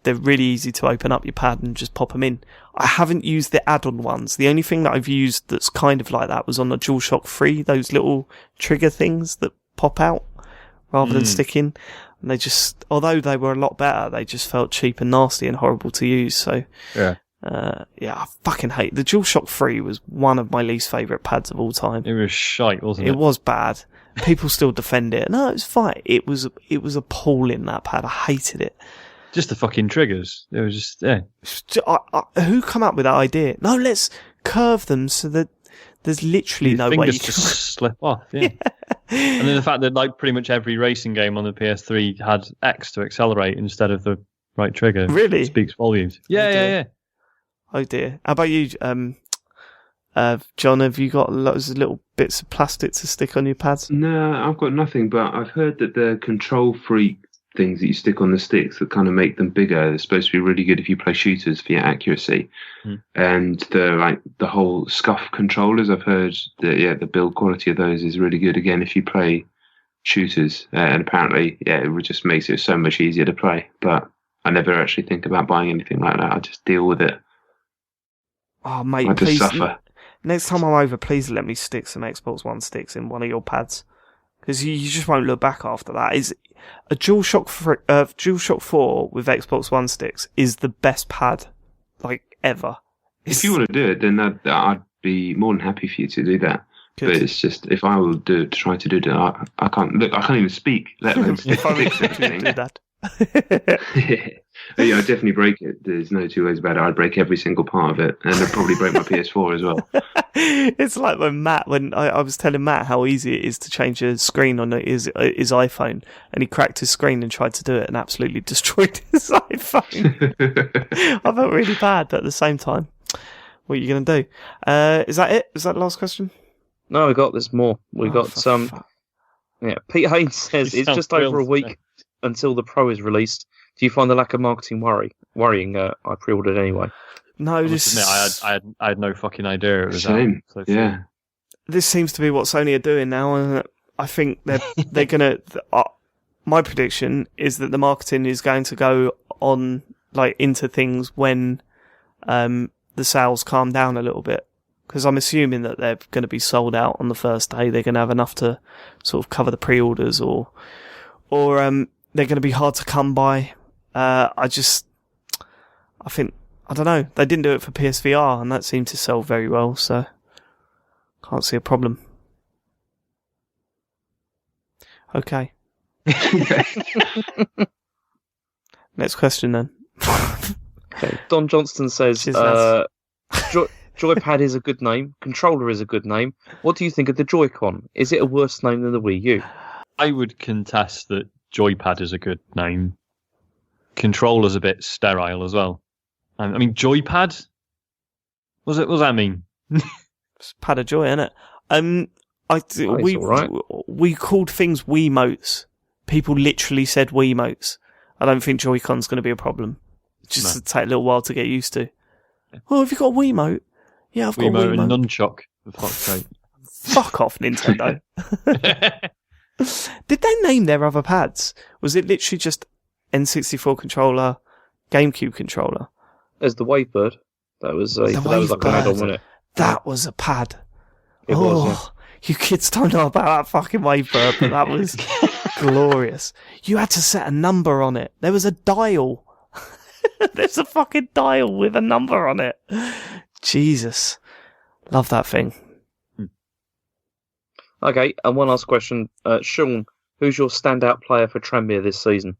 Speaker 2: they're really easy to open up your pad and just pop them in. I haven't used the add-on ones. The only thing that I've used that's kind of like that was on the DualShock 3, those little trigger things that pop out rather than stick in. And they just, although they were a lot better, they just felt cheap and nasty and horrible to use. So I fucking hate the DualShock 3. Was one of my least favourite pads of all time.
Speaker 5: It was shite, wasn't it?
Speaker 2: It was bad. People still defend it. No, it was fine. It was appalling, that pad. I hated it.
Speaker 5: Just the fucking triggers. It was just,
Speaker 2: who come up with that idea? No, let's curve them so that there's literally no way you can
Speaker 5: just slip off. Yeah. And then the fact that like pretty much every racing game on the PS3 had X to accelerate instead of the right trigger.
Speaker 2: Really?
Speaker 5: Speaks volumes. Yeah.
Speaker 2: Oh dear. How about you, John? Have you got loads of little bits of plastic to stick on your pads?
Speaker 4: No, I've got nothing, but I've heard that the control freak things that you stick on the sticks that kind of make them bigger are supposed to be really good if you play shooters for your accuracy. And the whole scuff controllers, I've heard that the build quality of those is really good again if you play shooters, and apparently it just makes it so much easier to play. But I never actually think about buying anything like that. I just deal with it.
Speaker 2: Oh mate,
Speaker 4: I
Speaker 2: please,
Speaker 4: just suffer.
Speaker 2: Next time I'm over, please let me stick some Xbox One sticks in one of your pads, because you just won't look back after that. Is a DualShock 4 with Xbox One sticks is the best pad like ever.
Speaker 4: If you want to do it, then I'd be more than happy for you to do that. Good. But it's just, if I will try to do that, I can't. Look, I can't even speak. Let alone stick everything.
Speaker 2: Do that.
Speaker 4: Yeah, I'd definitely break it. There's no two ways about it. I'd break every single part of it, and I'd probably break my PS4 as well.
Speaker 2: It's like when I was telling Matt how easy it is to change a screen on his iPhone, and he cracked his screen and tried to do it and absolutely destroyed his iPhone. I felt really bad, but at the same time, what are you going to do? Is that it? Is that the last question?
Speaker 3: No, there's more. We got some. Yeah, Pete Haynes says it's just over a week until the Pro is released. Do you find the lack of marketing worrying? I pre-ordered anyway.
Speaker 2: No,
Speaker 5: I had no fucking idea it was
Speaker 4: same.
Speaker 5: Out.
Speaker 4: Yeah,
Speaker 2: this seems to be what Sony are doing now, and I think they're gonna. My prediction is that the marketing is going to go on like into things when the sales calm down a little bit, Because I'm assuming that they're going to be sold out on the first day. They're going to have enough to sort of cover the pre-orders, or they're going to be hard to come by. I don't know. They didn't do it for PSVR, and that seemed to sell very well, so can't see a problem. Okay. Next question then.
Speaker 3: Okay. Don Johnston says, Joypad is a good name. Controller is a good name. What do you think of the Joy-Con? Is it a worse name than the Wii U?
Speaker 5: I would contest that Joypad is a good name. Controller's a bit sterile as well. I mean, Joypad? What does that mean?
Speaker 2: It's pad of joy, isn't it? We called things Wiimotes. People literally said Wiimotes. I don't think Joy-Con's going to be a problem. Just to take a little while to get used to. Oh, have you got a Wiimote? Yeah, I've got a Wiimote.
Speaker 5: And Nunchuck, for fuck's sake.
Speaker 2: Fuck off, Nintendo. Did they name their other pads? Was it literally just N64 controller, GameCube controller?
Speaker 3: There's the Wavebird. That was like an add-on, wasn't it?
Speaker 2: That was a pad.
Speaker 3: It was, yeah.
Speaker 2: You kids don't know about that fucking Wavebird, but that was glorious. You had to set a number on it. There was a dial. There's a fucking dial with a number on it. Jesus. Love that thing.
Speaker 3: Okay, and one last question. Sean, who's your standout player for Tranmere this season?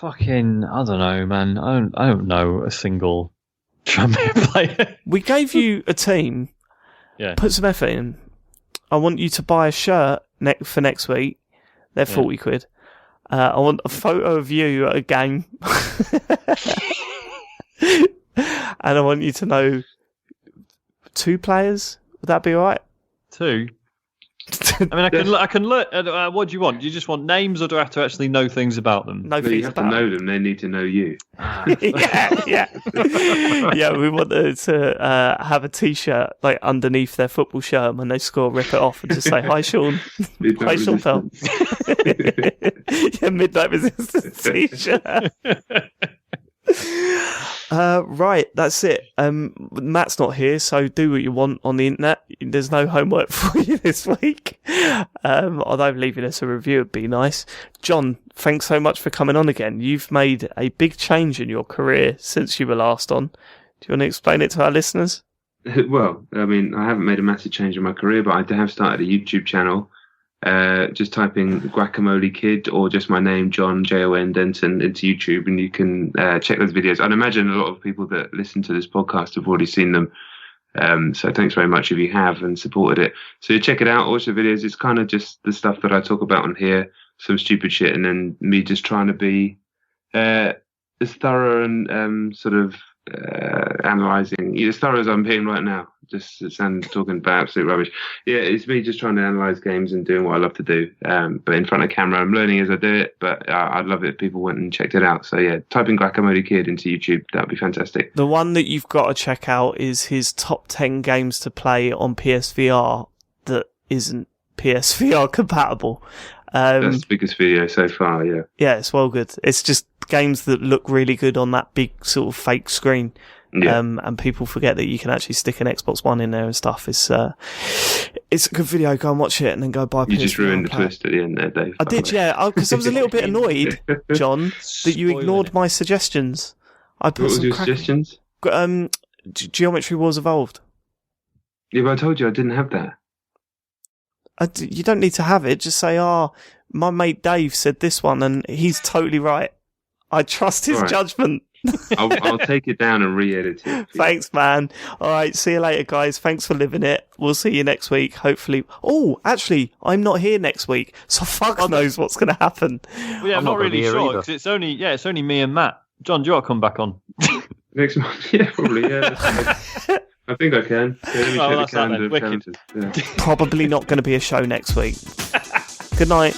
Speaker 5: I don't know, man. I don't know a single Tranmere player.
Speaker 2: We gave you a team.
Speaker 5: Yeah.
Speaker 2: Put some effort in. I want you to buy a shirt for next week. They're 40 quid. I want a photo of you at a game. And I want you to know 2 players. Would that be alright?
Speaker 5: 2? I mean, I can look. What do you want? Do you just want names, or do I have to actually know things about them?
Speaker 4: You have to know them. They need to know you.
Speaker 2: Yeah. We want them to have a T-shirt like underneath their football shirt, and when they score, rip it off and just say, "Hi, Sean." Hi, Sean Pell. Midnight Resistance T-shirt. Right, that's it. Matt's not here, so do what you want on the internet. There's no homework for you this week. Although leaving us a review would be nice. John, thanks so much for coming on again. You've made a big change in your career since you were last on. Do you want to explain it to our listeners?
Speaker 4: Well, I mean, I haven't made a massive change in my career, but I have started a YouTube channel. Just type in Guacamole Kid or just my name, Jon Denton, into YouTube, and you can check those videos. I'd imagine a lot of people that listen to this podcast have already seen them. So thanks very much if you have and supported it. So check it out, watch the videos. It's kind of just the stuff that I talk about on here, some stupid shit, and then me just trying to be as thorough and sort of analysing, as thorough as I'm being right now. Just talking about absolute rubbish. Yeah, it's me just trying to analyse games and doing what I love to do. But in front of camera, I'm learning as I do it. But I'd love it if people went and checked it out. So yeah, type in Guacamole Kid into YouTube. That'd be fantastic.
Speaker 2: The one that you've got to check out is his top 10 games to play on PSVR that isn't PSVR compatible.
Speaker 4: That's the biggest video so far, yeah.
Speaker 2: Yeah, it's well good. It's just games that look really good on that big sort of fake screen. Yeah. And people forget that you can actually stick an Xbox One in there and stuff. It's a good video. Go and watch it and then go buy PSVR.
Speaker 4: You just ruined the twist at the end there, Dave.
Speaker 2: I did, yeah. Because I was a little bit annoyed, John, that you ignored my suggestions.
Speaker 4: What was your suggestions?
Speaker 2: Geometry Wars Evolved.
Speaker 4: Yeah, but I told you I didn't have that.
Speaker 2: You don't need to have it. Just say, my mate Dave said this one and he's totally right. I trust his judgment.
Speaker 4: I'll take it down and re-edit it.
Speaker 2: Thanks, man. All right, see you later, guys. Thanks for living it. We'll see you next week, hopefully. Oh, actually, I'm not here next week, so fuck knows what's going to happen.
Speaker 5: Well, yeah, I'm not really sure because it's only me and Matt. John, do you want to come back on
Speaker 4: next month? Yeah, probably. Yeah, I think I can. Yeah, let me check the calendar. Yeah.
Speaker 2: Probably not going to be a show next week. Good night.